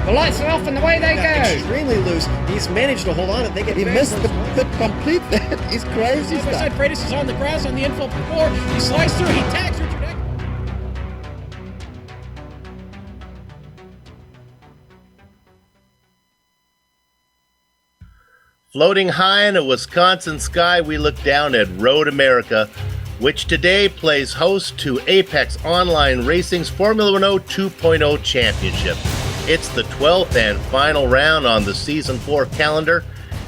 The lights are off and away they go. Extremely loose. He's managed to hold on. I think he missed the complete. That is crazy stuff. Side Freitas is on the grass on the infield before. He slides through. He tags Richard Eck. Floating high in a Wisconsin sky, we look down at Road America, which today plays host to Apex Online Racing's Formula Renault 2.0 Championship. It's the 12th and final round on the Season 4 calendar,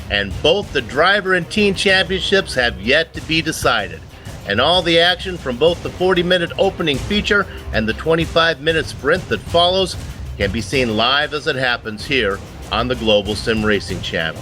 and both the driver and team championships have yet to be decided. And all the action from both the 40-minute opening feature and the 25-minute sprint that follows can be seen live as it happens here on the Global Sim Racing Channel.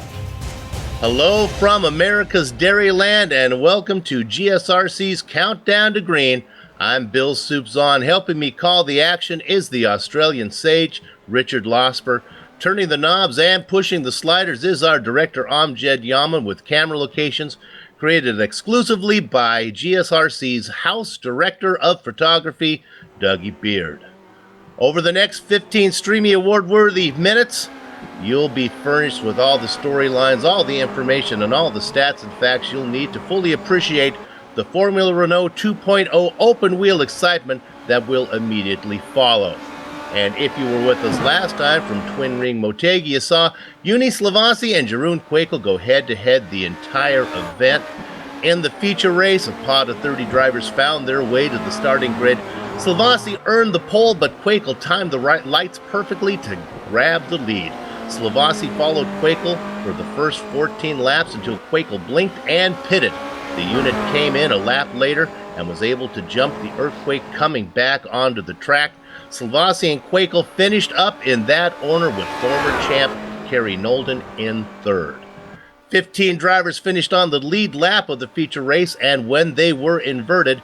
Hello from America's Dairyland and welcome to GSRC's Countdown to Green. I'm Bill Soupzon. Helping me call the action is the Australian sage, Richard Losper. Turning the knobs and pushing the sliders is our director, Amjad Yaman, with camera locations created exclusively by GSRC's House Director of Photography, Dougie Beard. Over the next 15 Streamy Award-worthy minutes, you'll be furnished with all the storylines, all the information, and all the stats and facts you'll need to fully appreciate the Formula Renault 2.0 open-wheel excitement that will immediately follow. And if you were with us last time from Twin Ring Motegi, you saw Uni Slavasi and Jeroen Kwekel go head-to-head the entire event. In the feature race, a pod of 30 drivers found their way to the starting grid. Slavasi earned the pole, but Kwekel timed the right lights perfectly to grab the lead. Slavasi followed Kwekel for the first 14 laps until Kwekel blinked and pitted. The unit came in a lap later and was able to jump the earthquake coming back onto the track. Slavasi and Kwekel finished up in that order with former champ Kerry Nolden in third. 15 drivers finished on the lead lap of the feature race, and when they were inverted,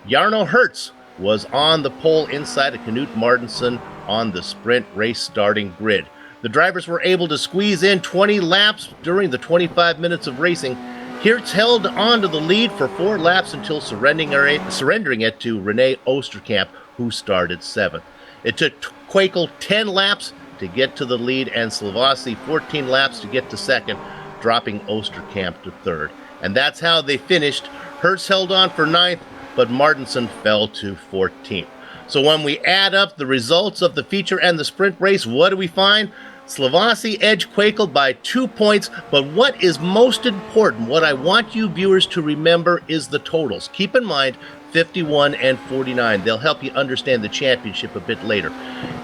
Jarno Hertz was on the pole inside of Knut Martinsen on the sprint race starting grid. The drivers were able to squeeze in 20 laps during the 25 minutes of racing. Hertz held on to the lead for 4 laps until surrendering it to Rene Oosterkamp, who started 7th. It took Kwekel 10 laps to get to the lead and Slavasi 14 laps to get to 2nd, dropping Oosterkamp to 3rd. And that's how they finished. Hertz held on for 9th, but Martinsen fell to 14th. So when we add up the results of the feature and the sprint race, what do we find? Slavasi edged Kwekel by 2 points, but what is most important, what I want you viewers to remember, is the totals. Keep in mind 51 and 49. They'll help you understand the championship a bit later.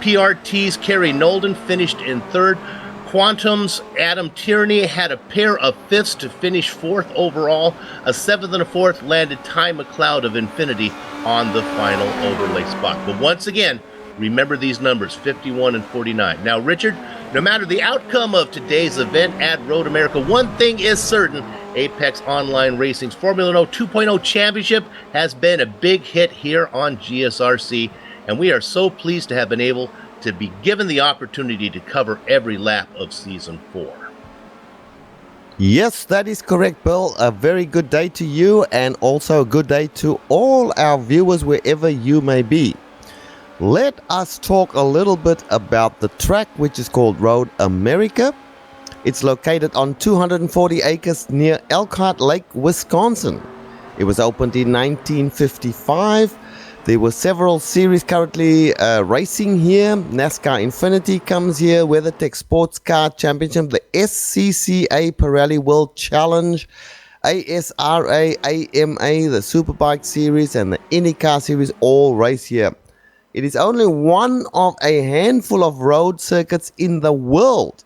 PRT's Kerry Nolden finished in 3rd. Quantum's Adam Tierney had a pair of 5ths to finish 4th overall. A 7th and a 4th landed Ty McLeod of Infinity on the final overlay spot. But once again, remember these numbers, 51 and 49. Now, Richard, no matter the outcome of today's event at Road America, one thing is certain: Apex Online Racing's Formula Renault 2.0 Championship has been a big hit here on GSRC, and we are so pleased to have been able to be given the opportunity to cover every lap of Season 4. Yes, that is correct, Bill. A very good day to you, and also a good day to all our viewers wherever you may be. Let us talk a little bit about the track, which is called Road America. It's located on 240 acres near Elkhart Lake, Wisconsin. It was opened in 1955. There were several series currently racing here. NASCAR Infinity comes here, WeatherTech Sports Car Championship, the SCCA Pirelli World Challenge, ASRA, AMA, the Superbike Series, and the IndyCar Series all race here. It is only one of a handful of road circuits in the world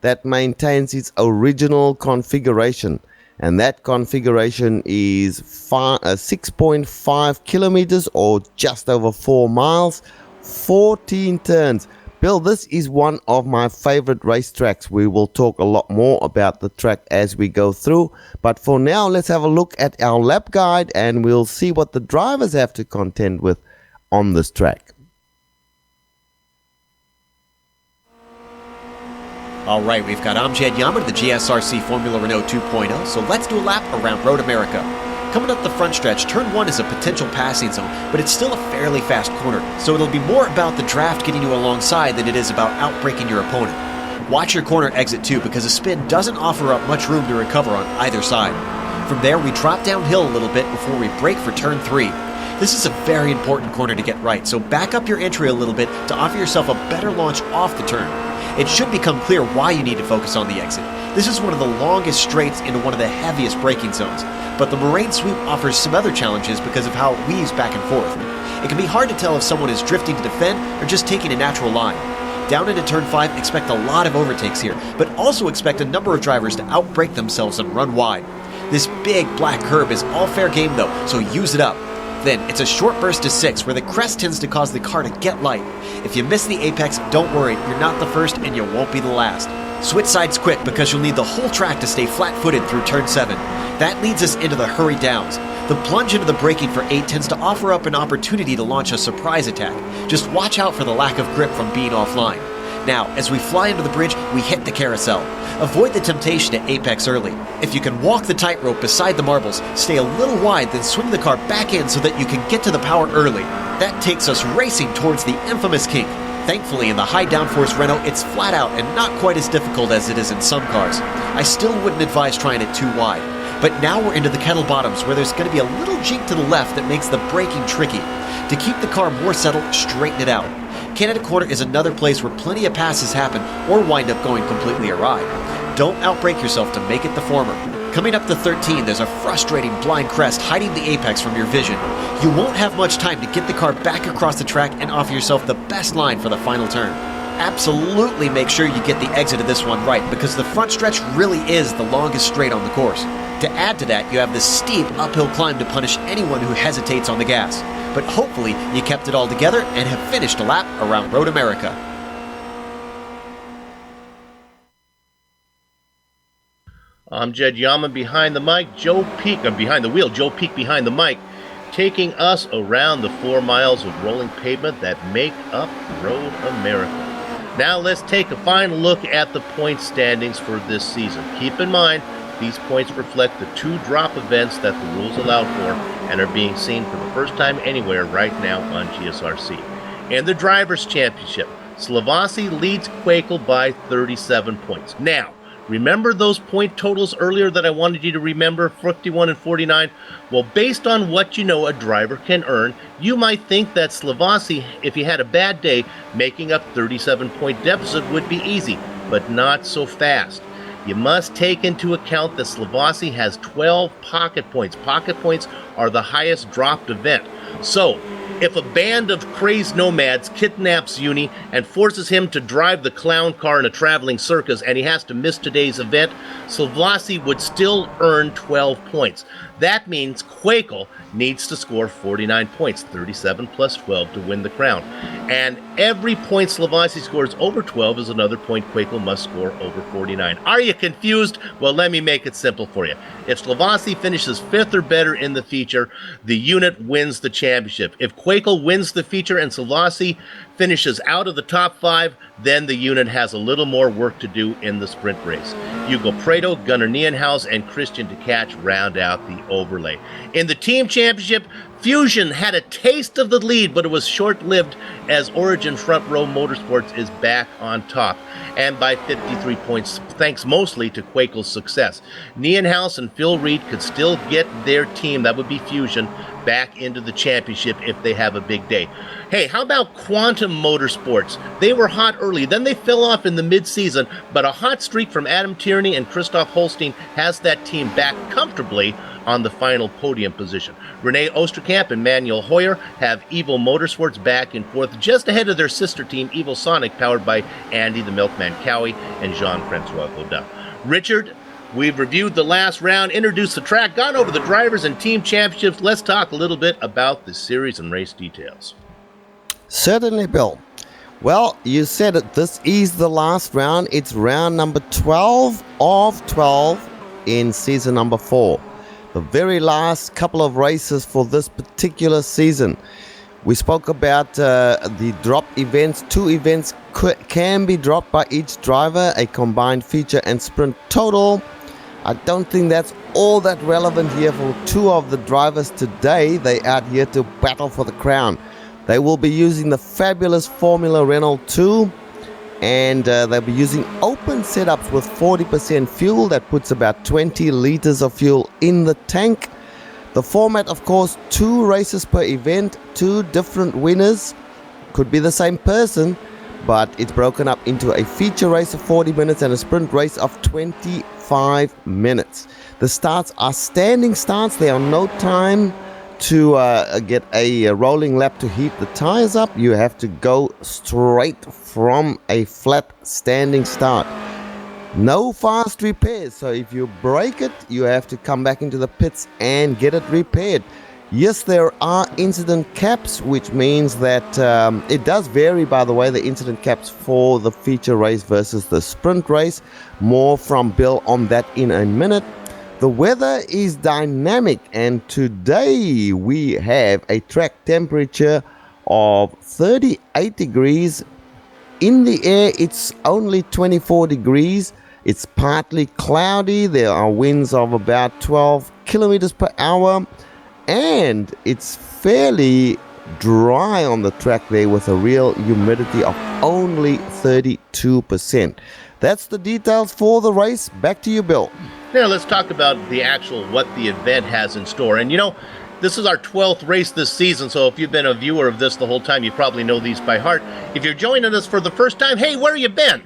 that maintains its original configuration. And that configuration is 6.5 kilometers or just over 4 miles, 14 turns. Bill, this is one of my favorite racetracks. We will talk a lot more about the track as we go through. But for now, let's have a look at our lap guide and we'll see what the drivers have to contend with on this track. All right, we've got Amjad Yaman, the GSRC Formula Renault 2.0, so let's do a lap around Road America. Coming up the front stretch, turn 1 is a potential passing zone, but it's still a fairly fast corner, so it'll be more about the draft getting you alongside than it is about outbraking your opponent. Watch your corner exit too, because a spin doesn't offer up much room to recover on either side. From there, we drop downhill a little bit before we brake for turn 3. This is a very important corner to get right, so back up your entry a little bit to offer yourself a better launch off the turn. It should become clear why you need to focus on the exit. This is one of the longest straights into one of the heaviest braking zones, but the moraine sweep offers some other challenges because of how it weaves back and forth. It can be hard to tell if someone is drifting to defend or just taking a natural line. Down into turn 5, expect a lot of overtakes here, but also expect a number of drivers to outbrake themselves and run wide. This big black curb is all fair game though, so use it up. Then, it's a short burst to 6 where the crest tends to cause the car to get light. If you miss the apex, don't worry, you're not the first and you won't be the last. Switch sides quick because you'll need the whole track to stay flat-footed through turn 7. That leads us into the hurry downs. The plunge into the braking for 8 tends to offer up an opportunity to launch a surprise attack. Just watch out for the lack of grip from being offline. Now, as we fly into the bridge, we hit the carousel. Avoid the temptation to apex early. If you can walk the tightrope beside the marbles, stay a little wide, then swing the car back in so that you can get to the power early. That takes us racing towards the infamous kink. Thankfully, in the high downforce Renault, it's flat out and not quite as difficult as it is in some cars. I still wouldn't advise trying it too wide. But now we're into the kettle bottoms where there's going to be a little jink to the left that makes the braking tricky. To keep the car more settled, straighten it out. Canada Corner is another place where plenty of passes happen or wind up going completely awry. Don't outbrake yourself to make it the former. Coming up to 13, there's a frustrating blind crest hiding the apex from your vision. You won't have much time to get the car back across the track and offer yourself the best line for the final turn. Absolutely make sure you get the exit of this one right because the front stretch really is the longest straight on the course. To add to that, you have this steep uphill climb to punish anyone who hesitates on the gas. But hopefully you kept it all together and have finished a lap around Road America. I'm Jed Yaman behind the mic, behind the wheel, Joe Peak behind the mic, taking us around the 4 miles of rolling pavement that make up Road America. Now let's take a final look at the point standings for this season. Keep in mind, these points reflect the 2 drop events that the rules allow for and are being seen for the first time anywhere right now on GSRC. In the Drivers' Championship, Slovasi leads Quakel by 37 points. Now, remember those point totals earlier that I wanted you to remember, 51 and 49? Well, based on what you know a driver can earn, you might think that Slovasi, if he had a bad day, making up 37-point deficit would be easy, but not so fast. You must take into account that Slovasi has 12 pocket points. Pocket points are the highest dropped event. So, if a band of crazed nomads kidnaps Uni and forces him to drive the clown car in a traveling circus and he has to miss today's event, Slovasi would still earn 12 points. That means Quakel needs to score 49 points, 37 plus 12 to win the crown. And every point Slovasi scores over 12 is another point Quakel must score over 49. Are you confused? Well, let me make it simple for you. If Slovasi finishes 5th or better in the feature, the unit wins the championship. If Quakel wins the feature and Slovasi finishes out of the top 5, then the unit has a little more work to do in the sprint race. Hugo Prado, Gunnar Nienhaus, and Christian Decatch round out the overlay. In the team championship, Fusion had a taste of the lead, but it was short-lived as Origin Front Row Motorsports is back on top, and by 53 points, thanks mostly to Quakel's success. Nienhaus and Phil Reed could still get their team, that would be Fusion, back into the championship if they have a big day. Hey, how about Quantum Motorsports? They were hot early, then they fell off in the mid-season, but a hot streak from Adam Tierney and Christoph Holstein has that team back comfortably on the final podium position. Renee Osterkamp and Manuel Hoyer have Evo Motorsports back in 4th, just ahead of their sister team, Evo Sonic, powered by Andy the Milkman Cowie and Jean-Francois Gaudin. Richard, we've reviewed the last round, introduced the track, gone over the drivers and team championships. Let's talk a little bit about the series and race details. Certainly, Bill. Well, you said it. This is the last round. It's round number 12 of 12 in season number 4. The very last couple of races for this particular season. We spoke about the drop events. 2 events can be dropped by each driver, a combined feature and sprint total. I don't think that's all that relevant here for two of the drivers today. They are here to battle for the crown. They will be using the fabulous Formula Renault 2, and they'll be using open setups with 40% fuel. That puts about 20 liters of fuel in the tank. The format, of course, 2 races per event, 2 different winners. Could be the same person, but it's broken up into a feature race of 40 minutes and a sprint race of 25 minutes. The starts are standing starts. There are no time to get a rolling lap to heat the tires up. You have to go straight from a flat standing start. No fast repairs, so if you break it, you have to come back into the pits and get it repaired. Yes, there are incident caps, which means that it does vary, by the way, the incident caps for the feature race versus the sprint race. More from Bill on that in a minute. The weather is dynamic, and today we have a track temperature of 38 degrees. In the air, it's only 24 degrees. It's partly cloudy. There are winds of about 12 kilometers per hour. And it's fairly dry on the track there with a real humidity of only 32%. That's the details for the race. Back to you, Bill. Now let's talk about the actual what the event has in store. And this is our 12th race this season, so if you've been a viewer of this the whole time, you probably know these by heart. If you're joining us for the first time, hey, where you been?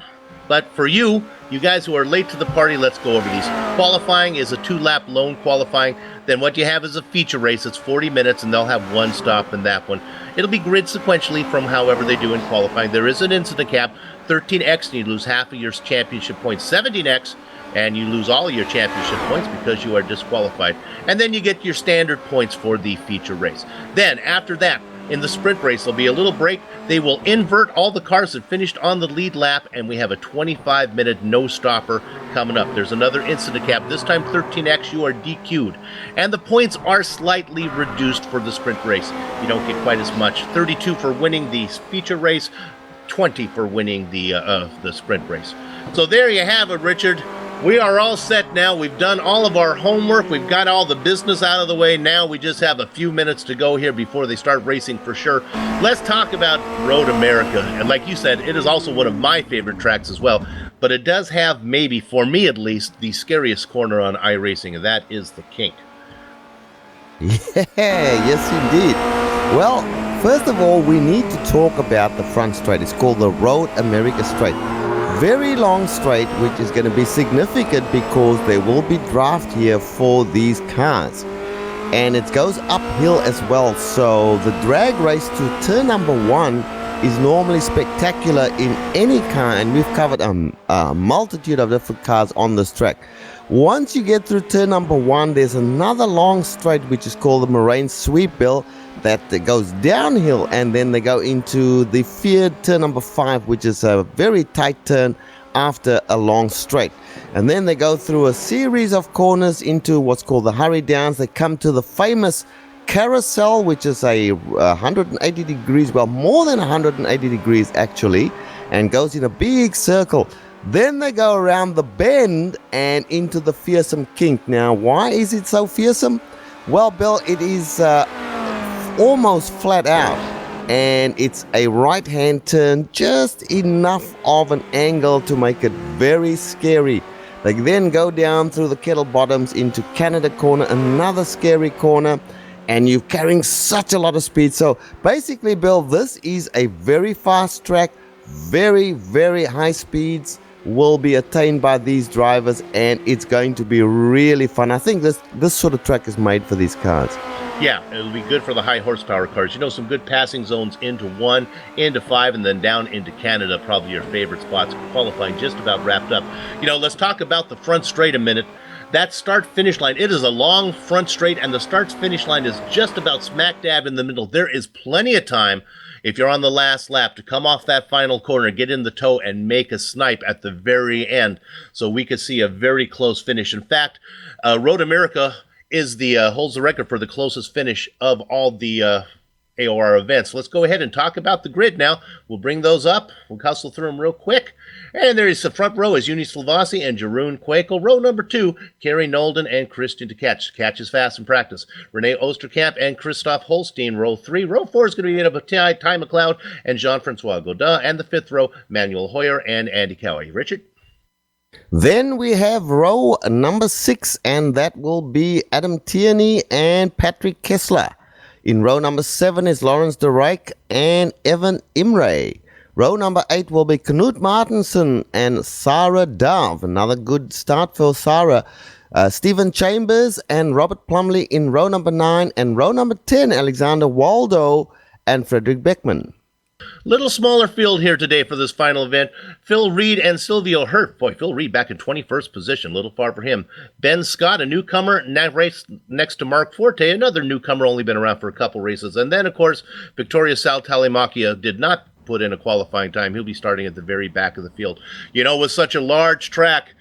But for you guys who are late to the party, let's go over these. Qualifying is a 2-lap lone qualifying. Then what you have is a feature race. It's 40 minutes, and they'll have 1 stop in that one. It'll be grid sequentially from however they do in qualifying. There is an incident cap, 13x, and you lose half of your championship points. 17x, and you lose all of your championship points because you are disqualified. And then you get your standard points for the feature race. Then, after that, in the sprint race, there'll be a little break. They will invert all the cars that finished on the lead lap, and we have a 25-minute no-stopper coming up. There's another incident cap. This time, 13x, you are DQ'd. And the points are slightly reduced for the sprint race. You don't get quite as much. 32 for winning the feature race, 20 for winning the sprint race. So there you have it, Richard. We are all set now. We've done all of our homework. We've got all the business out of the way. Now we just have a few minutes to go here before they start racing for sure. Let's talk about Road America. And like you said, it is also one of my favorite tracks as well. But it does have, maybe for me at least, the scariest corner on iRacing, and that is the kink. Yeah, yes indeed. Well, first of all, we need to talk about the front straight. It's called the Road America Straight. Very long straight, which is going to be significant because there will be draft here for these cars. And it goes uphill as well, so the drag race to turn number 1 is normally spectacular in any car, and we've covered a multitude of different cars on this track. Once you get through turn number 1, there's another long straight which is called the Moraine Sweep, Bill, that goes downhill, and then they go into the feared turn number 5, which is a very tight turn after a long straight. And then they go through a series of corners into what's called the hurry downs. They come to the famous carousel, which is a 180 degrees, well, more than 180 degrees actually, and goes in a big circle. Then they go around the bend and into the fearsome kink. Now, why is it so fearsome? Well, Bill, it is almost flat out, and it's a right-hand turn, just enough of an angle to make it very scary. They then go down through the kettle bottoms into Canada corner, another scary corner, and you're carrying such a lot of speed. So basically, Bill, this is a very fast track. Very, very high speeds will be attained by these drivers, and it's going to be really fun. I think this sort of track is made for these cars. Yeah, it'll be good for the high horsepower cars. Some good passing zones into 1, into 5, and then down into Canada, probably your favorite spots. Qualifying just about wrapped up. Let's talk about the front straight a minute. That start-finish line, it is a long front straight, and the start-finish line is just about smack dab in the middle. There is plenty of time, if you're on the last lap, to come off that final corner, get in the toe, and make a snipe at the very end. So we could see a very close finish. In fact, Road America is holds the record for the closest finish of all the AOR events. Let's go ahead and talk about the grid now. We'll bring those up. We'll hustle through them real quick. And there's the front row is Uni Slavasi and Jeroen Kwekel. Row number 2, Kerry Nolden and Christian Tkach. Tkach is fast in practice. Renee Osterkamp and Christoph Holstein. Row 3. Row 4 is going to be made up of Ty McLeod and Jean-Francois Godin. And the 5th row, Manuel Hoyer and Andy Cowie. Richard? Then we have row number 6, and that will be Adam Tierney and Patrick Kessler. In row number 7 is Lawrence de Rijk and Evan Imre. Row number 8 will be Knut Martensen and Sarah Dove. Another good start for Sarah. Stephen Chambers and Robert Plumley in row number 9. And row number 10, Alexander Waldo and Frederick Beckman. Little smaller field here today for this final event. Phil Reed and Silvio Hurt. Boy, Phil Reed back in 21st position. Little far for him. Ben Scott, a newcomer, race next to Mark Forte, another newcomer, only been around for a couple races. And then, of course, Victoria Saltalimakia did not put in a qualifying time. He'll be starting at the very back of the field. You know, with such a large track,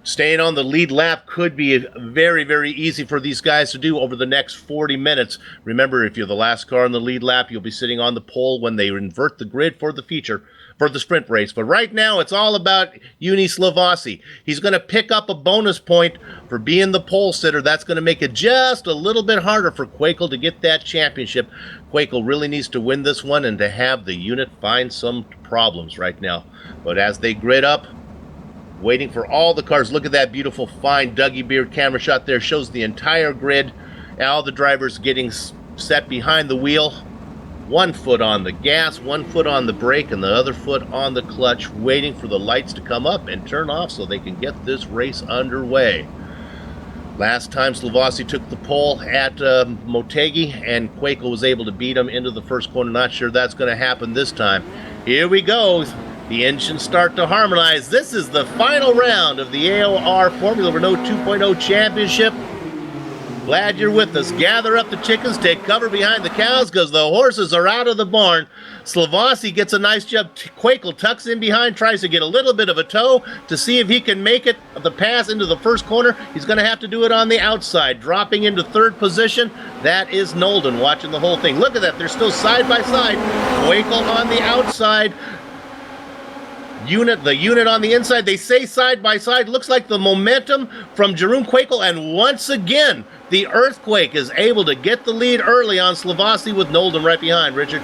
staying on the lead lap could be very, very easy for these guys to do over the next 40 minutes. Remember, if you're the last car on the lead lap, you'll be sitting on the pole when they invert the grid for the sprint race. But right now, it's all about Uni Slavasi. He's going to pick up a bonus point for being the pole sitter. That's going to make it just a little bit harder for Kwekel to get that championship. Kwekel really needs to win this one and to have the unit find some problems right now. But as they grid up, waiting for all the cars. Look at that beautiful, fine Dougie Beard camera shot there. Shows the entire grid. All the drivers getting set behind the wheel. 1 foot on the gas, 1 foot on the brake, and the other foot on the clutch, waiting for the lights to come up and turn off so they can get this race underway. Last time Slavasi took the pole at Motegi, and Kwekel was able to beat him into the first corner. Not sure that's going to happen this time. Here we go. The engines start to harmonize. This is the final round of the AOR Formula Renault 2.0 Championship. Glad you're with us. Gather up the chickens, take cover behind the cows, because the horses are out of the barn. Slavasi gets a nice jump. Kwekel tucks in behind, tries to get a little bit of a toe to see if he can make it the pass into the first corner. He's going to have to do it on the outside. Dropping into 3rd position, that is Nolden watching the whole thing. Look at that. They're still side by side. Kwekel on the outside. The unit on the inside, they say side by side. Looks like the momentum from Jeroen Kwekel, and once again, the Earthquake is able to get the lead early on Slavasi with Nolden right behind. Richard?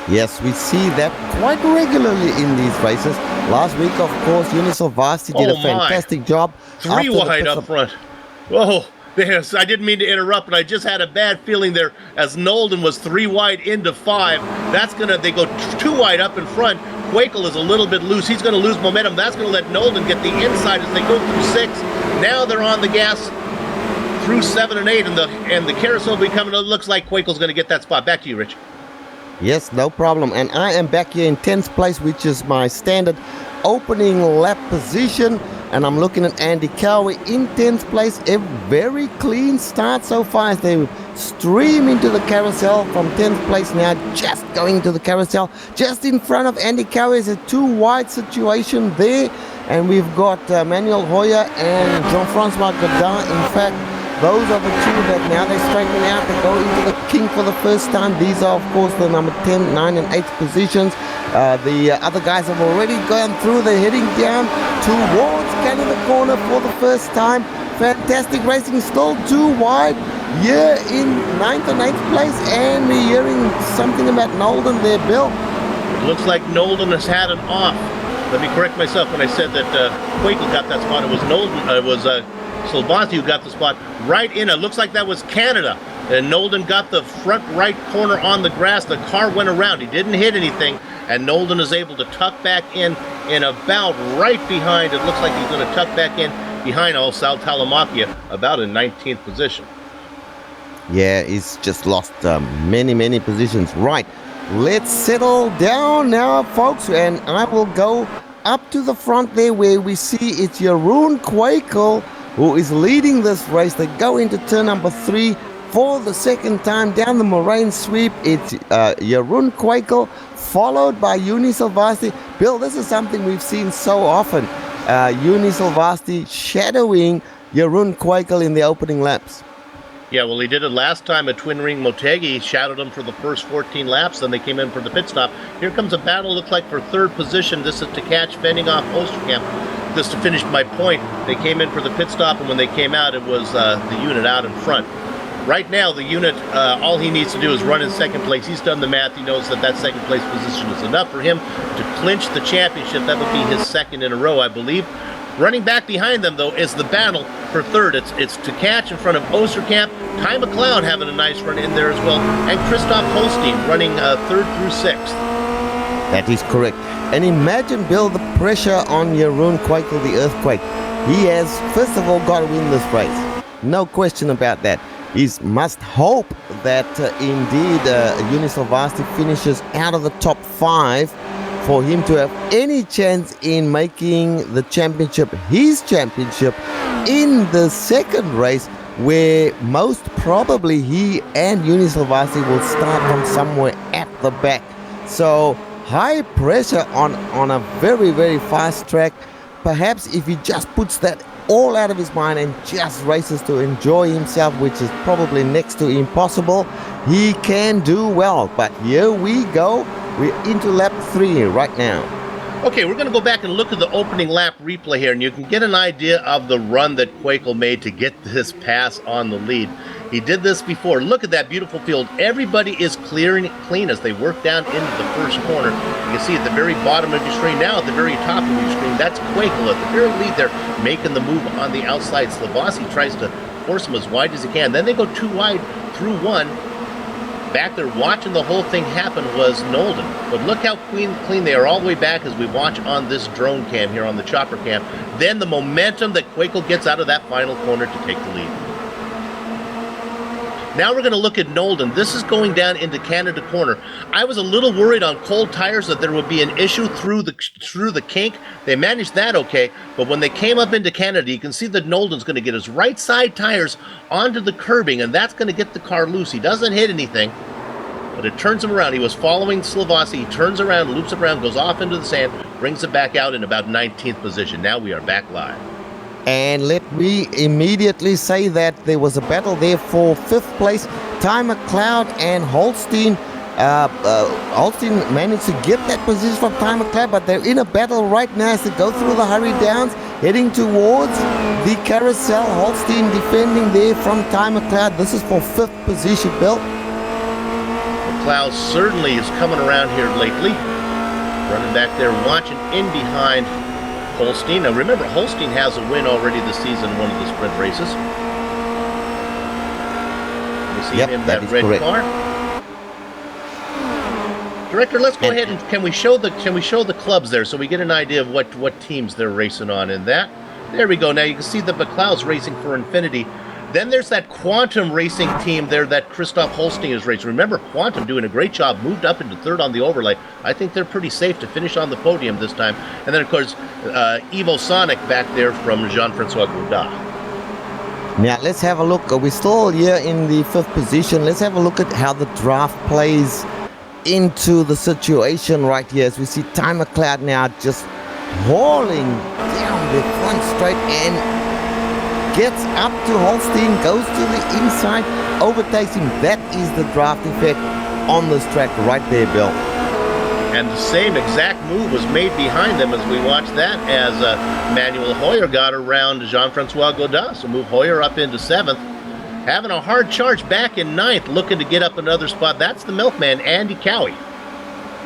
Yes, we see that quite regularly in these races. Last week, of course, Uni Slavasi did a fantastic job. 3 wide up front. Oh, yes, I didn't mean to interrupt, but I just had a bad feeling there as Nolden was 3 wide into 5. They go 2 wide up in front. Kwekel is a little bit loose. He's going to lose momentum. That's going to let Nolden get the inside as they go through 6. Now they're on the gas through 7 and 8, and the carousel will be coming. It looks like Kwekel's going to get that spot. Back to you, Rich. Yes, no problem. And I am back here in 10th place, which is my standard opening lap position. And I'm looking at Andy Cowie in 10th place. A very clean start so far as they stream into the carousel from 10th place now, just going to the carousel. Just in front of Andy Cowie is a 2 wide situation there. And we've got Manuel Hoyer and Jean-Francois Godin. In fact, those are the 2 that now they straighten out. They go into the King for the first time. These are, of course, the number 10, 9, and 8 positions. The other guys have already gone through. They're heading down towards Canada Corner for the first time. Fantastic racing, still 2 wide. Here in 9th and 8th place, and we're hearing something about Nolden there, Bill. It looks like Nolden has had an off. Let me correct myself when I said that Kwekel got that spot. It was Nolden. It was Slavasi who got the spot right in. It looks like that was Canada. And Nolden got the front right corner on the grass. The car went around. He didn't hit anything. And Nolden is able to tuck back in about right behind. It looks like he's going to tuck back in behind Saltalimakia, about in 19th position. Yeah, he's just lost many positions. Right, let's settle down now, folks. And I will go up to the front there where we see it's Jeroen Kwekel who is leading this race. They go into turn number 3 for the second time down the moraine sweep. It's Jeroen Kwekel, followed by Uni Slavasi. Bill, this is something we've seen so often. Uni Slavasi shadowing Jeroen Kwekel in the opening laps. Yeah, well, he did it last time at Twin Ring Motegi. Shadowed him for the first 14 laps, then they came in for the pit stop. Here comes a battle, looks like for third position. This is to catch fending off Osterkamp. Just to finish my point, they came in for the pit stop, and when they came out, it was the unit out in front. Right now, the unit, all he needs to do is run in second place. He's done the math. He knows that that second place position is enough for him to clinch the championship. That would be his second in a row, I believe. Running back behind them, though, is the battle for third. It's to catch in front of Osterkamp. Ty McLeod having a nice run in there as well. And Christoph Holstein running third through sixth. That is correct. And imagine, Bill, the pressure on Jeroen Kwekel, the Earthquake. He has, first of all, got to win this race. No question about that. He must hope that indeed Unisel Vasti finishes out of the top 5 for him to have any chance in making the championship his championship in the second race, where most probably he and Unisel Vasti will start from somewhere at the back. So high pressure on a very, very fast track. Perhaps if he just puts that all out of his mind and just races to enjoy himself, which is probably next to impossible, he can do well. But here we go. We're into lap 3 right now. Okay, we're going to go back and look at the opening lap replay here, and you can get an idea of the run that Kwekel made to get this pass on the lead. He did this before. Look at that beautiful field. Everybody is clean as they work down into the first corner. You can see at the very bottom of your screen, now at the very top of your screen, that's Kwekel at the very lead there, making the move on the outside. Slavasi tries to force him as wide as he can. Then they go too wide through one. Back there watching the whole thing happen was Nolden. But look how clean they are all the way back as we watch on this drone cam here on the chopper cam. Then the momentum that Kwekel gets out of that final corner to take the lead. Now we're going to look at Nolden. This is going down into Canada corner. I was a little worried on cold tires that there would be an issue through the kink. They managed that okay, but when they came up into Canada, you can see that Nolden's going to get his right side tires onto the curbing, and that's going to get the car loose. He doesn't hit anything, but it turns him around. He was following Slavasi. He turns around, loops it around, goes off into the sand, brings it back out in about 19th position. Now we are back live. And let me immediately say that there was a battle there for 5th place. Ty McLeod and Holstein. Holstein managed to get that position from Ty McLeod, but they're in a battle right now as they go through the hurry downs, heading towards the carousel. Holstein defending there from Ty McLeod. This is for 5th position, Bill. McLeod certainly is coming around here lately. Running back there, watching in behind Holstein. Now remember, Holstein has a win already this season in one of the sprint races. You see him in that red correct. Car. Director, let's go ahead and can we show the clubs there so we get an idea of what teams they're racing on in that. There we go. Now you can see that McLeod's racing for Infinity. Then there's that Quantum racing team there that Christoph Holstein is racing. Remember, Quantum doing a great job, moved up into 3rd on the overlay. I think they're pretty safe to finish on the podium this time. And then, of course, Evo Sonic back there from Jean-Francois Gaudin. Now, let's have a look. We're still here in the 5th position. Let's have a look at how the draft plays into the situation right here. As we see Ty McLeod now just hauling down the front straight and gets up to Holstein, goes to the inside, overtakes him. That is the draft effect on this track right there, Bill. And the same exact move was made behind them as we watched that as Manuel Hoyer got around Jean-Francois Gaudin. So move Hoyer up into 7th. Having a hard charge back in 9th, looking to get up another spot. That's the milkman, Andy Cowie.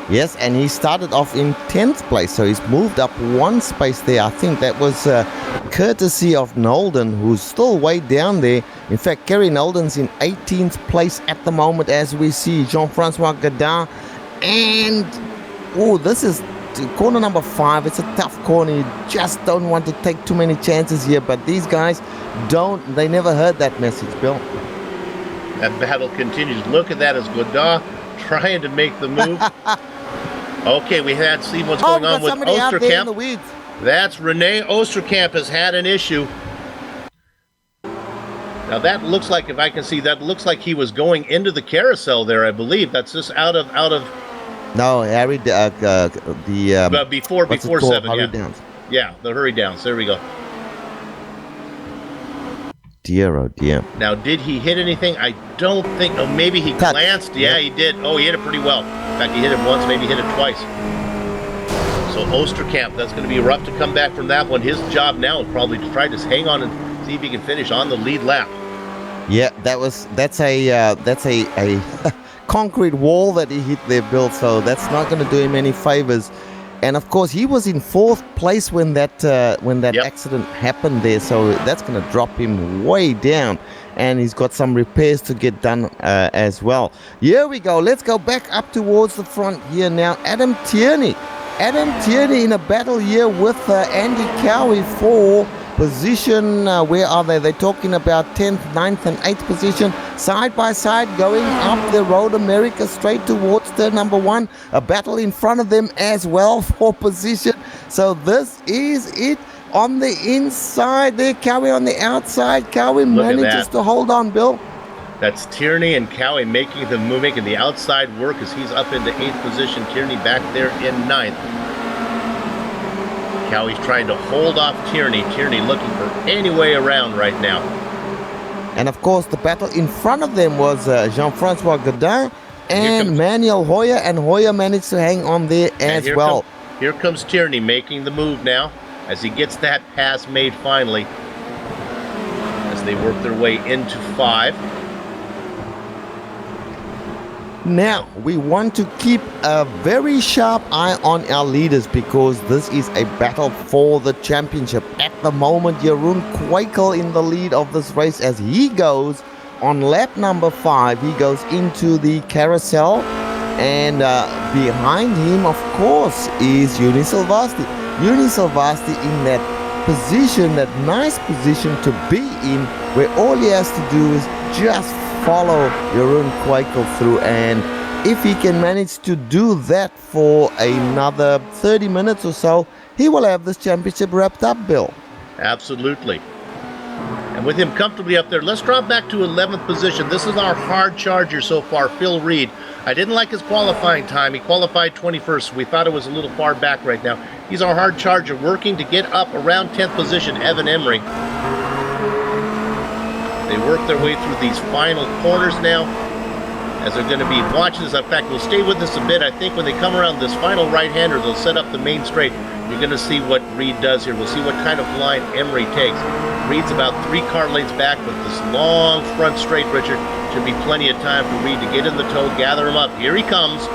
Yes, and he started off in 10th place, so he's moved up 1 space there. I think that was courtesy of Nolden, who's still way down there. In fact, Kerry Nolden's in 18th place at the moment as we see Jean-Francois Gaudin. And, this is corner number 5. It's a tough corner. You just don't want to take too many chances here, but these guys they never heard that message, Bill. That battle continues. Look at that as Gaudin trying to make the move. Okay, we had see what's going on with Osterkamp. That's René Osterkamp has had an issue. Now that looks like, if I can see, that looks like he was going into the carousel there. I believe that's just out of. No, Harry. Before 7. Hurry Yeah. downs. Yeah, the hurry downs. There we go. dear, oh dear. Now, did he hit anything? I don't think. Oh, maybe he Touch. glanced. Yeah, he did. Oh, he hit it pretty well. In fact, he hit it once, maybe hit it twice. So Osterkamp, that's going to be rough to come back from that one. His job now is probably to try to hang on and see if he can finish on the lead lap. Yeah, that's a concrete wall that he hit there, Bill. So that's not going to do him any favors. And of course, he was in 4th place when that Yep. accident happened there. So that's going to drop him way down. And he's got some repairs to get done as well. Here we go. Let's go back up towards the front here now. Adam Tierney in a battle here with Andy Cowie for position. Where are they? They're talking about 10th, 9th and 8th position. Side by side going up the Road America straight towards turn number 1. A battle in front of them as well for position. So this is it. On the inside there, Cowie on the outside. Cowie manages to hold on, Bill. That's Tierney and Cowie making the outside work as he's up into 8th position. Tierney back there in 9th. Cowie's trying to hold off Tierney. Tierney looking for any way around right now. And of course, the battle in front of them was Jean-Francois Godin and Manuel Hoyer, and Hoyer managed to hang on there as well. Here comes Tierney making the move now as he gets that pass made finally as they work their way into 5. Now, we want to keep a very sharp eye on our leaders because this is a battle for the championship. At the moment, Jeroen Kwekel in the lead of this race as he goes on lap number 5. He goes into the carousel, and behind him, of course, is Juni Silvasti. Juni Silvasti in that position, that nice position to be in, where all he has to do is just follow Jeroen Kwekel through, and if he can manage to do that for another 30 minutes or so, he will have this championship wrapped up, Bill. Absolutely. And with him comfortably up there, let's drop back to 11th position. This is our hard charger so far, Phil Reed. I didn't like his qualifying time. He qualified 21st. We thought it was a little far back right now. He's our hard charger working to get up around 10th position, Evan Emery. They work their way through these final corners now as they're going to be watching this. In fact, we'll stay with us a bit. I think when they come around this final right-hander, they'll set up the main straight. You're going to see what Reed does here. We'll see what kind of line Emery takes. Reed's about 3 car lengths back with this long front straight, Richard. Should be plenty of time for Reed to get in the tow, gather him up. Here he comes.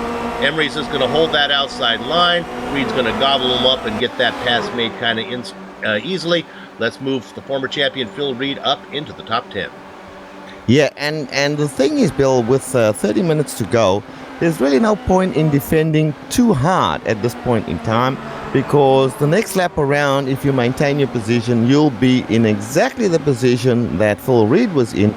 Emery's just going to hold that outside line. Reed's going to gobble him up and get that pass made kind of easily. Let's move the former champion Phil Reed up into the top 10. Yeah, and the thing is, Bill, with 30 minutes to go, there's really no point in defending too hard at this point in time, because the next lap around, if you maintain your position, you'll be in exactly the position that Phil Reed was in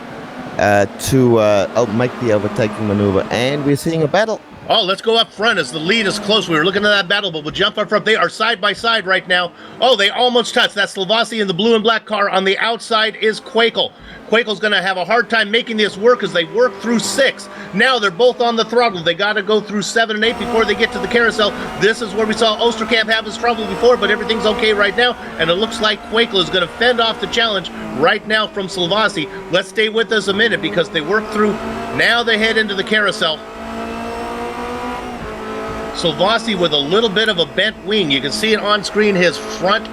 to make the overtaking maneuver. And we're seeing a battle. Oh, let's go up front as the lead is close. We were looking at that battle, but we'll jump up front. They are side by side right now. Oh, they almost touched. That's Silvasti in the blue and black car. On the outside is Kwekel. Kwekel's going to have a hard time making this work as they work through 6. Now they're both on the throttle. They got to go through 7 and 8 before they get to the carousel. This is where we saw Osterkamp have his trouble before, but everything's okay right now, and it looks like Kwekel is going to fend off the challenge right now from Silvasti. Let's stay with us a minute because they work through. Now they head into the carousel. Silvasti with a little bit of a bent wing. You can see it on screen. His front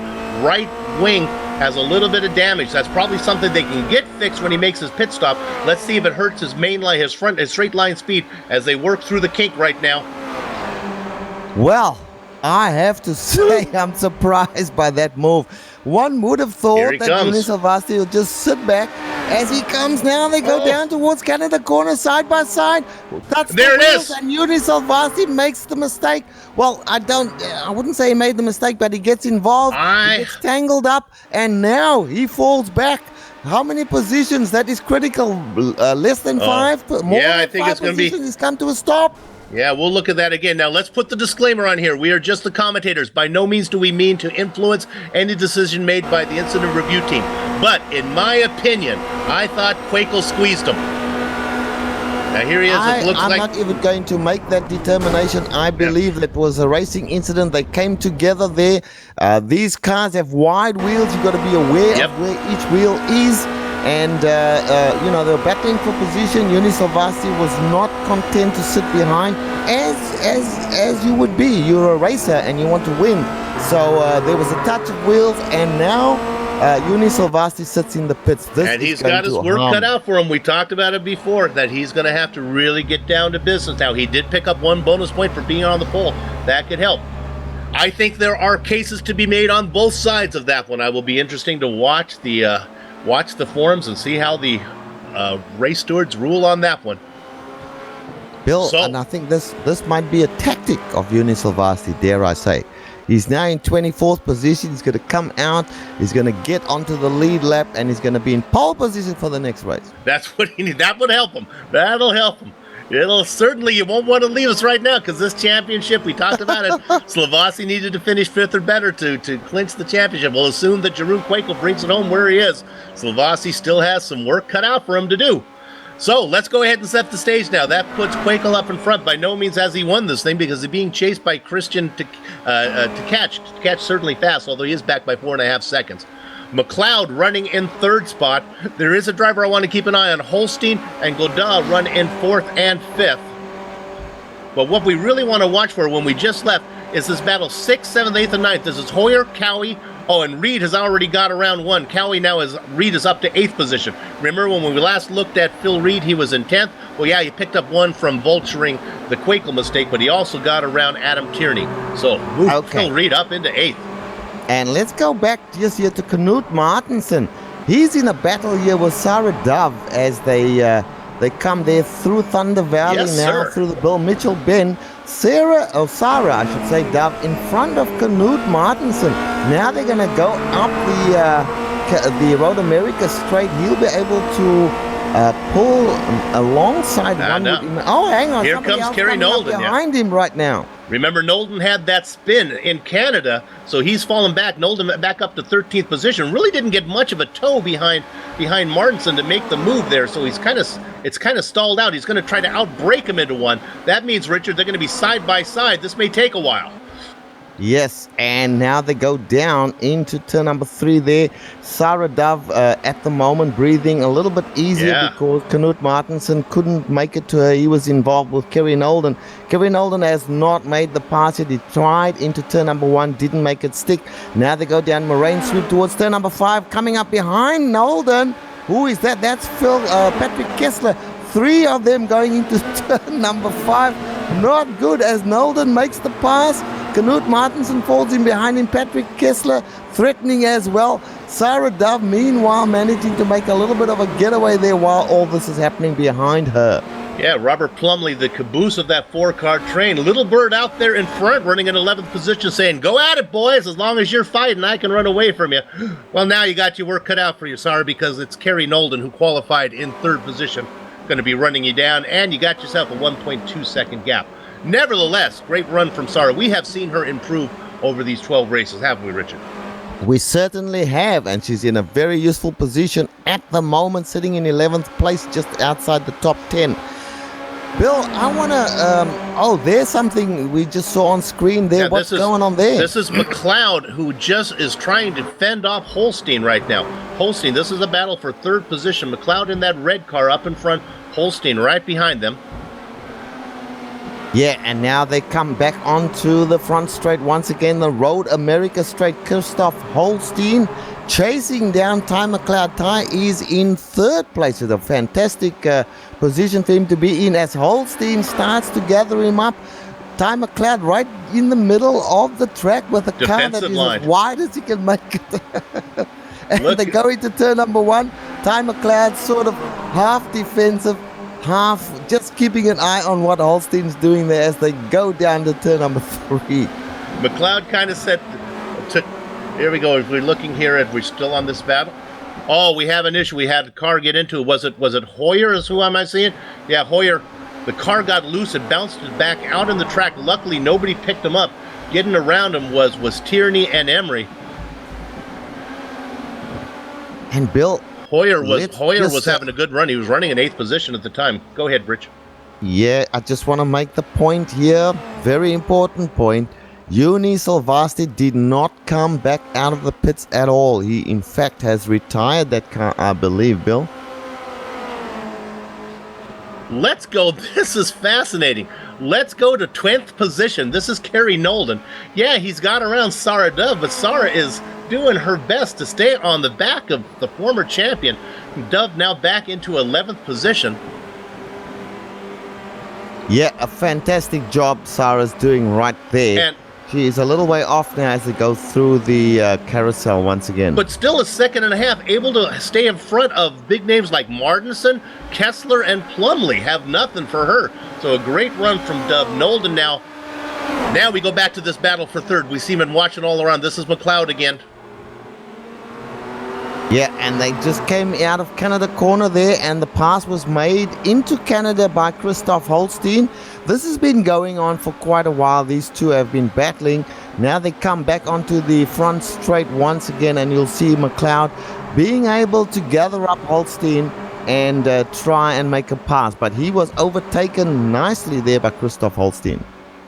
right wing has a little bit of damage. That's probably something they can get fixed when he makes his pit stop. Let's see if it hurts his main line, his straight line speed as they work through the kink right now. Well, I have to say I'm surprised by that move. One would have thought that Juni Silvasti would just sit back. As he comes now, they go down towards Canada corner, side by side. That's there it is. And Juni Silvasti makes the mistake. Well, I wouldn't say he made the mistake, but he gets involved. He gets tangled up, and now he falls back. How many positions? That is critical. Less than 5? More than I think 5 it's going to be. He's come to a stop. Yeah, we'll look at that again. Now, let's put the disclaimer on here. We are just the commentators. By no means do we mean to influence any decision made by the incident review team. But, in my opinion, I thought Kwekel squeezed him. Now, here he is. I'm not even going to make that determination. I believe that was a racing incident. They came together there. These cars have wide wheels. You've got to be aware of where each wheel is. And they were battling for position. Yuni Salvasi was not content to sit behind, as you would be. You're a racer and you want to win. So there was a touch of wheels, and now Yuni Salvasi sits in the pits. And he's got his work cut out for him. We talked about it before, that he's going to have to really get down to business. Now, he did pick up 1 bonus point for being on the pole. That could help. I think there are cases to be made on both sides of that one. I will be interesting to watch the forums and see how the race stewards rule on that one. Bill, and I think this might be a tactic of Yuni Salvasi, dare I say. He's now in 24th position. He's going to come out. He's going to get onto the lead lap, and he's going to be in pole position for the next race. That's what he needs. That would help him. That'll help him. It'll certainly, you won't want to leave us right now, because this championship, we talked about it, Salvasi needed to finish 5th or better to clinch the championship. We'll assume that Jeroen Kwekel brings it home where he is. Salvasi still has some work cut out for him to do. So let's go ahead and set the stage now. That puts Kwekel up in front. By no means has he won this thing, because he's being chased by Christian to catch. To catch certainly fast, although he is back by 4.5 seconds. McLeod running in 3rd spot. There is a driver I want to keep an eye on. Holstein and Godin run in 4th and 5th. But what we really want to watch for when we just left is this battle 6th, 7th, 8th, and 9th. This is Hoyer, Cowie. Oh, and Reed has already got around 1. Cowie now Reed is up to 8th position. Remember when we last looked at Phil Reed, he was in 10th? Well, yeah, he picked up 1 from vulturing the Kwekel mistake, but he also got around Adam Tierney. So Phil Reed up into 8th. And let's go back just here to Knut Martensen. He's in a battle here with Sarah Dove as they come there through Thunder Valley through the Bill Mitchell bend. Sarah, I should say, Dove in front of Knut Martensen. Now they're going to go up the Road America straight. He'll be able to pull alongside one. Oh, hang on. Here comes Kerry Nolden behind him right now. Remember, Nolden had that spin in Canada, so he's fallen back. Nolden back up to 13th position. Really didn't get much of a toe behind Martinson to make the move there, so it's kind of stalled out. He's going to try to outbrake him into one. That means, Richard, they're going to be side by side. This may take a while. Yes, and now they go down into turn number 3 there. Sarah Dove at the moment breathing a little bit easier because Knut Martensen couldn't make it to her. He was involved with Kerry Nolden. Kerry Nolden has not made the pass yet. He tried into turn number 1, didn't make it stick. Now they go down Moraine Sweep towards turn number 5, coming up behind Nolden. Who is that? That's Patrick Kessler. 3 of them going into turn number 5. Not good as Nolden makes the pass. Knut Martensen falls in behind him. Patrick Kessler threatening as well. Sarah Dove, meanwhile, managing to make a little bit of a getaway there while all this is happening behind her. Yeah, Robert Plumley, the caboose of that 4-car train. Little Bird out there in front, running in 11th position, saying, "Go at it, boys. As long as you're fighting, I can run away from you." Well, now you got your work cut out for you, Sarah, because it's Kerry Nolden who qualified in 3rd position. Going to be running you down, and you got yourself a 1.2-second gap. Nevertheless, great run from Sarah. We have seen her improve over these 12 races, haven't we, Richard? We certainly have, and she's in a very useful position at the moment, sitting in 11th place, just outside the top 10. Bill, I want to... there's something we just saw on screen there. What's going on there? This is McLeod, who just is trying to fend off Holstein right now. Holstein, this is a battle for 3rd position. McLeod in that red car up in front. Holstein right behind them. Yeah, and now they come back onto the front straight once again, the Road America straight. Christoph Holstein chasing down Ty McLeod. Ty is in 3rd place with a fantastic position for him to be in as Holstein starts to gather him up. Ty McLeod right in the middle of the track with a car that is as wide as he can make it. And they go into turn number 1. Ty McLeod sort of half defensive, half just keeping an eye on what Holstein's doing there as they go down to turn number 3. McLeod kind of said, here we go. If we're looking here, if we're still on this battle. Oh, we have an issue. We had a car get into it. Was it Hoyer is who am I seeing? Yeah, Hoyer. The car got loose. It bounced back out in the track. Luckily, nobody picked him up. Getting around him was Tierney and Emery. And Bill, Hoyer was having a good run. He was running in 8th position at the time. Go ahead, Rich. Yeah, I just want to make the point here. Very important point. Uni Silvasti did not come back out of the pits at all. He, in fact, has retired that car, I believe, Bill. Let's go. This is fascinating. Let's go to 20th position. This is Kerry Nolden. Yeah, he's got around Sarah Dove, but Sarah is doing her best to stay on the back of the former champion. Dove now back into 11th position. Yeah, a fantastic job Sarah's doing right there. And she is a little way off now as it goes through the carousel once again. but still a second and a half, able to stay in front of big names like Martinson, Kessler, and Plumley. Have nothing for her. So a great run from Dove. Nolden now. Now we go back to this battle for third. We see him watching all around. This is McLeod again. Yeah, and they just came out of Canada corner there, and the pass was made into Canada by Christoph Holstein. This has been going on for quite a while. These two have been battling. Now they come back onto the front straight once again, and you'll see McLeod being able to gather up Holstein and try and make a pass. But he was overtaken nicely there by Christoph Holstein.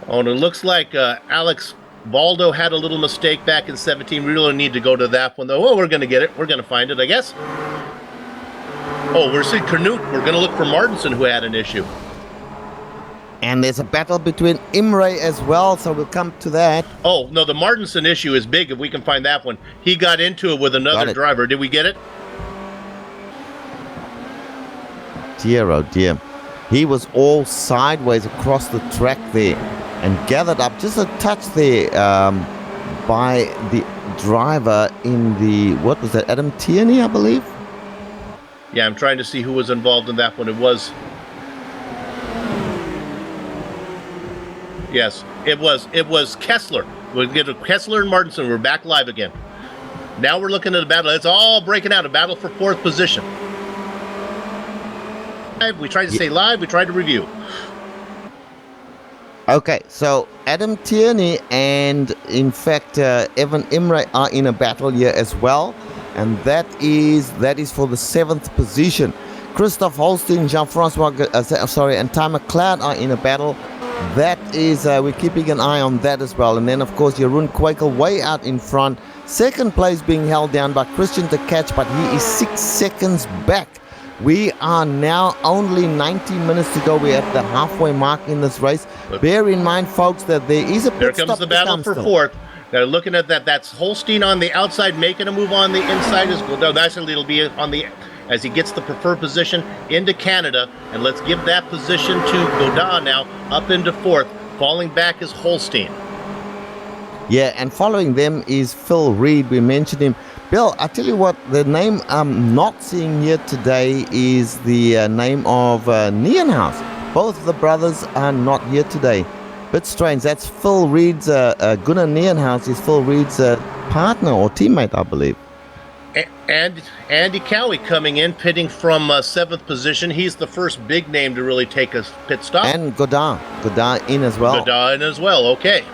Oh, and it looks like Alex Baldo had a little mistake back in 17. We really need to go to that one, though. Oh, we're going to get it. We're going to find it, I guess. Oh, we're seeing Canute. We're going to look for Martinson, who had an issue. And there's a battle between Imre as well, so we'll come to that. Oh, no, the Martinson issue is big, if we can find that one. He got into it with another driver. Did we get it? Dear, oh dear. He was all sideways across the track there and gathered up just a touch there by the driver in the, what was that, Adam Tierney, I believe? Yeah, I'm trying to see who was involved in that one. It was... Yes, it was Kessler. We'll get to Kessler and Martinson. We're back live again. Now we're looking at a battle. It's all breaking out. A battle for fourth position. We tried to stay live. We tried to review. Okay, so Adam Tierney and, in fact, Evan Imre are in a battle here as well. And that is for the 7th position. Christoph Holstein, Jean-Francois, and Ty McLeod are in a battle. That is, we're keeping an eye on that as well. And then, of course, Jeroen Kwekel way out in front. Second place being held down by Christian de Catch, but he is 6 seconds back. We are now only 90 minutes to go. We're at the halfway mark in this race. Bear in mind, folks, that there is a pit stop. There comes the battle for fourth. Now looking at that, that's Holstein on the outside, making a move on the inside as well. No, actually, it'll be on the, as he gets the preferred position into Canada. And let's give that position to Godin now, up into fourth. Falling back is Holstein. Yeah, and following them is Phil Reed. We mentioned him. Bill, I tell you what, the name I'm not seeing here today is the name of Nienhuis. Both of the brothers are not here today. Bit strange. That's Phil Reed's, Gunnar Nienhuis is Phil Reed's partner or teammate, I believe. And Andy Cowie coming in, pitting from 7th position. He's the first big name to really take a pit stop. And Godin in as well. Godin as well, okay.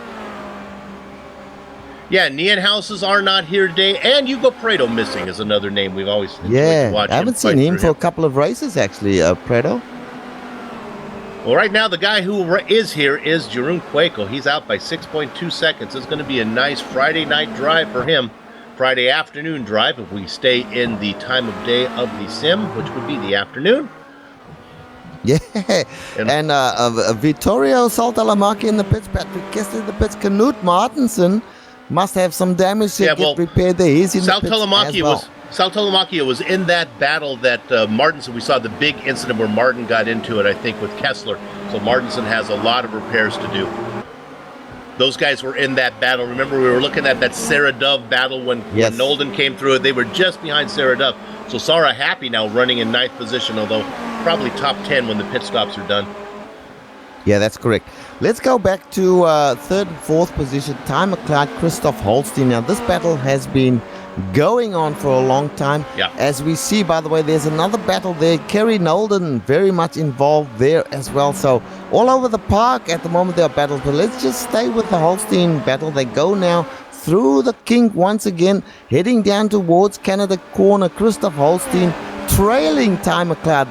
Yeah, Nienhuises are not here today, and Hugo Prado missing is another name we've always enjoyed to watch. I haven't seen him for a couple of races, actually, Prado. Well, right now, the guy who is here is Jeroen Kwekel. He's out by 6.2 seconds. It's going to be a nice Friday night drive for him. Friday afternoon drive if we stay in the time of day of the sim, which would be the afternoon. Yeah, and Vittorio Saltalamacchi in the pits, Patrick Kessler in the pits, Canute Martinson must have some damage to get repaired there. He's in the pits as well. Saltalamacchi was in that battle that Martinson, we saw the big incident where Martin got into it, I think, with Kessler. So Martinson has a lot of repairs to do. Those guys were in that battle. Remember, we were looking at that Sarah Dove battle when Nolden came through it. They were just behind Sarah Dove. So Sarah Happy now running in 9th position, although probably top 10 when the pit stops are done. Yeah, that's correct. Let's go back to 3rd and 4th position. Ty McLeod, Christoph Holstein. Now, this battle has been going on for a long time. Yeah. As we see, by the way, there's another battle there. Kerry Nolden very much involved there as well. So all over the park at the moment there are battles. But let's just stay with the Holstein battle. They go now through the kink once again, heading down towards Canada corner. Christoph Holstein trailing Ty McLeod.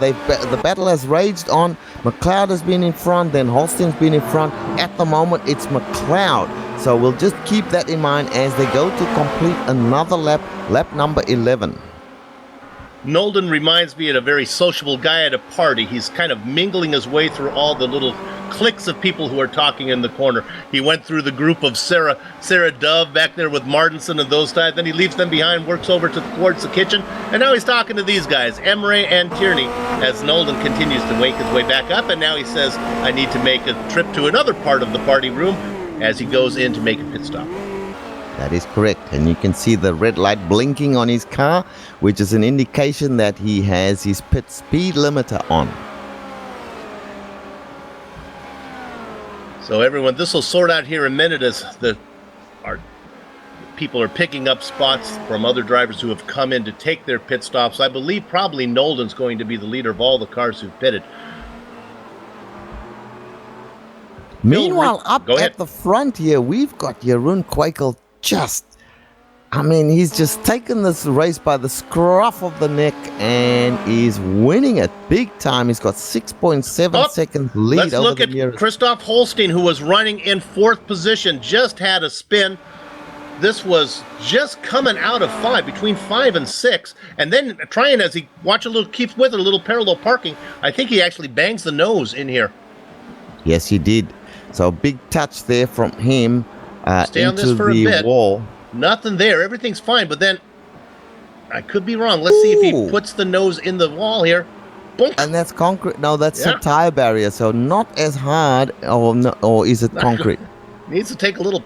The battle has raged on. McLeod has been in front, then Holstein's been in front. At the moment, it's McLeod So we'll just keep that in mind as they go to complete another lap, lap number 11. Nolden reminds me of a very sociable guy at a party. He's kind of mingling his way through all the little cliques of people who are talking in the corner. He went through the group of Sarah Dove back there with Martinson and those guys. Then he leaves them behind, works over towards the kitchen, and now he's talking to these guys, Emre and Tierney, as Nolden continues to make his way back up. And now he says, I need to make a trip to another part of the party room as he goes in to make a pit stop. That is correct. And you can see the red light blinking on his car, which is an indication that he has his pit speed limiter on. So everyone, this will sort out here in a minute as our people are picking up spots from other drivers who have come in to take their pit stops. I believe probably Nolden's going to be the leader of all the cars who've pitted. Meanwhile, up at the front here, we've got Jeroen Kwekel he's just taken this race by the scruff of the neck and is winning it big time. He's got 6.7 seconds lead Let's over look the at nearest. Christoph Holstein, who was running in 4th position, just had a spin. This was just coming out of 5, between 5 and 6, and then trying as he keeps with it, a little parallel parking. I think he actually bangs the nose in here. Yes, he did. So big touch there from him Stay on this into for a the bit. wall. Nothing there. Everything's fine, but then I could be wrong. Let's see if he puts the nose in the wall here. Boom. And that's concrete. No, that's a tire barrier, so not as hard. Or is it concrete? Needs to take a little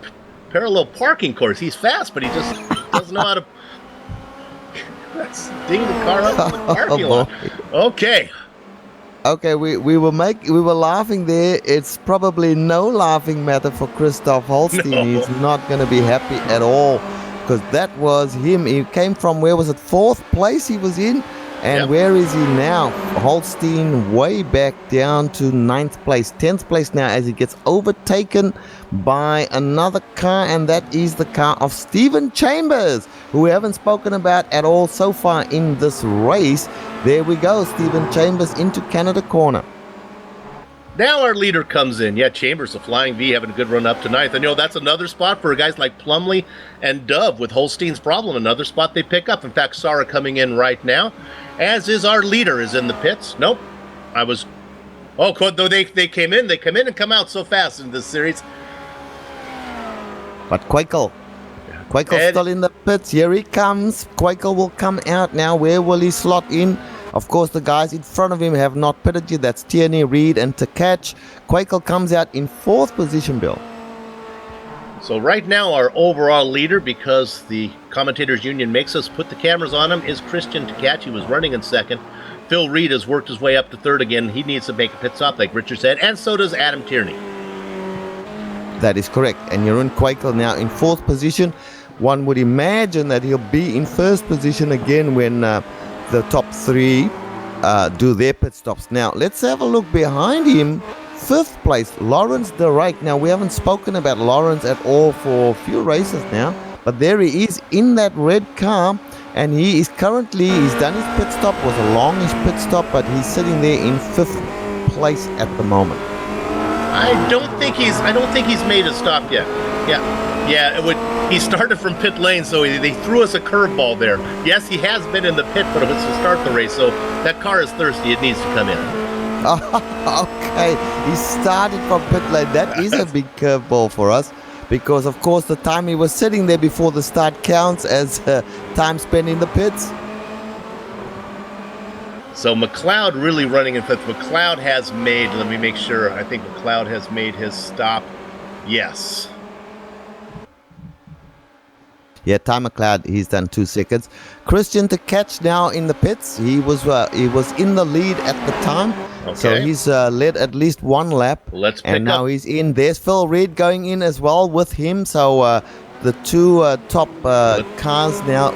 parallel parking course. He's fast, but he just doesn't know how to ding the car up in the parking lot. Okay. Okay, we were laughing there. It's probably no laughing matter for Christoph Holstein. No. He's not going to be happy at all because that was him. He came from, where was it, 4th place he was in? And where is he now? Holstein way back down to 9th place, 10th place now as he gets overtaken by another car, and that is the car of Stephen Chambers, who we haven't spoken about at all so far in this race. There we go, Stephen Chambers into Canada corner. Now our leader comes in. Yeah, Chambers, a flying V, having a good run up to 9th. And that's another spot for guys like Plumley and Dove with Holstein's problem. Another spot they pick up. In fact, Sarah coming in right now, as is our leader, is in the pits. Nope. Though they came in and come out so fast in this series. But Kwekel's still in the pits. Here he comes. Kwekel will come out now. Where will he slot in? Of course, the guys in front of him have not pitted yet. That's Tierney, Reed, and Takach. Kwekel comes out in 4th position, Bill. So right now, our overall leader, because the Commentators Union makes us put the cameras on him, is Christian Takach. He was running in 2nd. Phil Reed has worked his way up to 3rd again. He needs to make a pit stop, like Richard said, and so does Adam Tierney. That is correct. And Jeroen Kwekel now in 4th position. One would imagine that he'll be in 1st position again when the top 3 do their pit stops. Now, let's have a look behind him. 5th place, Lawrence de Rijk. Now, we haven't spoken about Lawrence at all for a few races now, but there he is in that red car, and he's done his pit stop. Was a longish pit stop, but he's sitting there in 5th place at the moment. I don't think he's made a stop yet. He started from pit lane, so they threw us a curveball there. Yes, he has been in the pit, but it was to start the race, so that car is thirsty. It needs to come in. Okay, he started from pit lane. That is a big curveball for us because, of course, the time he was sitting there before the start counts as time spent in the pits. So McLeod really running in 5th. McLeod has made, let me make sure, I think McLeod has made his stop. Yes. Yeah, Ty McLeod, he's done 2 seconds. Christian Takach now in the pits. He was in the lead at the time. Okay. So he's led at least 1 lap. And now he's in. There's Phil Reed going in as well with him. So the 2 top cars now,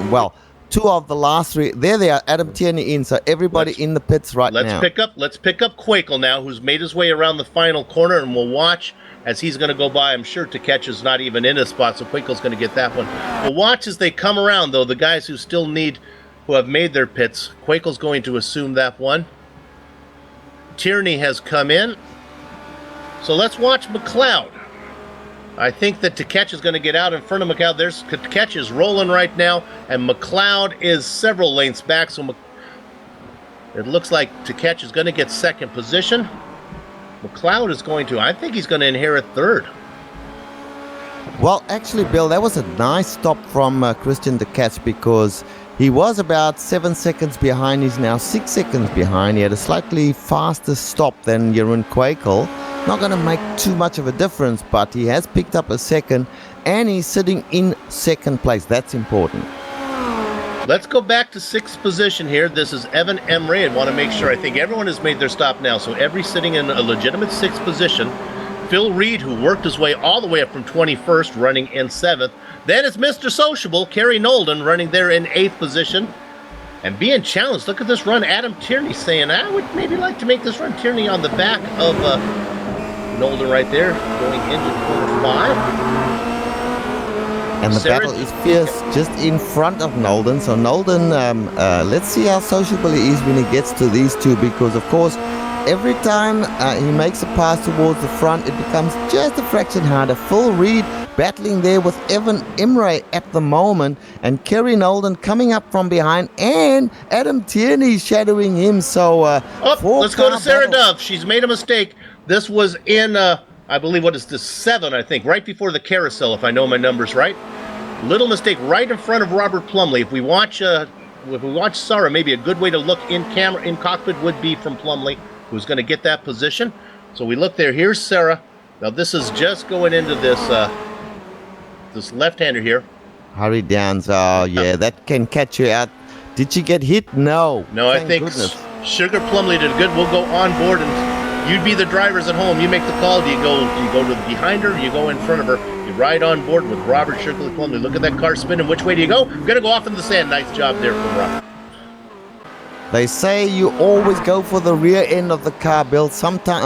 2 of the last 3, there they are, Adam Tierney in, so everybody in the pits now. Let's pick up Kwekel now, who's made his way around the final corner, and we'll watch as he's going to go by. I'm sure Takach is not even in a spot, so Kwekel's going to get that one. We'll watch as they come around, though, the guys who have made their pits. Kwekel's going to assume that one. Tierney has come in. So let's watch McLeod. I think that Tkach is going to get out in front of McLeod. There's Tkach is rolling right now, and McLeod is several lengths back. So it looks like Tkach is going to get second position. McLeod is going to, I think he's going to inherit third. Well, actually, Bill, that was a nice stop from Christian Tkach because he was about 7 seconds behind. He's now 6 seconds behind. He had a slightly faster stop than Jeroen Kwekel. Not going to make too much of a difference, but he has picked up a second, and he's sitting in second place. That's important. Let's go back to sixth position here. This is Evan Emre. I want to make sure. I think everyone has made their stop now, so every sitting in a legitimate sixth position. Phil Reed, who worked his way all the way up from 21st, running in 7th. Then it's Mr. Sociable, Kerry Nolden, running there in 8th position. And being challenged, look at this run. Adam Tierney saying, I would maybe like to make this run. Tierney on the back of Nolden right there, going into corner 5. And the battle is fierce just in front of Nolden. So Nolden, let's see how sociable he is when he gets to these two, because of course, every time he makes a pass towards the front, it becomes just a fraction harder. Phil Reed battling there with Evan Emre at the moment, and Kerry Nolden coming up from behind, and Adam Tierney shadowing him. So, let's go to Sarah Dove. She's made a mistake. This was in, I believe, what is this, 7, I think, right before the carousel, if I know my numbers right. Little mistake right in front of Robert Plumley. If we watch Sarah, maybe a good way to look in camera, in cockpit would be from Plumley, who's going to get that position. So we look there. Here's Sarah. Now this is just going into this this left-hander here. Hurry down. Oh, yeah, that can catch you out. Did she get hit? No. No, I think Sugar Plumley did good. We'll go on board, and you'd be the drivers at home. You make the call. Do you go to behind her? You go in front of her. You ride on board with Robert Sugar Plumley. Look at that car spinning. Which way do you go? I'm going to go off in the sand. Nice job there from Robert. They say you always go for the rear end of the car, Bill.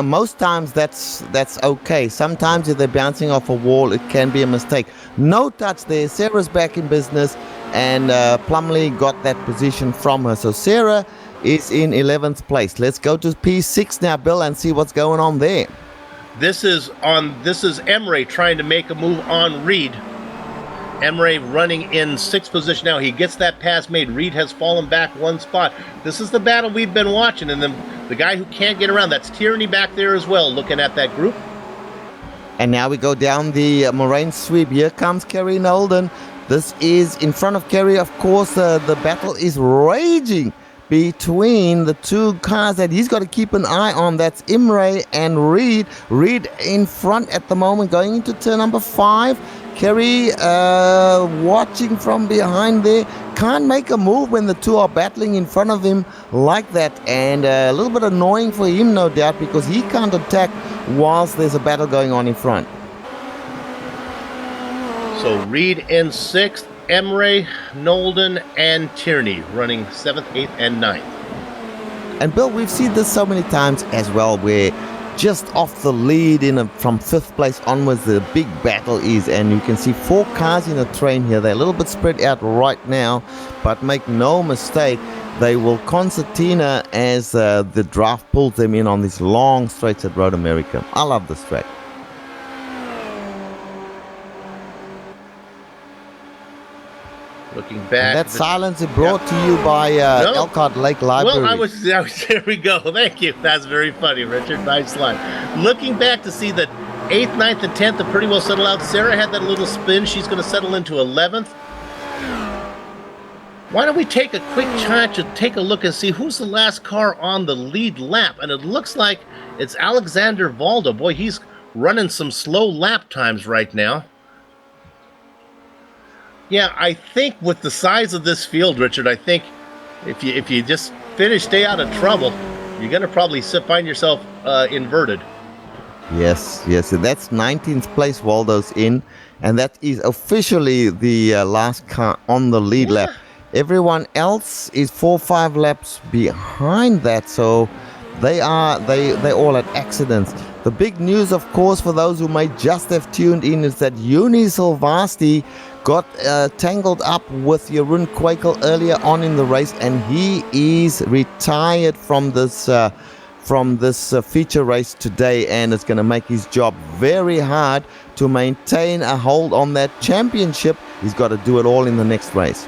Most times that's okay. Sometimes if they're bouncing off a wall, it can be a mistake. No touch there. Sarah's back in business, and Plumley got that position from her. So Sarah is in 11th place. Let's go to P6 now, Bill, and see what's going on there. This is Emre trying to make a move on Reed. Emre running in 6th position now. He gets that pass made. Reed has fallen back 1 spot. This is the battle we've been watching, and then the guy who can't get around, that's Tierney back there as well, looking at that group. And now we go down the moraine sweep. Here comes Kerry Nolden. This is in front of Kerry, of course. The battle is raging between the two cars that he's got to keep an eye on. That's Imre and Reed. Reed in front at the moment, going into turn number 5. Kerry watching from behind there. Can't make a move when the two are battling in front of him like that. And a little bit annoying for him, no doubt, because he can't attack whilst there's a battle going on in front. So Reed in 6th, Emre, Nolden, and Tierney running 7th, 8th, and 9th. And Bill, we've seen this so many times as well, where just off the lead from 5th place onwards, the big battle is, and you can see 4 cars in a train here. They're a little bit spread out right now, but make no mistake, they will concertina as the draft pulls them in on these long straights at Road America. I love this track. Looking back. That silence is brought to you by Elkhart Lake Library. Well, there we go. Thank you. That's very funny, Richard. Nice line. Looking back to see that 8th, 9th, and 10th are pretty well settled out. Sarah had that little spin. She's going to settle into 11th. Why don't we take a quick time to take a look and see who's the last car on the lead lap? And it looks like it's Alexander Valdo. Boy, he's running some slow lap times right now. Yeah, I think with the size of this field, Richard, I think if you just stay out of trouble, you're going to probably find yourself inverted. Yes. So that's 19th place Waldo's in, and that is officially the last car on the lead lap. Everyone else is 4-5 laps behind that, so they all had accidents. The big news, of course, for those who may just have tuned in, is that Uni Silvasti got tangled up with Jeroen Kwekel earlier on in the race, and he is retired from this from this feature race today, and it's going to make his job very hard to maintain a hold on that championship. He's got to do it all in the next race.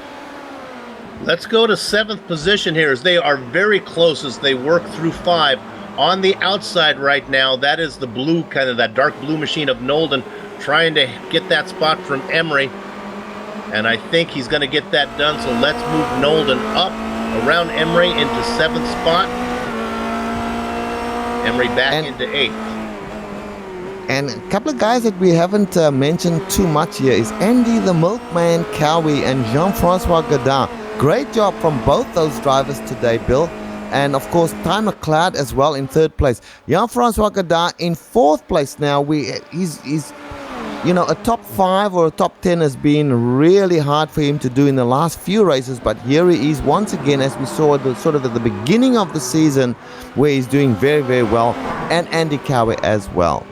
Let's go to 7th position here, as they are very close as they work through 5. On the outside right now, that is the blue, kind of that dark blue machine of Nolden, trying to get that spot from Emery. And I think he's going to get that done, so let's move Nolden up around Emery into 7th spot. Emery back into 8th. And a couple of guys that we haven't mentioned too much here is Andy the Milkman Cowie and Jean-Francois Godin. Great job from both those drivers today, Bill. And of course, Ty McLeod as well in 3rd place. Jean-Francois Godin in 4th place now. He's you know, a top 5 or a top 10 has been really hard for him to do in the last few races, but here he is once again, as we saw at the beginning of the season, where he's doing very, very well, and Andy Cowie as well.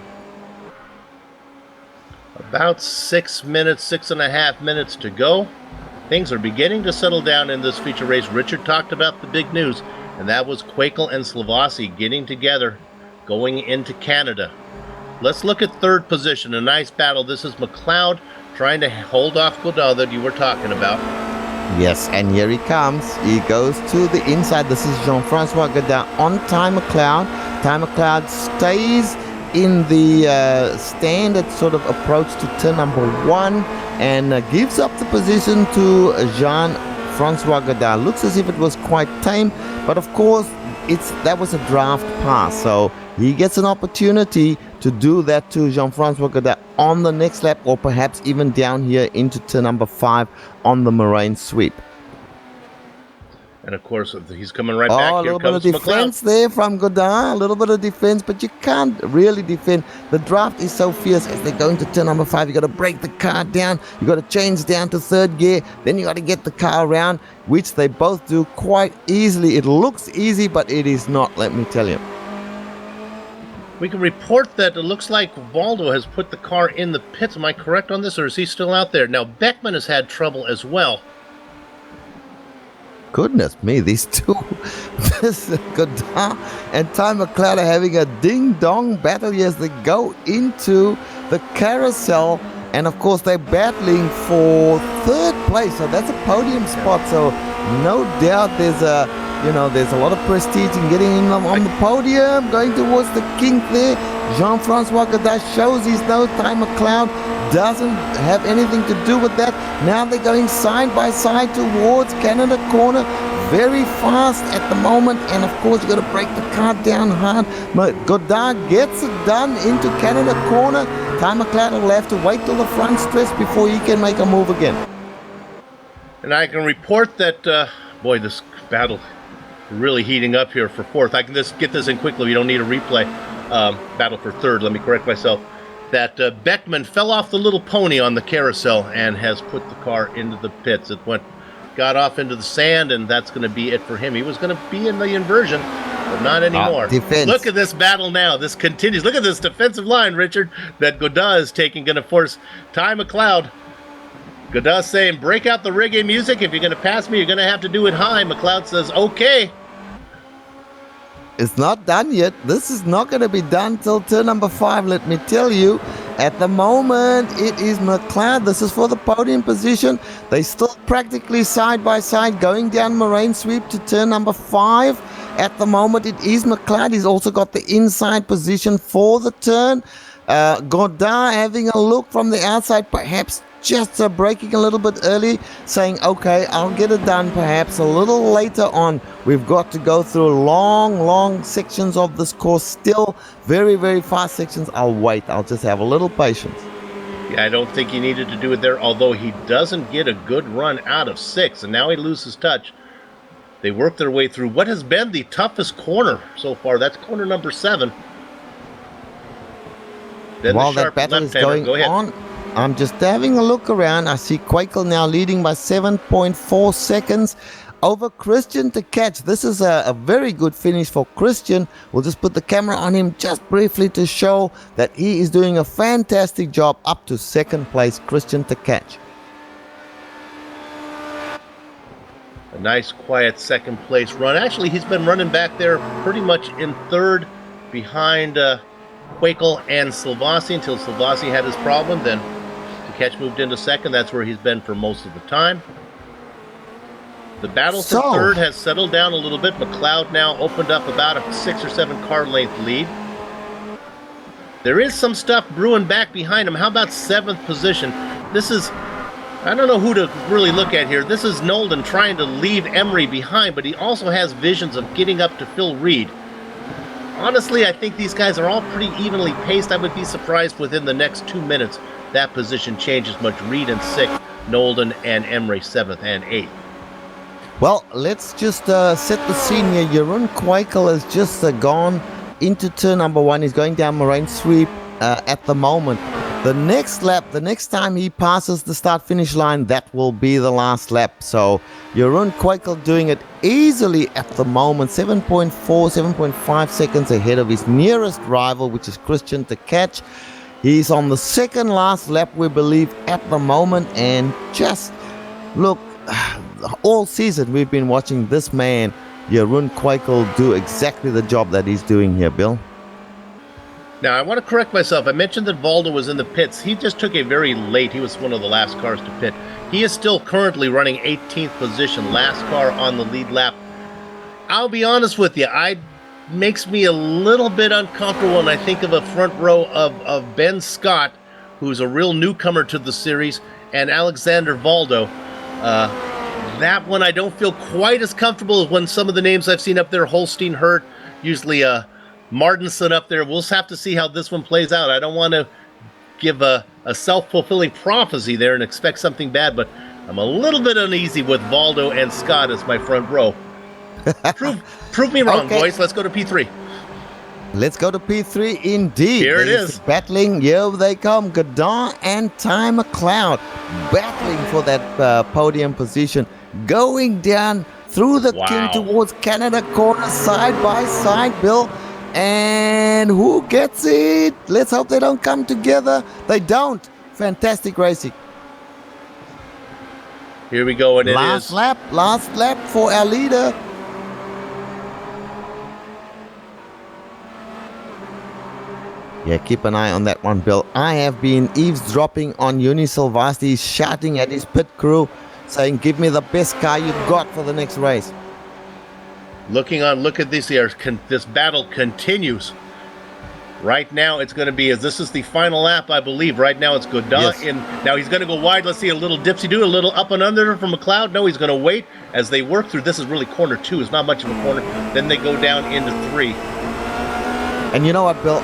About 6 minutes, 6.5 minutes to go. Things are beginning to settle down in this feature race. Richard talked about the big news, and that was Quakel and Slavossi getting together, going into Canada. Let's look at 3rd position, a nice battle. This is McLeod trying to hold off Godin that you were talking about. Yes, and here he comes. He goes to the inside. This is Jean-Francois Godin on Ty McLeod. Ty McLeod stays in the standard sort of approach to turn number 1 and gives up the position to Jean-Francois Godin. Looks as if it was quite tame, but of course that was a draft pass, so he gets an opportunity to do that to Jean-Francois Godin on the next lap, or perhaps even down here into turn number 5 on the Moraine sweep. And of course, he's coming right back. A little bit of defense there from Godin, a little bit of defense, but you can't really defend. The draft is so fierce as they go into turn number 5. You got to break the car down, you got to change down to 3rd gear, then you got to get the car around, which they both do quite easily. It looks easy, but it is not, let me tell you. We can report that it looks like Valdo has put the car in the pits. Am I correct on this, or is he still out there? Now, Beckman has had trouble as well. Goodness me, these two, this Godin and Ty McLeod are having a ding-dong battle here as they go into the carousel. And of course, they're battling for 3rd place, so that's a podium spot. So no doubt there's a lot of prestige in getting him on the podium, going towards the kink there. Jean-Francois Godin shows his nose. Ty McLeod doesn't have anything to do with that. Now they're going side by side towards Canada corner, very fast at the moment, and of course you got to break the car down hard. But Godin gets it done into Canada corner. Ty McLeod will have to wait till the front stretch before he can make a move again. And I can report that, this battle really heating up here for 4th. I can just get this in quickly. We don't need a replay. Battle for 3rd. Let me correct myself. That Beckman fell off the little pony on the carousel and has put the car into the pits. It got off into the sand, and that's going to be it for him. He was going to be in the inversion, but not anymore. Look at this battle now. This continues. Look at this defensive line, Richard, that Godin is taking, going to force Ty McLeod. Godin saying, break out the reggae music. If you're going to pass me, you're going to have to do it high. McLeod says, okay. It's not done yet. This is not going to be done till turn number 5, let me tell you. At the moment, it is McLeod. This is for the podium position. They still practically side by side going down Moraine sweep to turn number 5. At the moment, it is McLeod. He's also got the inside position for the turn. Godin having a look from the outside, perhaps just braking a little bit early, saying, okay, I'll get it done perhaps a little later on. We've got to go through long sections of this course, still very, very fast sections. I'll wait. I'll just have a little patience. Yeah, I don't think he needed to do it there, although he doesn't get a good run out of 6, and now he loses touch. They work their way through what has been the toughest corner so far. That's corner number 7. Then while that battle is going on, I'm just having a look around. I see Quakel now leading by 7.4 seconds over Christian to catch. This is a very good finish for Christian. We'll just put the camera on him just briefly to show that he is doing a fantastic job up to 2nd place, Christian to catch. A nice, quiet second place run. Actually, he's been running back there pretty much in third behind Quakel and Silvassi until Silvassi had his problem. Then Catch moved into second. That's where he's been for most of the time. The battle for third has settled down a little bit. McLeod now opened up about a 6 or 7 car length lead. There is some stuff brewing back behind him. How about 7th position? This is, I don't know who to really look at here. This is Nolden trying to leave Emery behind, but he also has visions of getting up to Phil Reed. Honestly, I think these guys are all pretty evenly paced. I would be surprised within the next 2 minutes that position changes much. Reed in 6th, Nolden and Emery 7th and 8th. Well, let's just set the scene here. Jeroen Quakel has just gone into turn number 1. He's going down Moraine Sweep at the moment. The next lap, the next time he passes the start-finish line, that will be the last lap. So Jeroen Quakel doing it easily at the moment, 7.4, 7.5 seconds ahead of his nearest rival, which is Christian de Catch. He's on the second last lap, we believe, at the moment. And just look, all season we've been watching this man, Jeroen Quakel, do exactly the job that he's doing here, Bill. Now, I want to correct myself. I mentioned that Valdo was in the pits. He just took a very late. He was one of the last cars to pit. He is still currently running 18th position, last car on the lead lap. I'll be honest with you. Makes me a little bit uncomfortable when I think of a front row of Ben Scott, who's a real newcomer to the series, and Alexander Valdo. That one I don't feel quite as comfortable as when some of the names I've seen up there, Holstein, Hurt, usually Martinson up there. We'll have to see how this one plays out. I don't want to give a self-fulfilling prophecy there and expect something bad, but I'm a little bit uneasy with Valdo and Scott as my front row. Prove me wrong, Okay. boys. Let's go to P3. Let's go to P3 indeed. Here it is. Battling, here they come. Godin and Ty McLeod battling for that podium position. Going down through the King towards Canada corner, side by side, Bill. And who gets it? Let's hope they don't come together. They don't. Fantastic racing. Here we go, and last lap for our leader. Yeah, keep an eye on that one, Bill. I have been eavesdropping on Uni Silvasti, shouting at his pit crew, saying, give me the best car you've got for the next race. Look at this here. This battle continues. Right now, it's going to be, as this is the final lap, I believe. Right now, it's Godin. Yes. Now, he's going to go wide. Let's see a little dipsy-do, a little up and under from McLeod. No, he's going to wait as they work through. This is really corner 2. It's not much of a corner. Then they go down into 3. And you know what, Bill?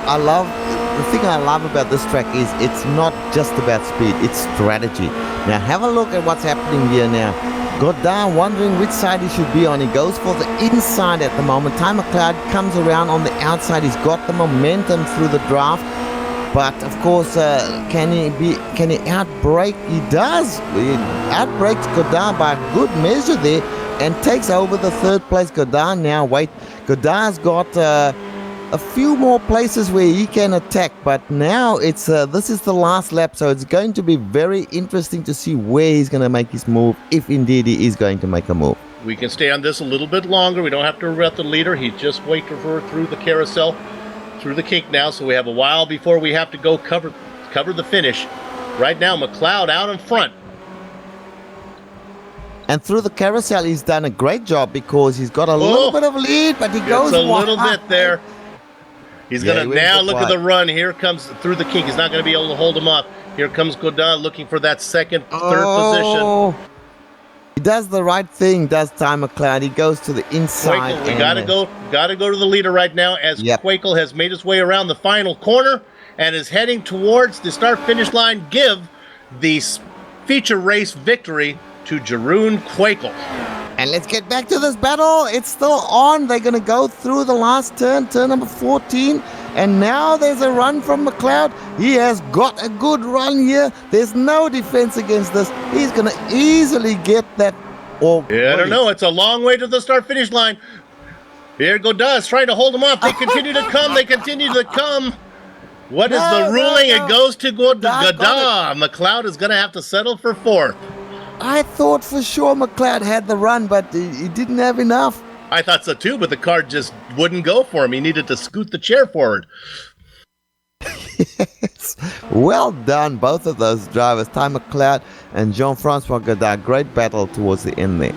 The thing I love about this track is it's not just about speed, it's strategy. Now, have a look at what's happening here now. Godin wondering which side he should be on. He goes for the inside at the moment. Ty McLeod comes around on the outside. He's got the momentum through the draft. But, of course, can he outbrake? He does. He outbrakes Godin by a good measure there and takes over the third place. Godin now, Godin's got a few more places where he can attack, but now it's this is the last lap, so it's going to be very interesting to see where he's going to make his move, if indeed he is going to make a move. We can stay on this a little bit longer. We don't have to worry about the leader. He's just waiting for her through the carousel, through the kink now, so we have a while before we have to go cover the finish. Right now, McLeod out in front. And through the carousel, he's done a great job because he's got a little bit of lead, but he goes a little bit there. He's going to now look at the run. Here comes through the kink. He's not going to be able to hold him off. Here comes Godin looking for that second, third position. He does the right thing, does Ty McLeod. He goes to the inside. Quakel, we got to go to the leader right now as Quakel has made his way around the final corner and is heading towards the start-finish line. Give the feature race victory to Jeroen Quakel. And let's get back to this battle. It's still on. They're going to go through the last turn number 14. And now there's a run from McLeod. He has got a good run here. There's no defense against this. He's going to easily get that. I don't know. It's a long way to the start-finish line. Here Godin trying to hold him off. They continue to come. What is the ruling? It goes to Godin. McLeod is going to have to settle for 4th. I thought for sure McLeod had the run, but he didn't have enough. I thought so too, but the car just wouldn't go for him. He needed to scoot the chair forward. Yes. Well done, both of those drivers, Ty McLeod and Jean-Francois Godard. Great battle towards the end there.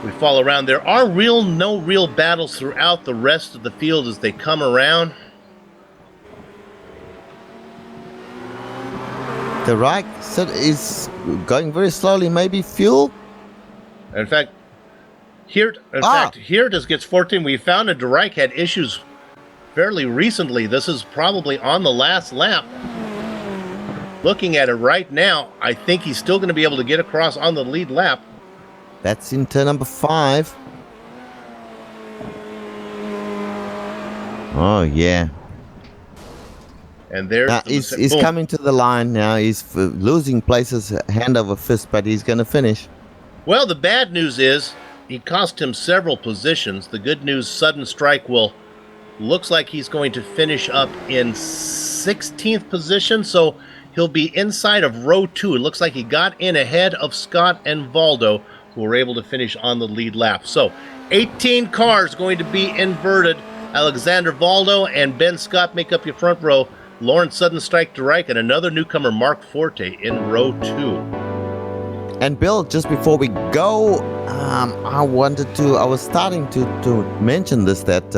We fall around. There are no real battles throughout the rest of the field as they come around. The Reich is going very slowly, maybe fuel? In fact, here just gets 14. We found that De Rijk had issues fairly recently. This is probably on the last lap. Looking at it right now, I think he's still going to be able to get across on the lead lap. That's in turn number 5. Oh, yeah. And there's now he's coming to the line now. He's losing places hand over fist, but he's going to finish. Well, the bad news is he cost him several positions. The good news, Sudden Strike looks like he's going to finish up in 16th position, so he'll be inside of row 2. It looks like he got in ahead of Scott and Valdo, who were able to finish on the lead lap. So 18 cars going to be inverted. Alexander Valdo and Ben Scott make up your front row. Lawrence Sudden Strike De Rijk and another newcomer, Mark Forte, in row 2. And Bill, just before we go, I was starting to mention this, that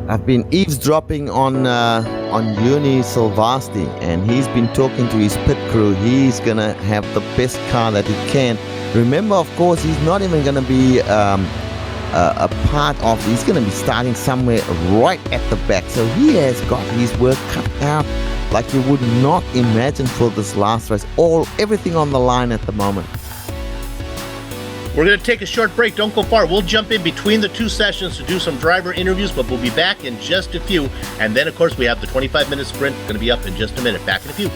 I've been eavesdropping on Uni Silvasti, and he's been talking to his pit crew. He's going to have the best car that he can. Remember, of course, he's not even going to be he's going to be starting somewhere right at the back. So he has got his work cut out like you would not imagine for this last race. Everything on the line at the moment. We're going to take a short break. Don't go far. We'll jump in between the two sessions to do some driver interviews, but we'll be back in just a few. And then, of course, we have the 25-minute sprint going to be up in just a minute. Back in a few.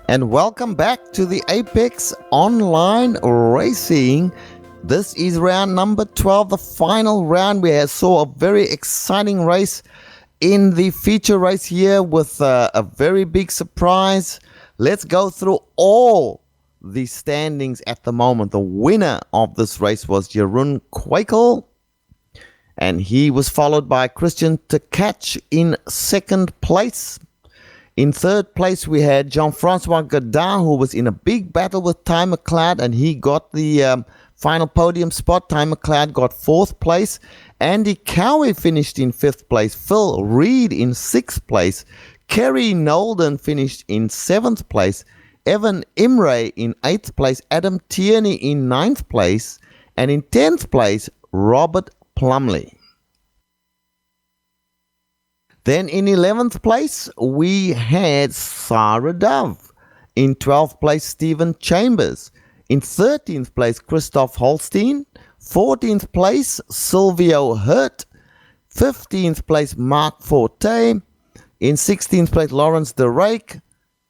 And welcome back to the Apex Online Racing. This is round number 12, the final round. We saw a very exciting race in the feature race here with a very big surprise. Let's go through all the standings at the moment. The winner of this race was Jeroen Kwekel, and he was followed by Christian Tkach in second place. In third place, we had Jean-Francois Godin, who was in a big battle with Ty McLeod, and he got the final podium spot. Ty McLeod got fourth place. Andy Cowie finished in fifth place. Phil Reed in sixth place. Kerry Nolden finished in seventh place. Evan Imre in eighth place. Adam Tierney in ninth place. And in 10th place, Robert Plumley. Then in 11th place, we had Sarah Dove. In 12th place, Stephen Chambers. In 13th place, Christoph Holstein. 14th place, Silvio Hurt. 15th place, Mark Forte. In 16th place, Lawrence de Rijk.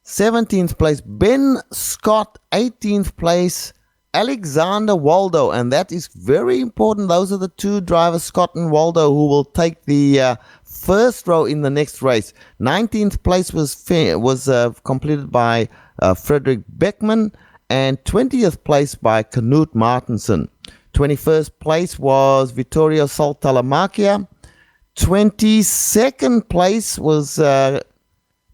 17th place, Ben Scott. 18th place, Alexander Waldo. And that is very important. Those are the two drivers, Scott and Waldo, who will take the first row in the next race. 19th place was completed by Frederick Beckman, and 20th place by Knut Martensen. 21st place was Vittorio Saltalamacchia. 22nd place was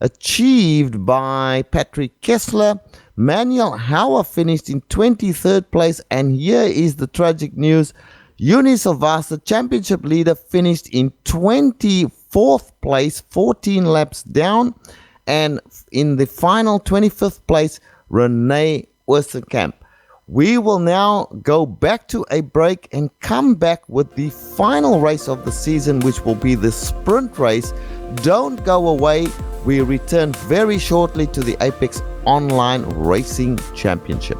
achieved by Patrick Kessler. Manuel Hauer finished in 23rd place, and here is the tragic news. Uni Silvastre, championship leader, finished in 24th place, 14 laps down. And in the final 25th place, Renee Oosterkamp. We will now go back to a break and come back with the final race of the season, which will be the sprint race. Don't go away. We return very shortly to the Apex Online Racing Championship.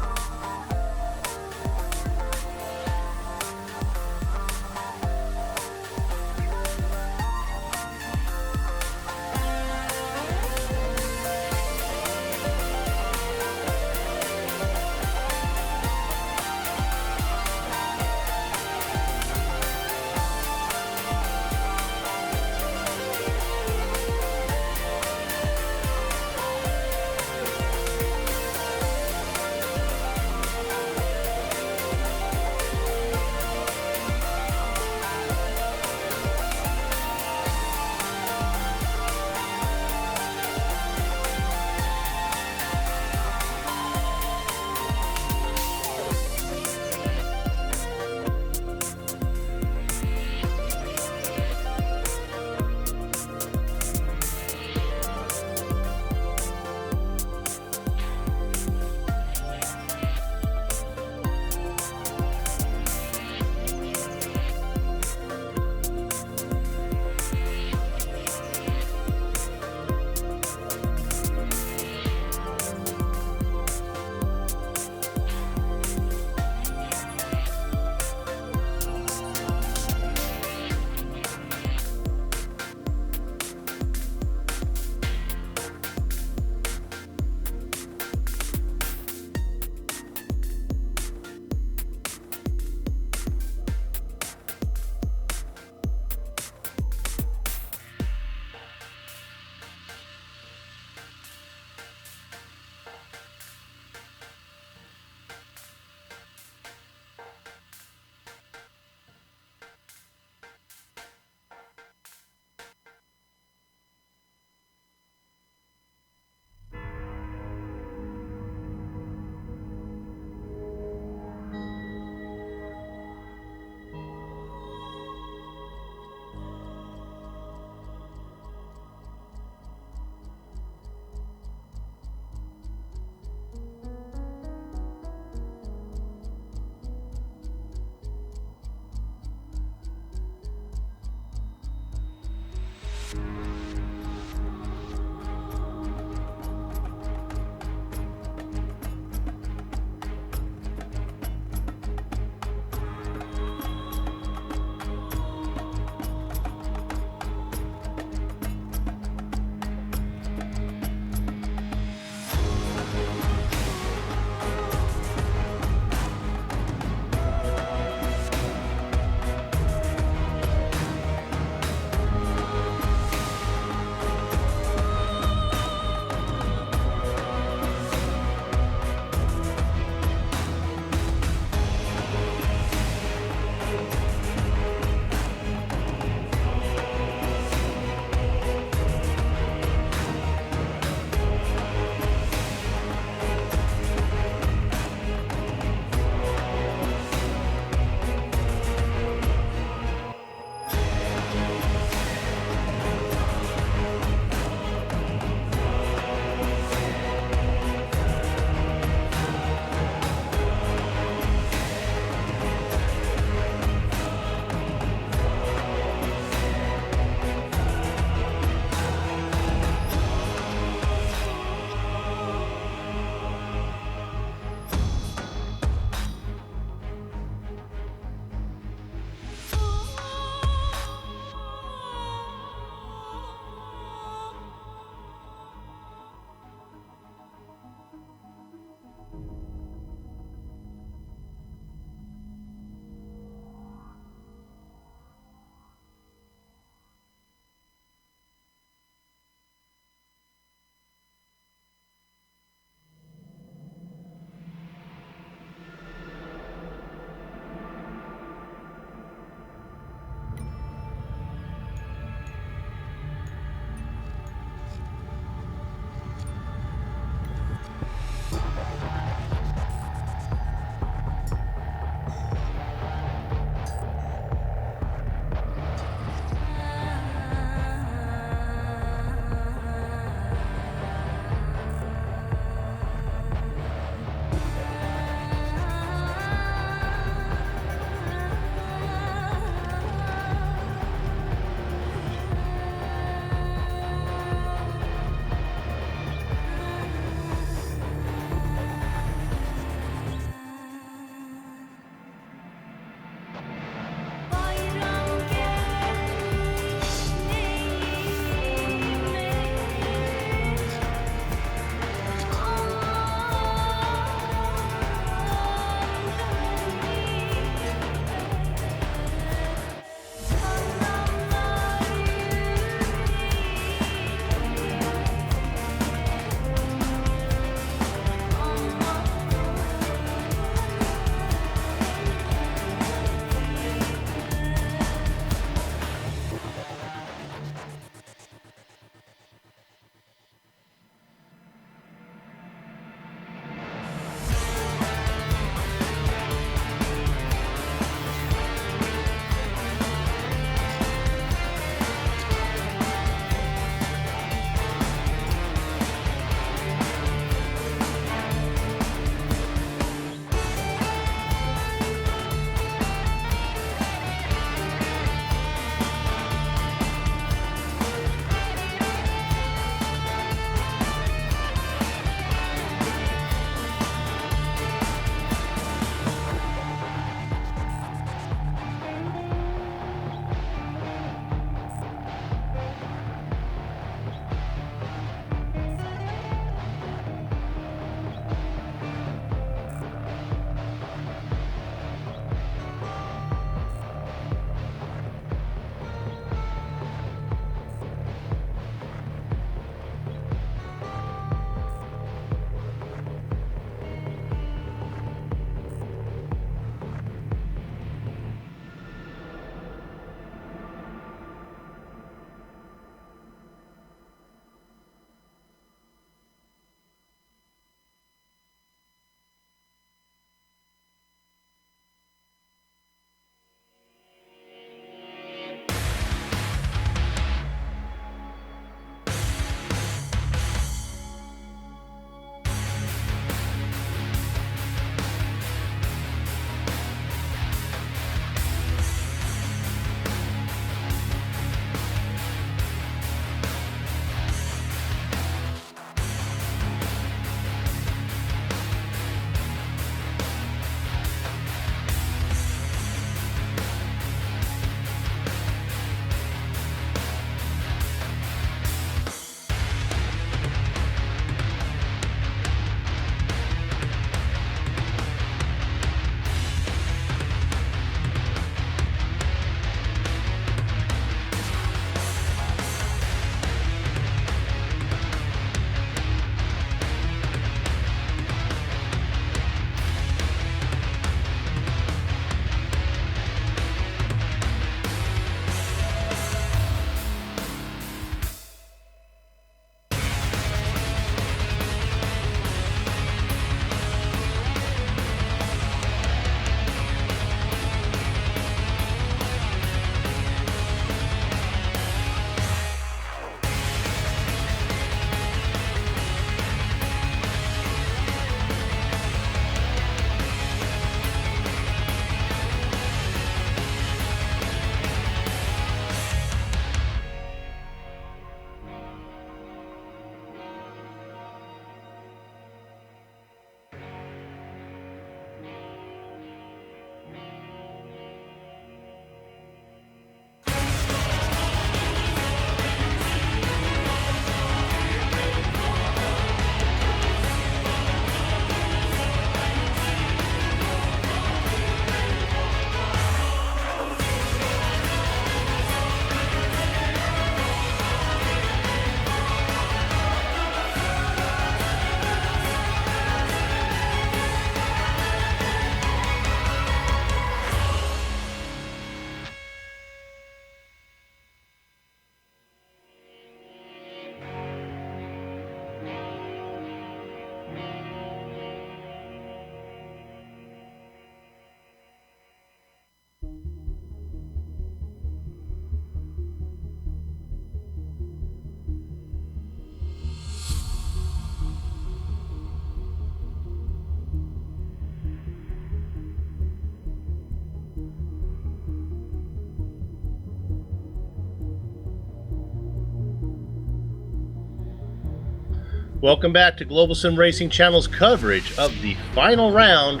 Welcome back to Global Sim Racing Channel's coverage of the final round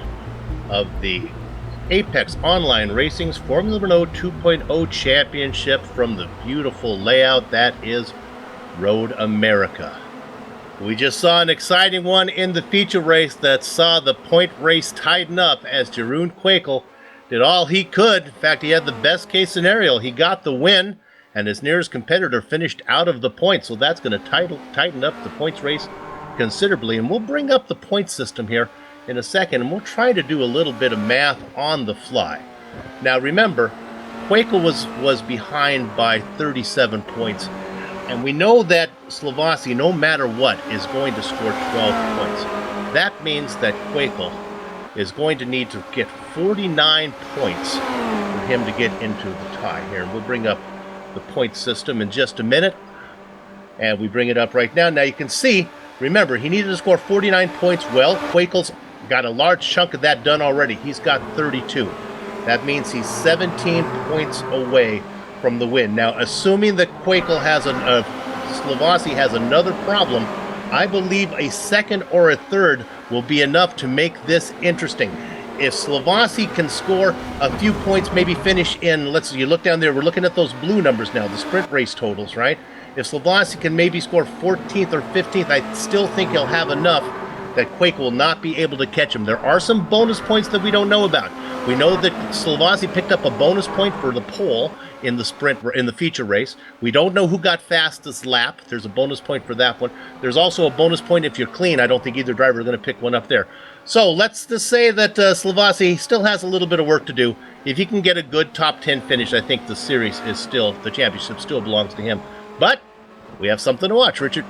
of the Apex Online Racing's Formula Renault 2.0 Championship from the beautiful layout that is Road America. We just saw an exciting one in the feature race that saw the point race tighten up as Jeroen Kwekel did all he could. In fact, he had the best case scenario. He got the win, and his nearest competitor finished out of the points, so that's going to tighten up the points race considerably. And we'll bring up the point system here in a second, and we'll try to do a little bit of math on the fly. Now remember, Kwekel was behind by 37 points, and we know that Slovasi, no matter what, is going to score 12 points. That means that Kwekel is going to need to get 49 points for him to get into the tie here. And we'll bring up the point system in just a minute, and we bring it up right now. Now you can see, remember, he needed to score 49 points. Well, Kwekel's got a large chunk of that done already. He's got 32. That means he's 17 points away from the win. Now, assuming that Kwekel has Slovasi has another problem, I believe a second or a third will be enough to make this interesting. If Slovasi can score a few points, maybe finish in, you look down there, we're looking at those blue numbers now, the sprint race totals, right? If Slovasi can maybe score 14th or 15th, I still think he'll have enough that Kwekel will not be able to catch him. There are some bonus points that we don't know about. We know that Slovasi picked up a bonus point for the pole in the feature race. We don't know who got fastest lap. There's a bonus point for that one. There's also a bonus point if you're clean. I don't think either driver is going to pick one up there. So let's just say that Slovasi still has a little bit of work to do. If he can get a good top 10 finish, I think the championship still belongs to him. But we have something to watch, Richard.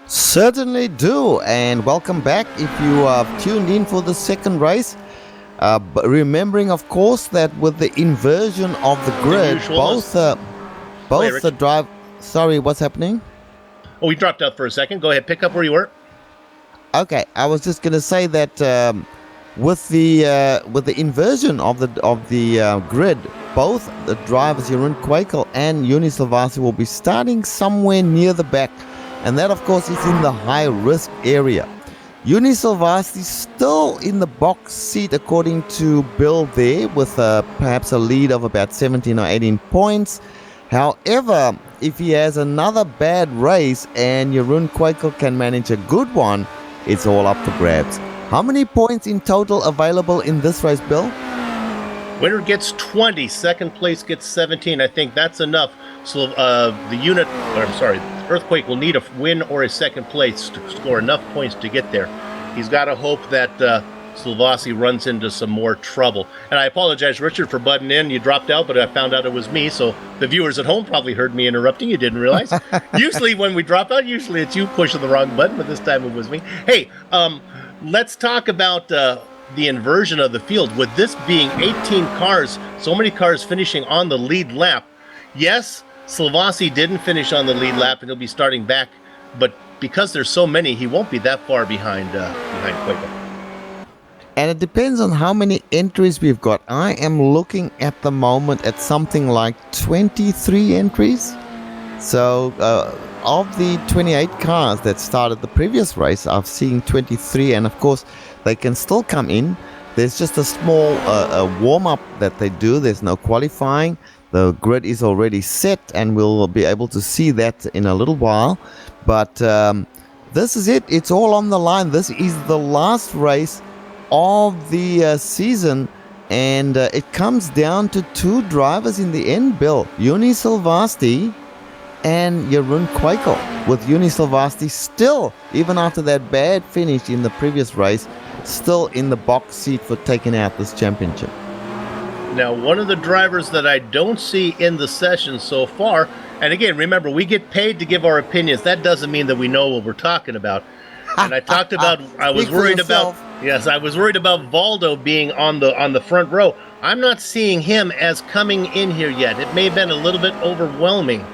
Certainly do, and welcome back if you have tuned in for the second race. But remembering, of course, that with the inversion of the grid, both the drive. Sorry, what's happening? Oh, we dropped out for a second. Go ahead, pick up where you were. Okay, I was just going to say that with the inversion of the grid, both the drivers Jeroen Kwekel and Juni Slovasi will be starting somewhere near the back, and that, of course, is in the high risk area. Juni Slovasi still in the box seat according to Bill there, with perhaps a lead of about 17 or 18 points. However, if he has another bad race and Jeroen Kwekel can manage a good one, it's all up for grabs. How many points in total available in this race, Bill? Winner gets 20, second place gets 17. I think that's enough. So Earthquake will need a win or a second place to score enough points to get there. He's got to hope that Slovasi runs into some more trouble. And I apologize, Richard, for butting in. You dropped out, but I found out it was me, so the viewers at home probably heard me interrupting. You didn't realize. Usually when we drop out, it's you pushing the wrong button, but this time it was me. Hey, let's talk about the inversion of the field. With this being 18 cars, so many cars finishing on the lead lap, yes, Slovasi didn't finish on the lead lap, and he'll be starting back, but because there's so many, he won't be that far behind Kwekel. And it depends on how many entries we've got. I am looking at the moment at something like 23 entries. So of the 28 cars that started the previous race, I've seen 23, and of course they can still come in. There's just a small warm-up that they do. There's no qualifying. The grid is already set, and we'll be able to see that in a little while. But this is it. It's all on the line. This is the last race of the season, and it comes down to two drivers in the end, Bill. Juni Slovasi and Jeroen Kwekel. With Juni Slovasi still, even after that bad finish in the previous race, still in the box seat for taking out this championship. Now, one of the drivers that I don't see in the session so far, and again, remember, we get paid to give our opinions. That doesn't mean that we know what we're talking about. And I talked about, I was worried about Valdo being on the front row. I'm not seeing him as coming in here yet. It may have been a little bit overwhelming.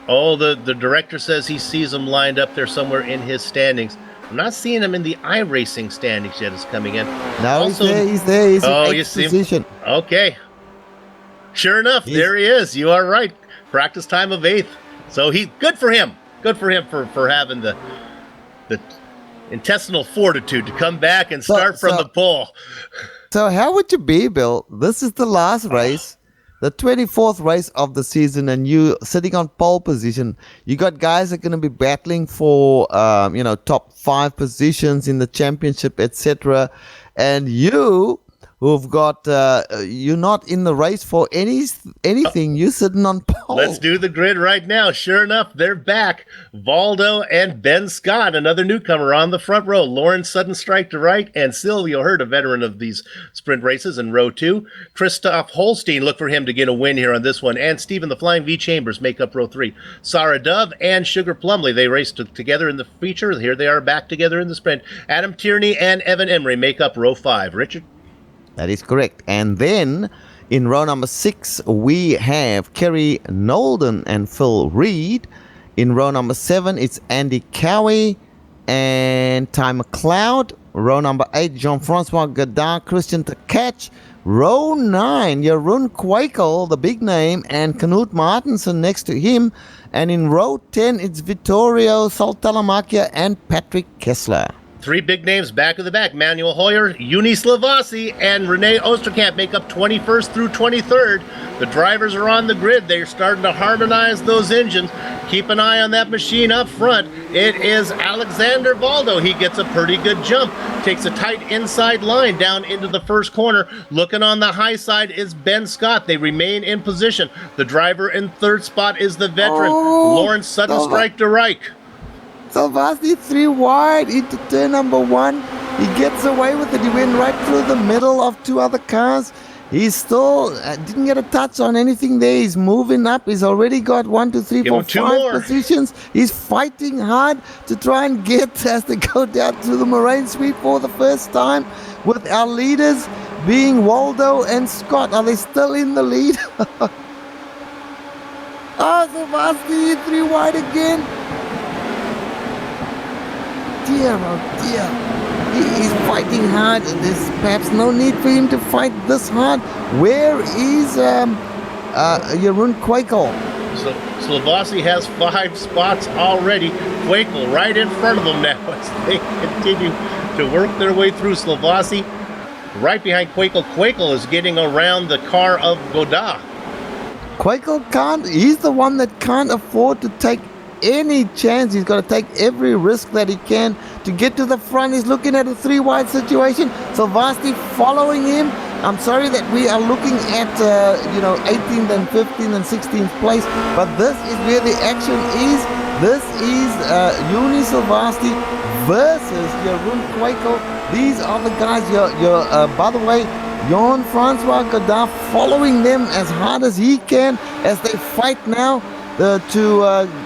Oh, the director says he sees him lined up there somewhere in his standings. I'm not seeing him in the iRacing standings yet as coming in. No, also, he's there. He's in eighth position. Okay. Sure enough, there he is. You are right. Practice time of 8th. So good for him. good for him for having the intestinal fortitude to come back and start from the pole. So how would you be, Bill? This is the last race, the 24th race of the season, and you sitting on pole position. You got guys that are going to be battling for, top 5 positions in the championship, etc. And you, who've got, you're not in the race for anything. You're sitting on pole. Let's do the grid right now. Sure enough, they're back. Valdo and Ben Scott, another newcomer on the front row. Lawrence sudden strike to right, and Silvio Hurt, a veteran of these sprint races in row 2. Christoph Holstein, look for him to get a win here on this one. And Stephen the Flying V Chambers make up row 3. Sarah Dove and Sugar Plumley, they raced together in the feature. Here they are back together in the sprint. Adam Tierney and Evan Emery make up row 5. Richard? That is correct. And then in row number 6, we have Kerry Nolden and Phil Reed. In row number 7, it's Andy Cowie and Ty McLeod. Row number 8, Jean-Francois Godard, Christian Tkach. Row 9, Jeroen Kwekel, the big name, and Knut Martensen next to him. And in row 10, it's Vittorio Saltalamakia and Patrick Kessler. 3 big names back of the back. Manuel Hoyer, Uni Slavasi, and Renee Osterkamp make up 21st through 23rd. The drivers are on the grid. They're starting to harmonize those engines. Keep an eye on that machine up front. It is Alexander Valdo. He gets a pretty good jump. Takes a tight inside line down into the first corner. Looking on the high side is Ben Scott. They remain in position. The driver in third spot is the veteran, Lawrence Sudden Strike to Reich. Salvasti 3 wide into turn number 1. He gets away with it. He went right through the middle of 2 other cars. He still didn't get a touch on anything there. He's moving up. He's already got 1, 2, 3, 4, 5 positions. He's fighting hard to try and get as they go down to the Moraine Sweep for the first time, with our leaders being Waldo and Scott. Are they still in the lead? Salvasti 3 wide again. Dear, oh dear, he is fighting hard. There's perhaps no need for him to fight this hard. Where is Jeroen Kwekel? So Slavasi has 5 spots already. Kwekel right in front of them now as they continue to work their way through. Slavasi right behind Kwekel. Kwekel is getting around the car of Godard. Kwekel he's the one that can't afford to take any chance. He's got to take every risk that he can to get to the front. He's looking at a 3 wide situation. Salvasti following him. I'm sorry that we are looking at 18th and 15th and 16th place, but this is where the action is. This is Uni Salvasti versus Jeroen Kwekel. These are the guys. By the way, Jean-Francois Godard following them as hard as he can as they fight now to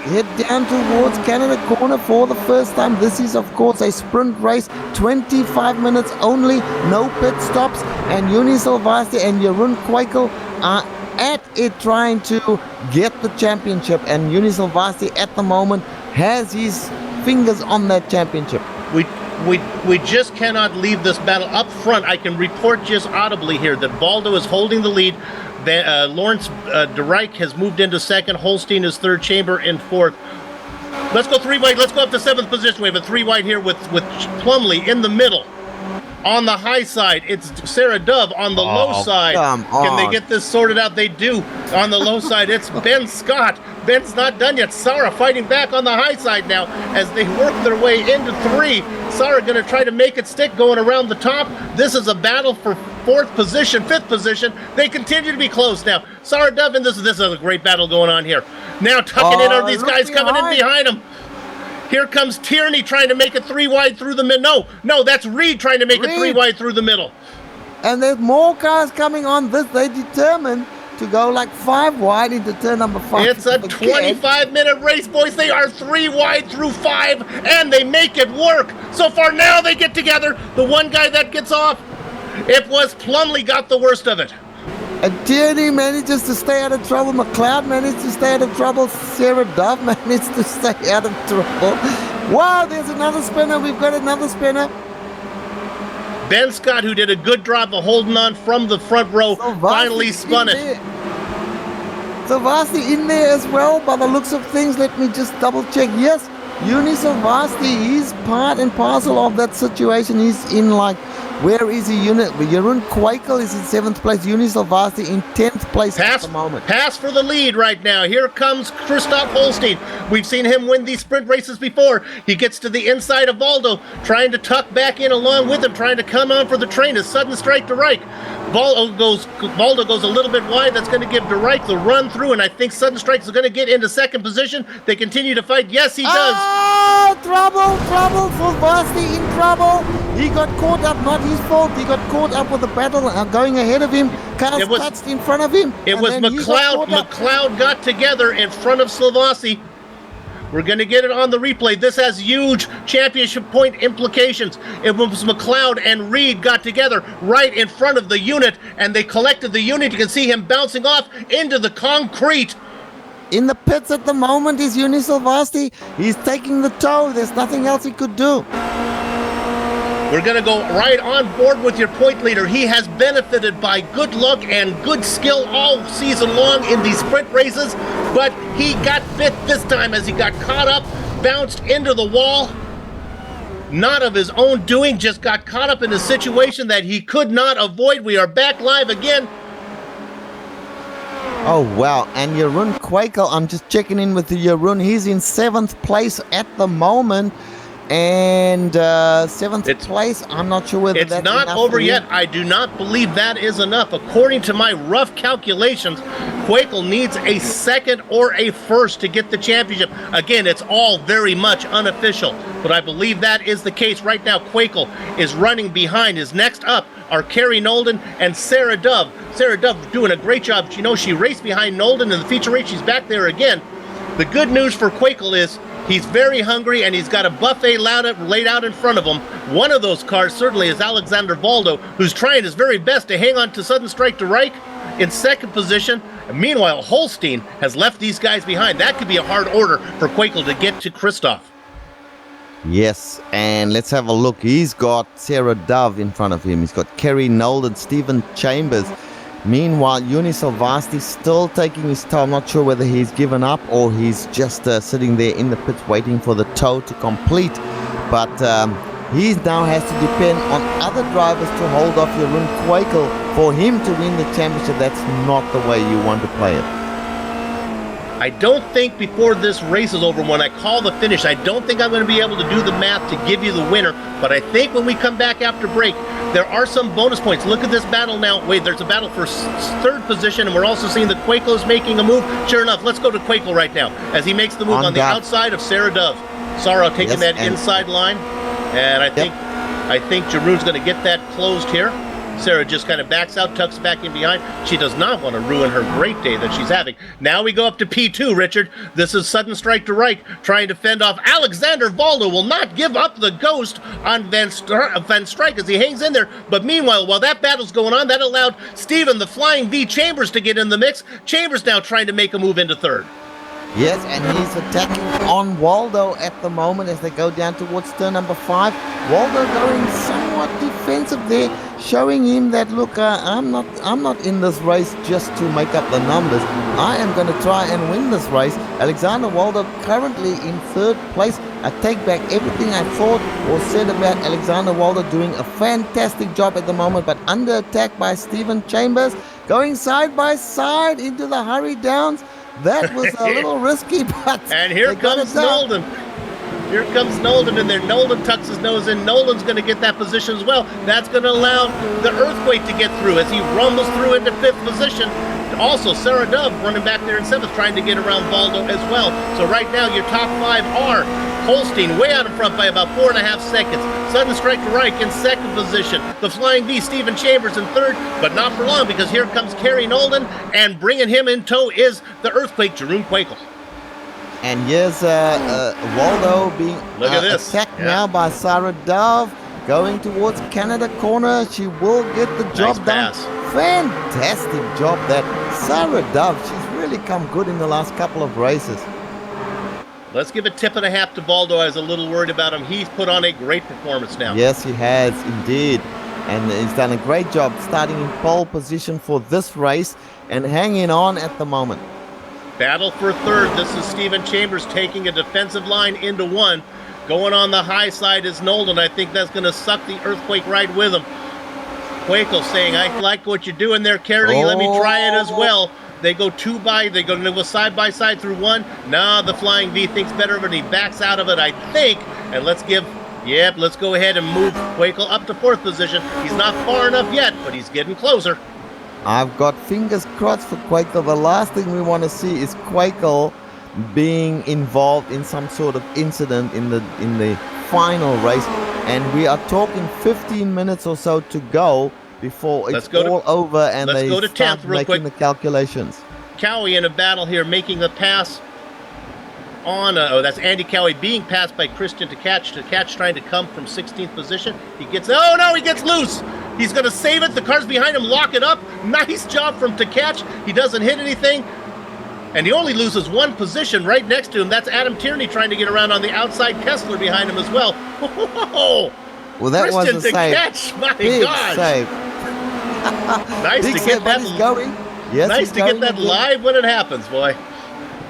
head down towards Canada Corner for the first time. This is, of course, a sprint race, 25 minutes only, no pit stops, and Uni Salvasti and Jeroen Kwekel are at it trying to get the championship, and Uni Salvasti at the moment has his fingers on that championship. We just cannot leave this battle up front. I can report just audibly here that Valdo is holding the lead. Lawrence de Rijk has moved into second. Holstein is third. Chamber in fourth. Let's go 3 wide. Let's go up to 7th position. We have a 3 wide here with Plumley in the middle. On the high side, it's Sarah Dove. On the low side, can they get this sorted out? They do. On the low side, it's Ben Scott. Ben's not done yet. Sarah fighting back on the high side now as they work their way into 3. Sarah going to try to make it stick going around the top. This is a battle for 4th position, 5th position. They continue to be close now. Sarah Dove, and this is a great battle going on here. Now tucking in are these guys coming in behind him. Here comes Tierney trying to make it 3 wide through the middle. No, that's Reed trying to make it 3 wide through the middle. And there's more cars coming on this. They determined to go like 5 wide into turn number 5. It's a 25-minute race, boys. They are 3 wide through 5, and they make it work. So far now they get together. The one guy that gets off, it was Plumley got the worst of it. And Tierney manages to stay out of trouble. McLeod managed to stay out of trouble. Sarah Dove managed to stay out of trouble. Wow, there's another spinner. We've got another spinner. Ben Scott, who did a good job of holding on from the front row, finally spun it. Savasti in there as well, by the looks of things. Let me just double check. Yes, Uni Savasti, he's part and parcel of that situation. He's in like, where is he? Jeroen Kwekel is in 7th place. Uni Savasti in 10th place at the moment. Pass for the lead right now. Here comes Christoph Holstein. We've seen him win these sprint races before. He gets to the inside of Valdo, trying to tuck back in along with him, trying to come on for the train. A sudden strike to Reich. Valdo goes a little bit wide. That's going to give De Reich the run through, and I think Sudden Strike is going to get into second position. They continue to fight. Yes, he does. Oh, trouble for Vasti, in trouble. He got caught up, not his fault. He got caught up with the battle going ahead of him. Cars touched in front of him. It was McLeod. McLeod got together in front of Slavasi. We're going to get it on the replay. This has huge championship point implications. It was McLeod and Reed got together right in front of the unit, and they collected the unit. You can see him bouncing off into the concrete. In the pits at the moment is Uni Silvasti. He's taking the tow. There's nothing else he could do. We're going to go right on board with your point leader. He has benefited by good luck and good skill all season long in these sprint races, but he got bit this time as he got caught up, bounced into the wall. Not of his own doing, just got caught up in a situation that he could not avoid. We are back live again. Oh, wow. And Jeroen Kwekel, I'm just checking in with the Jeroen. He's in 7th place at the moment. And 7th place, I'm not sure whether that's enough. It's not over yet. I do not believe that is enough. According to my rough calculations, Kwekel needs a second or a first to get the championship. Again, it's all very much unofficial, but I believe that is the case right now. Kwekel is running behind. His next up are Carrie Nolden and Sarah Dove. Sarah Dove doing a great job. You know, she raced behind Nolden in the feature race. She's back there again. The good news for Kwekel is he's very hungry, and he's got a buffet laid out in front of him. One of those cars certainly is Alexander Valdo, who's trying his very best to hang on to Sudden Strike to Reich in second position. And meanwhile, Holstein has left these guys behind. That could be a hard order for Kwekel to get to Christoph. Yes, and let's have a look. He's got Sarah Dove in front of him. He's got Kerry Nolden, Stephen Chambers. Meanwhile, Uni Silvasti still taking his tow. I'm not sure whether he's given up or he's just sitting there in the pits waiting for the tow to complete. But he now has to depend on other drivers to hold off Jeroen Kwekel for him to win the championship. That's not the way you want to play it. I don't think before this race is over, when I call the finish, I don't think I'm going to be able to do the math to give you the winner. But I think when we come back after break, there are some bonus points. Look at this battle now. Wait, there's a battle for third position, and we're also seeing that Kwekel is making a move. Sure enough, let's go to Kwekel right now as he makes the move on the outside of Sarah Dove. Sarah taking that inside line, and I think Jeroen's going to get that closed here. Sarah just kind of backs out, tucks back in behind. She does not want to ruin her great day that she's having. Now we go up to P2, Richard. This is Sudden Strike to Reich trying to fend off. Alexander Valdo will not give up the ghost on Van Strike as he hangs in there. But meanwhile, while that battle's going on, that allowed Steven the Flying V Chambers to get in the mix. Chambers now trying to make a move into third. Yes, and he's attacking on Waldo at the moment as they go down towards turn number 5. Waldo going somewhat defensive there, showing him that, look, I'm not in this race just to make up the numbers. I am going to try and win this race. Alexander Waldo currently in 3rd place. I take back everything I thought or said about Alexander Waldo, doing a fantastic job at the moment, but under attack by Stephen Chambers, going side by side into the hurry downs. That was a little risky, but and here comes Nolden. Here comes Nolden in there. Nolden tucks his nose in. Nolan's going to get that position as well. That's going to allow the Earthquake to get through as he rumbles through into 5th position. Also, Sarah Dove running back there in 7th, trying to get around Valdo as well. So right now, your top 5 are Holstein way out in front by about 4.5 seconds. Sudden Strike to Reich in 2nd position. The Flying V, Stephen Chambers in 3rd, but not for long because here comes Kerry Nolden, and bringing him in tow is the Earthquake, Jeroen Kwekel. And here's Waldo being attacked now by Sarah Dove, going towards Canada corner. She will get the job done. Fantastic job that Sarah Dove. She's really come good in the last couple of races. Let's give a tip and a half to Valdo. I was a little worried about him. He's put on a great performance now. Yes, he has indeed. And he's done a great job starting in pole position for this race and hanging on at the moment. Battle for third. This is Stephen Chambers taking a defensive line into one. Going on the high side is Nolden. I think that's going to suck the earthquake right with him. Quakel saying, I like what you're doing there, Carly. Let me try it as well. They go they go side by side through one. Nah, the Flying V thinks better of it. He backs out of it, I think. And let's go ahead and move Quakel up to fourth position. He's not far enough yet, but he's getting closer. I've got fingers crossed for Quakel. The last thing we want to see is Quakel being involved in some sort of incident in the final race. And we are talking 15 minutes or so to go before it's all over and they start making the calculations. Cowie in a battle here, making the pass on, that's Andy Cowie being passed by Christian Tkach trying to come from 16th position. He gets loose. He's going to save it. The cars behind him lock it up. Nice job from Tkach. He doesn't hit anything. And he only loses one position right next to him. That's Adam Tierney trying to get around on the outside. Kessler behind him as well. Well, that Christian was a save. Tkach, my Big gosh. save. Nice Big to save, get that. he's going. Yes, nice to get that live when it happens, boy.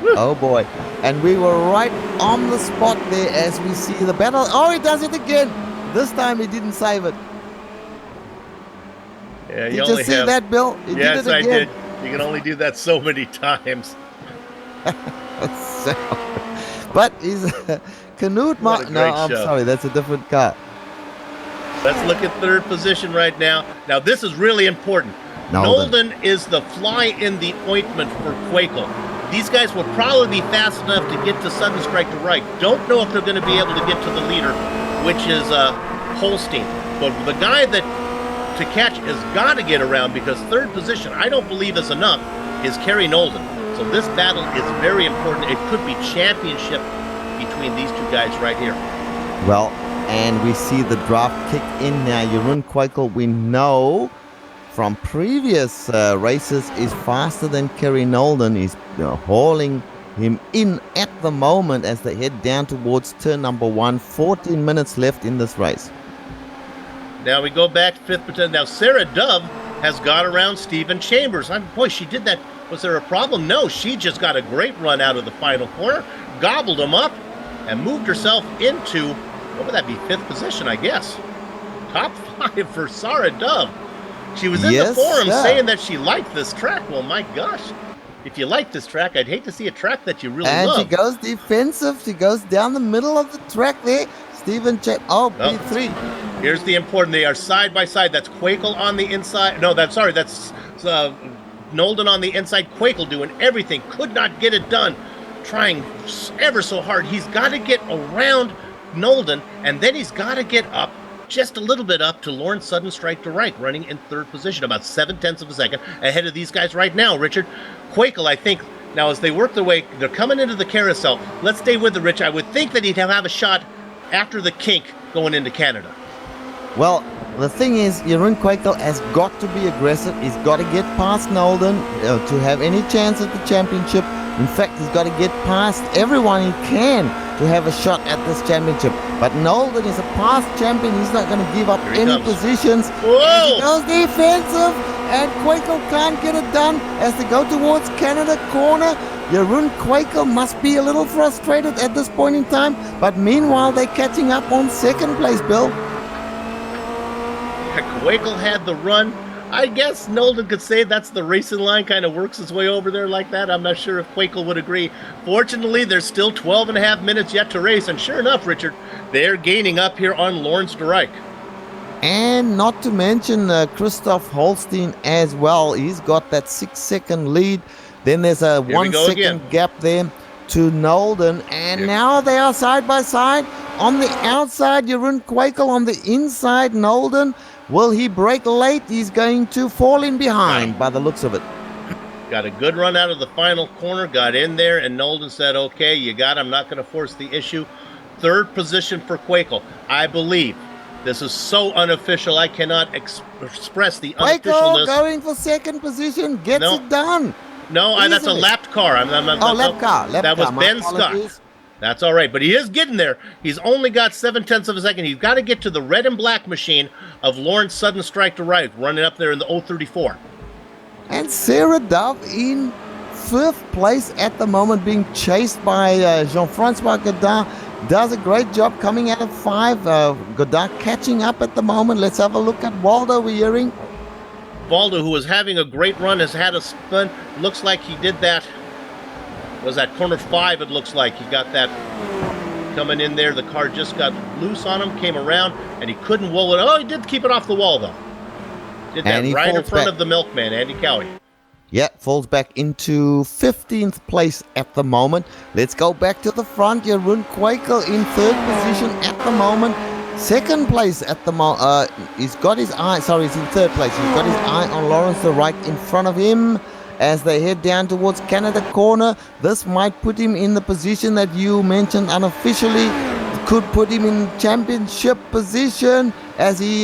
Woo. Oh boy. And we were right on the spot there as we see the battle. Oh, he does it again. This time he didn't save it. Yeah, Did you just see that, Bill? He yes, did it again. I did. You can only do that so many times. But he's Canute. No, I'm sorry. That's a different car. Let's look at third position right now. Now, this is really important. Nolden is the fly in the ointment for Quakel. These guys will probably be fast enough to get to Sudden Strike to right. Don't know if they're going to be able to get to the leader, which is Holstein. But the guy that Tkach has got to get around, because third position, I don't believe is enough, is Kerry Nolden. So this battle is very important. It could be championship between these two guys right here. Well, and we see the draft kick in now. Jeroen Quakel, we know from previous races, is faster than Kerry Nolden. He's hauling him in at the moment as they head down towards turn number 1. 14 minutes left in this race. Now we go back to fifth position. Now Sarah Dove has got around Stephen Chambers. Boy, she did that. Was there a problem? No, she just got a great run out of the final corner, gobbled him up, and moved herself into, what would that be, fifth position, I guess. Top 5 for Sarah Dove. She was in the forum saying that she liked this track. Well, my gosh. If you like this track, I'd hate to see a track that you really love. And she goes defensive. She goes down the middle of the track there. Stephen Chambers. Oh, P3. Here's the important. They are side by side. That's Quakel on the inside. No, that's Nolden on the inside. Quakel doing everything. Could not get it done. Trying ever so hard. He's got to get around Nolden, and then he's got to get up, just a little bit up, to Lawrence Sudden Strike to right, running in third position, about 0.7 of a second ahead of these guys right now, Richard. Quakel, I think, now as they work their way, they're coming into the carousel. Let's stay with the Rich. I would think that he'd have a shot after the kink going into Canada. Well, the thing is, Jeroen Quakel has got to be aggressive. He's got to get past Nolden to have any chance at the championship. In fact, he's got to get past everyone he can to have a shot at this championship. But Nolden is a past champion. He's not going to give up any positions. Whoa! He goes defensive, and Quakel can't get it done as they go towards Canada corner. Jeroen Quakel must be a little frustrated at this point in time. But meanwhile, they're catching up on second place, Bill. Quakel had the run. I guess Nolden could say that's the racing line, kind of works its way over there like that. I'm not sure if Quakel would agree. Fortunately, there's still 12 and a half minutes yet to race. And sure enough, Richard, they're gaining up here on Lawrence de Rijk. And not to mention Christoph Holstein as well. He's got that 6-second lead. Then there's a 1 second gap there to Nolden. And now they are side by side. On the outside, Jeroen Quakel. On the inside, Nolden. Will he break late? He's going to fall in behind by the looks of it. Got a good run out of the final corner, got in there, and Nolden said, okay, you got it. I'm not going to force the issue. Third position for Quakel. I believe this is so unofficial, I cannot express the unofficialness. Quakel going for second position, gets it done. No, that's a lapped car. Lap car. That was Ben Scott. That's all right, but he is getting there. He's only got 0.7 of a second. He's got to get to the red and black machine of Lawrence Sudden Strike to right, running up there in the 034. And Sarah Dove in fifth place at the moment, being chased by Jean-Francois Godin. Does a great job coming out of 5. Godin catching up at the moment. Let's have a look at Waldo. We're hearing. Waldo, who was having a great run, has had a spin. Looks like he did that. Was that corner 5? It looks like he got that coming in there. The car just got loose on him, came around, and he couldn't roll it. Oh, he did keep it off the wall, though. Did that right in front of the milkman, Andy Cowie. Yeah, falls back into 15th place at the moment. Let's go back to the front. Jeroen Kwekel in 3rd position at the moment. 2nd place at the moment. He's got his eye. Sorry, he's in 3rd place. He's got his eye on Lawrence de Rijk in front of him as they head down towards Canada Corner. This might put him in the position that you mentioned unofficially. Could put him in championship position as he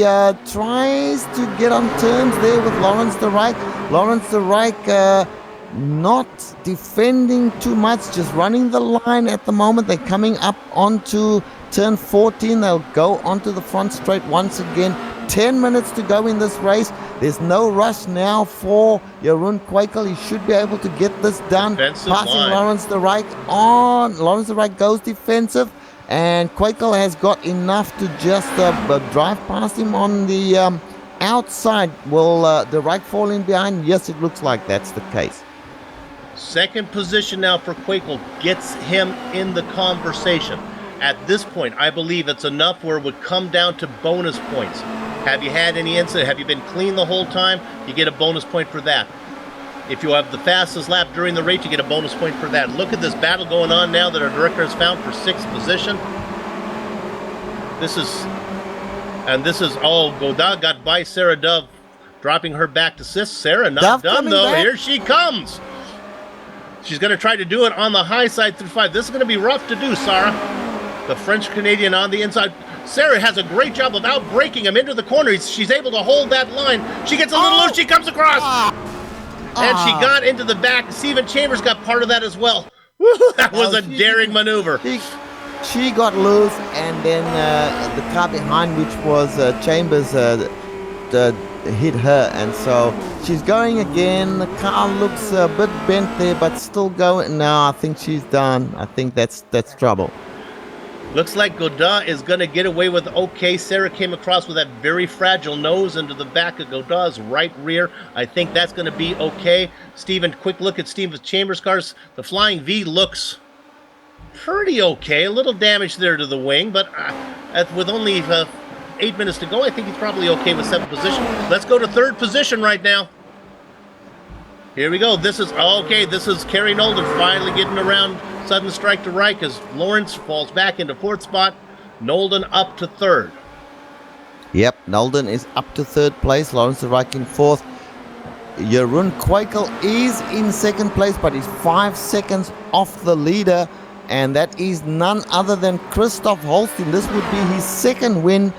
tries to get on terms there with Lawrence de Rijk. Lawrence de Rijk not defending too much, just running the line at the moment. They're coming up onto turn 14. They'll go onto the front straight once again. 10 minutes to go in this race. There's no rush now for Jeroen Kwekel. He should be able to get this done. Defensive Passing line. Lawrence de Rijk on. Lawrence de Rijk goes defensive. And Kwekel has got enough to just drive past him on the outside. Will de Rijk fall in behind? Yes, it looks like that's the case. 2nd position now for Kwekel gets him in the conversation. At this point, I believe it's enough where it would come down to bonus points. Have you had any incident? Have you been clean the whole time? You get a bonus point for that. If you have the fastest lap during the race, you get a bonus point for that. Look at this battle going on now that our director has found for 6th position. This is, Godin got by Sarah Dove, dropping her back to 6th. Sarah not done, though. Back. Here she comes. She's going to try to do it on the high side through 5. This is going to be rough to do, Sarah. The French-Canadian on the inside. Sarah has a great job of out-braking him into the corner. She's able to hold that line. She gets a little loose. She comes across. And she got into the back. Stephen Chambers got part of that as well. That was a daring maneuver. She got loose, and then the car behind, which was Chambers, hit her, and so she's going again. The car looks a bit bent there, but still going. No, I think she's done. I think that's trouble. Looks like Godin is going to get away with okay. Sarah came across with that very fragile nose into the back of Godin's right rear. I think that's going to be okay. Stephen, quick look at Stephen Chambers' cars. The Flying V looks pretty okay. A little damage there to the wing, but with only 8 minutes to go, I think he's probably okay with 7th position. Let's go to 3rd position right now. Here we go. This is Kerry Nolden finally getting around sudden strike to Rijk as Lawrence falls back into 4th spot. Nolden up to 3rd. Yep, Nolden is up to 3rd place. Lawrence de Rijk in 4th. Jeroen Kwekel is in 2nd place, but he's 5 seconds off the leader, and that is none other than Christoph Holstein. This would be his 2nd win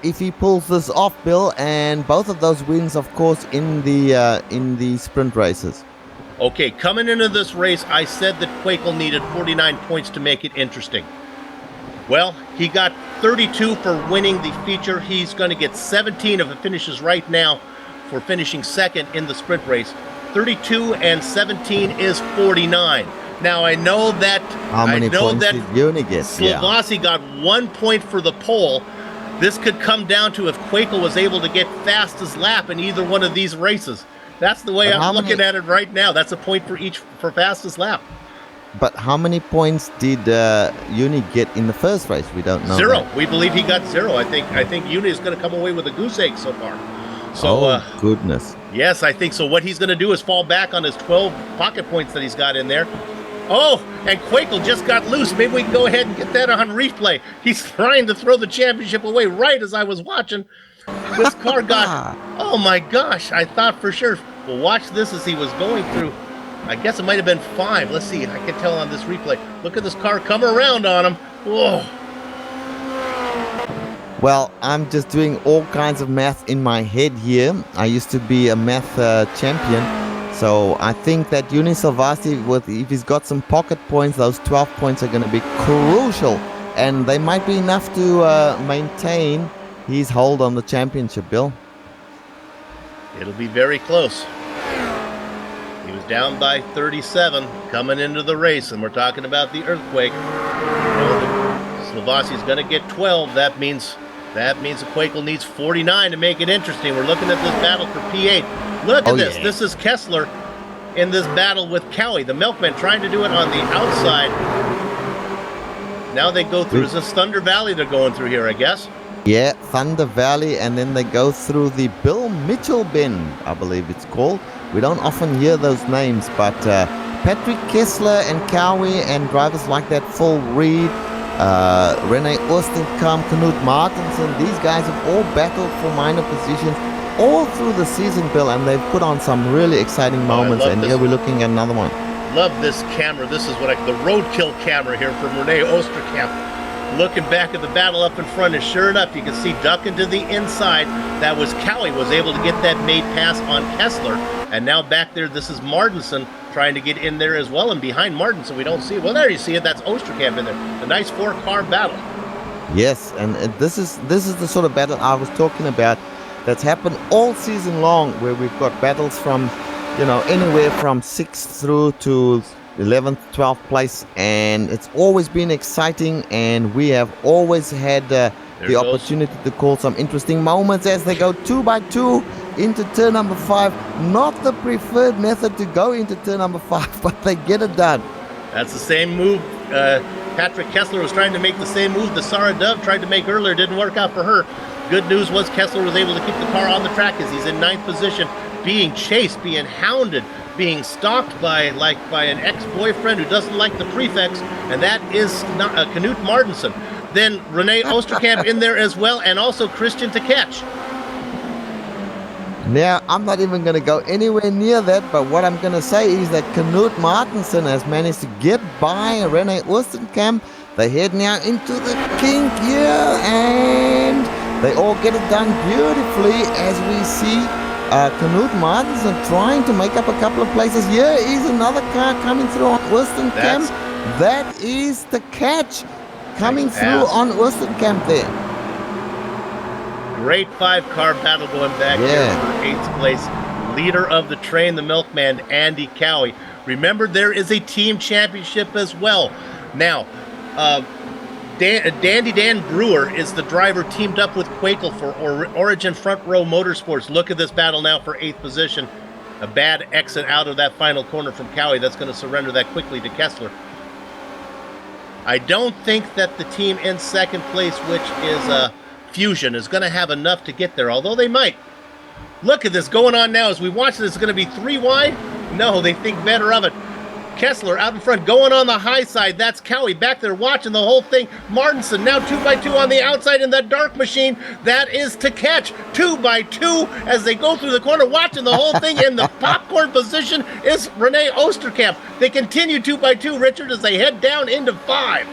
if he pulls this off, Bill, and both of those wins, of course, in the sprint races. Okay, coming into this race, I said that Kwekel needed 49 points to make it interesting. Well, he got 32 for winning the feature. He's going to get 17 if it finishes right now for finishing 2nd in the sprint race. 32 and 17 is 49. Now, I know that How many points did Juni get? Slovasi got 1 point for the pole. This could come down to if Kwekel was able to get fastest lap in either one of these races. That's the way I'm looking at it right now. That's a point for fastest lap. But how many points did Juni get in the first race? We don't know. 0. We believe he got 0. I think Juni is going to come away with a goose egg so far. So, goodness. Yes, I think so. What he's going to do is fall back on his 12 pocket points that he's got in there. Oh, and Kwekel just got loose. Maybe we can go ahead and get that on replay. He's trying to throw the championship away right as I was watching. This car got, oh my gosh, I thought for sure. Well, watch this as he was going through. I guess it might have been 5. Let's see. I can tell on this replay. Look at this car come around on him. Whoa. Well, I'm just doing all kinds of math in my head here. I used to be a math champion. So I think that Juni Selvasi, if he's got some pocket points, those 12 points are going to be crucial. And they might be enough to maintain his hold on the championship, Bill. It'll be very close. He was down by 37 coming into the race, and we're talking about the earthquake. Slovasi's going to get 12. That means the Quakel needs 49 to make it interesting. We're looking at this battle for P8. Look at this. Yeah. This is Kessler in this battle with Cowie. The Milkman trying to do it on the outside. Now they go through. Is this Thunder Valley they're going through here, I guess? Yeah, Thunder Valley, and then they go through the Bill Mitchell Bend, I believe it's called. We don't often hear those names, but Patrick Kessler and Cowie and drivers like that, Phil Reed, René Oostenkamp, Knut Martensen, these guys have all battled for minor positions all through the season, Bill, and they've put on some really exciting moments, and here we're looking at another one. Love this camera. This is what the roadkill camera here from René Oostenkamp. Looking back at the battle up in front, and sure enough, you can see ducking to the inside. That was Cowie was able to get that made pass on Kessler. And now back there, this is Martensen trying to get in there as well. And behind Martensen, we don't see it. Well, there you see it. That's Oosterkamp in there. A nice 4-car battle. Yes, and this is the sort of battle I was talking about that's happened all season long, where we've got battles from, anywhere from 6th through to 11th, 12th place, and it's always been exciting, and we have always had the opportunity to call some interesting moments as they go 2 by 2 into turn number 5. Not the preferred method to go into turn number 5, but they get it done. That's the same move. Patrick Kessler was trying to make the same move the Sarah Dove tried to make earlier. Didn't work out for her. Good news was Kessler was able to keep the car on the track as he's in 9th position, being chased, being hounded, being stalked by an ex-boyfriend who doesn't like the prefix, and that is Knut Martensen. Then René Oosterkamp in there as well, and also Christian to catch. Now, I'm not even going to go anywhere near that, but what I'm going to say is that Knut Martensen has managed to get by René Oostenkamp. They head now into the kink here, and they all get it done beautifully as we see Knut Martensen trying to make up a couple of places. Here is another car coming through on Oostenkamp. That is the catch coming through on Oostenkamp there. Great 5-car battle going back here for 8th place. Leader of the train, the Milkman, Andy Cowie. Remember, there is a team championship as well. Now, Dandy Dan Brewer is the driver teamed up with Quakel for Origin Front Row Motorsports. Look at this battle now for 8th position. A bad exit out of that final corner from Cowie. That's going to surrender that quickly to Kessler. I don't think that the team in 2nd place, which is Fusion, is going to have enough to get there, although they might. Look at this going on now. As we watch this, it's going to be 3 wide. No, they think better of it. Kessler out in front, going on the high side. That's Cowie back there watching the whole thing. Martensen now 2 by 2 on the outside in the dark machine. That is to catch 2 by 2 as they go through the corner, watching the whole thing. In the popcorn position is René Oosterkamp. They continue 2 by 2, Richard, as they head down into 5.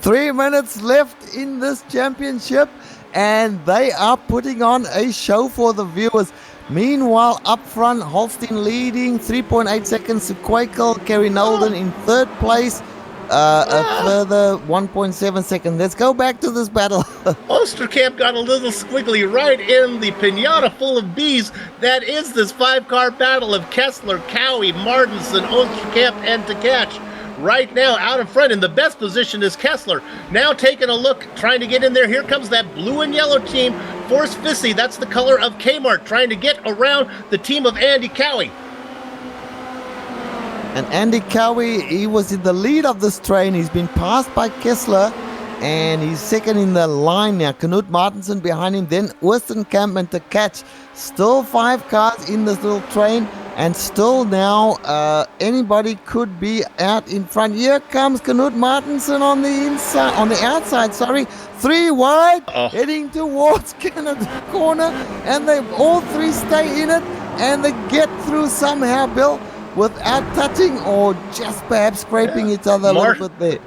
3 minutes left in this championship, and they are putting on a show for the viewers. Meanwhile, up front, Holstein leading 3.8 seconds to Quakel. Kerry Nolden in 3rd place, a further 1.7 seconds. Let's go back to this battle. Oosterkamp got a little squiggly right in the pinata full of bees. That is this 5-car battle of Kessler, Cowie, Martensen, Oosterkamp, and to catch. Right now, out in front, in the best position is Kessler. Now taking a look, trying to get in there. Here comes that blue and yellow team. Force Fissy, that's the color of Kmart, trying to get around the team of Andy Cowie. And Andy Cowie, he was in the lead of this train. He's been passed by Kessler, and he's 2nd in the line now. Knut Martensen behind him, then Oostenkamp and to catch. Still 5 cars in this little train. And still now, anybody could be out in front. Here comes Knut Martensen on the outside, 3 wide, heading towards Canada corner, and they all 3 stay in it, and they get through somehow, Bill, without touching or just perhaps scraping each other a little bit there.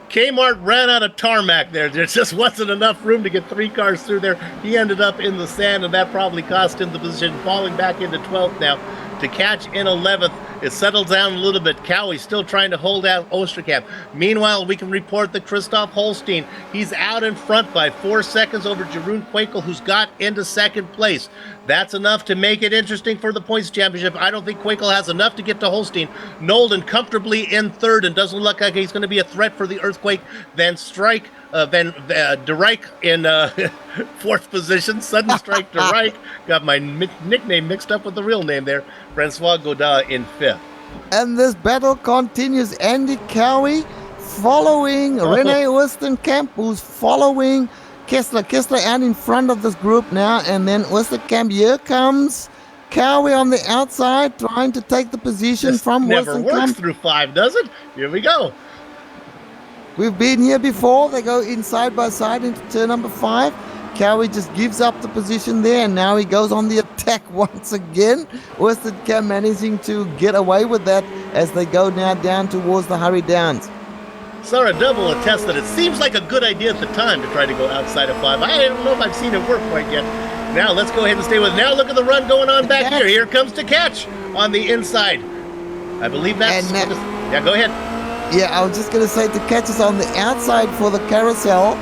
Kmart ran out of tarmac there. There just wasn't enough room to get 3 cars through there. He ended up in the sand, and that probably cost him the position, falling back into 12th now. to catch in 11th. It settles down a little bit. Cowie still trying to hold out Osterkamp. Meanwhile, we can report that Christoph Holstein, he's out in front by 4 seconds over Jeroen Quakel, who's got into second place. That's enough to make it interesting for the points championship. I don't think Quakel has enough to get to Holstein. Nolden comfortably in third and doesn't look like he's going to be a threat for the Earthquake. Van De Rijk in fourth position. Sudden Strike De Rijk. Got my nickname mixed up with the real name there. Francois Godin in fifth. And this battle continues. Andy Cowie following Rene Oostenkamp, who's following Kessler. Kessler out in front of this group now, and then Oostenkamp. Here comes Cowie on the outside, trying to take the position from never Oostenkamp. Works through 5, does it? Here we go. We've been here before. They go in side by side into turn number 5. Cowie just gives up the position there, and now he goes on the attack once again. Oostenkamp managing to get away with that as they go now down towards the Hurry Downs. Sarah Double attests that it seems like a good idea at the time to try to go outside of 5. I don't know if I've seen it work quite yet. Now let's go ahead and stay with. Now look at the run going on back here. Here comes to catch on the inside. I believe that's. Yeah, go ahead. Yeah, I was just going to say to catch us on the outside for the carousel.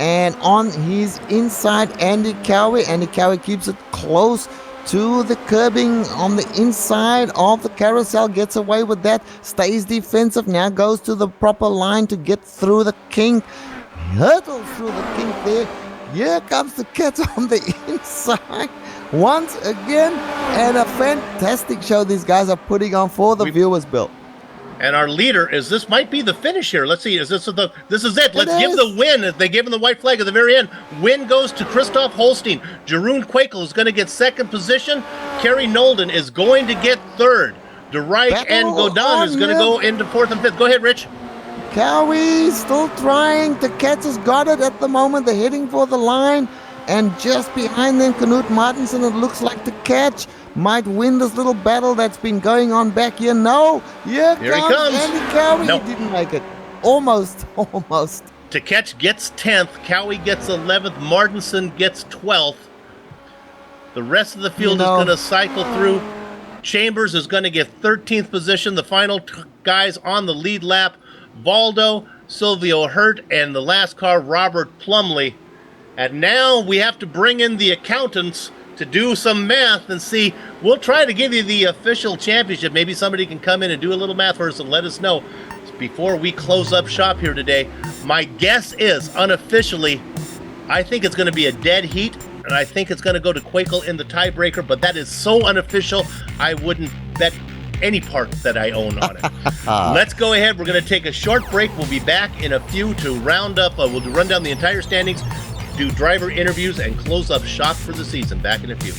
And on his inside, Andy Cowie. Andy Cowie keeps it close to the curbing on the inside of the carousel. Gets away with that. Stays defensive. Now goes to the proper line to get through the kink. Hurdles through the kink there. Here comes the catch on the inside. Once again. And a fantastic show these guys are putting on for the viewers, Bill. And our leader is, this might be the finish here. Let's see, this is it. Let's give the win. They gave him the white flag at the very end. Win goes to Christoph Holstein. Jeroen Quakel is going to get second position. Kerry Nolden is going to get third. De Rijk and Godin is going to go into fourth and fifth. Go ahead, Rich. Cowie still trying to catch us. Got it at the moment. They're heading for the line. And just behind them, Knut Martensen, it looks like the catch might win this little battle that's been going on back here. No, here he comes. Andy Cowie. No. He didn't make it. Almost. To catch gets 10th. Cowie gets 11th. Martensen gets 12th. The rest of the field is going to cycle through. Chambers is going to get 13th position. The final guys on the lead lap, Valdo, Silvio Hurt, and the last car, Robert Plumley. And now we have to bring in the accountants to do some math and see. We'll try to give you the official championship. Maybe somebody can come in and do a little math for us and let us know before we close up shop here today. My guess is, unofficially, I think it's going to be a dead heat, and I think it's going to go to Quakel in the tiebreaker, but that is so unofficial, I wouldn't bet any part that I own on it. Let's go ahead. We're going to take a short break. We'll be back in a few to round up. We'll run down the entire standings, do driver interviews, and close up shop for the season. Back in a few.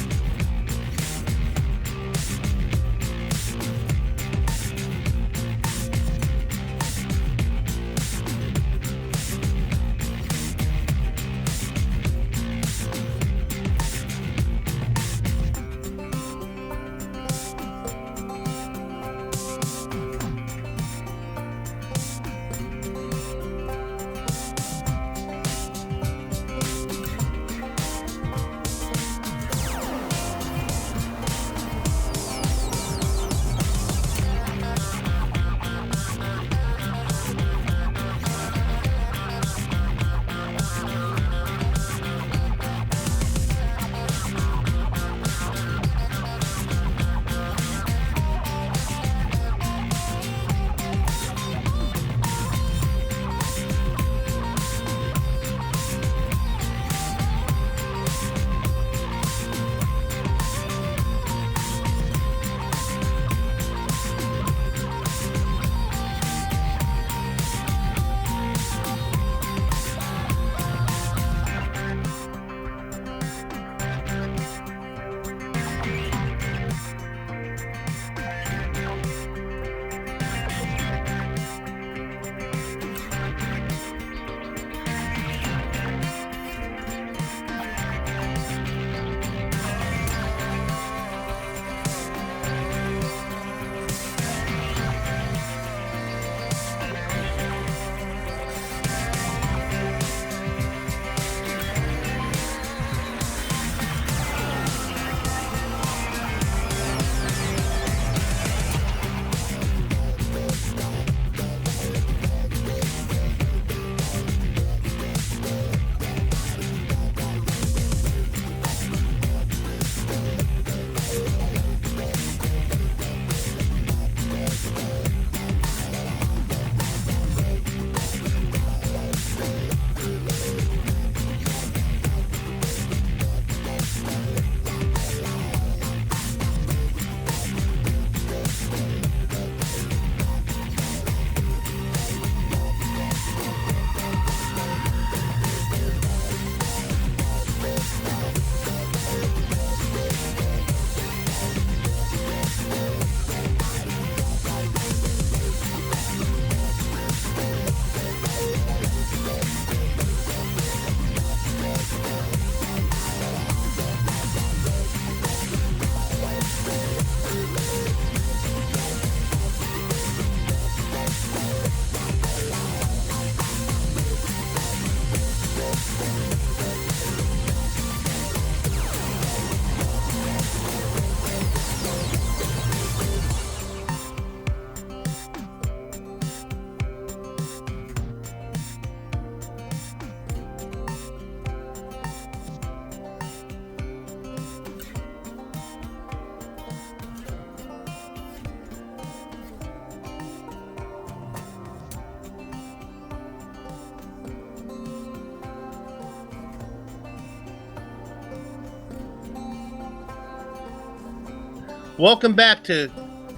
Welcome back to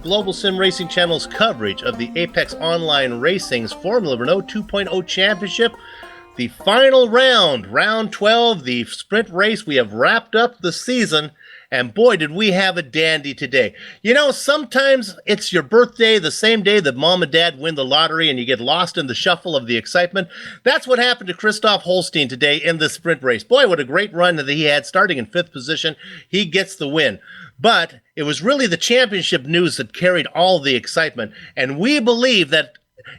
Global Sim Racing Channel's coverage of the Apex Online Racing's Formula Renault 2.0 Championship. The final round, round 12, the sprint race. We have wrapped up the season, and boy, did we have a dandy today. You know, sometimes it's your birthday, the same day that mom and dad win the lottery, and you get lost in the shuffle of the excitement. That's what happened to Christoph Holstein today in the sprint race. Boy, what a great run that he had, starting in 5th position. He gets the win. But it was really the championship news that carried all the excitement, and we believe that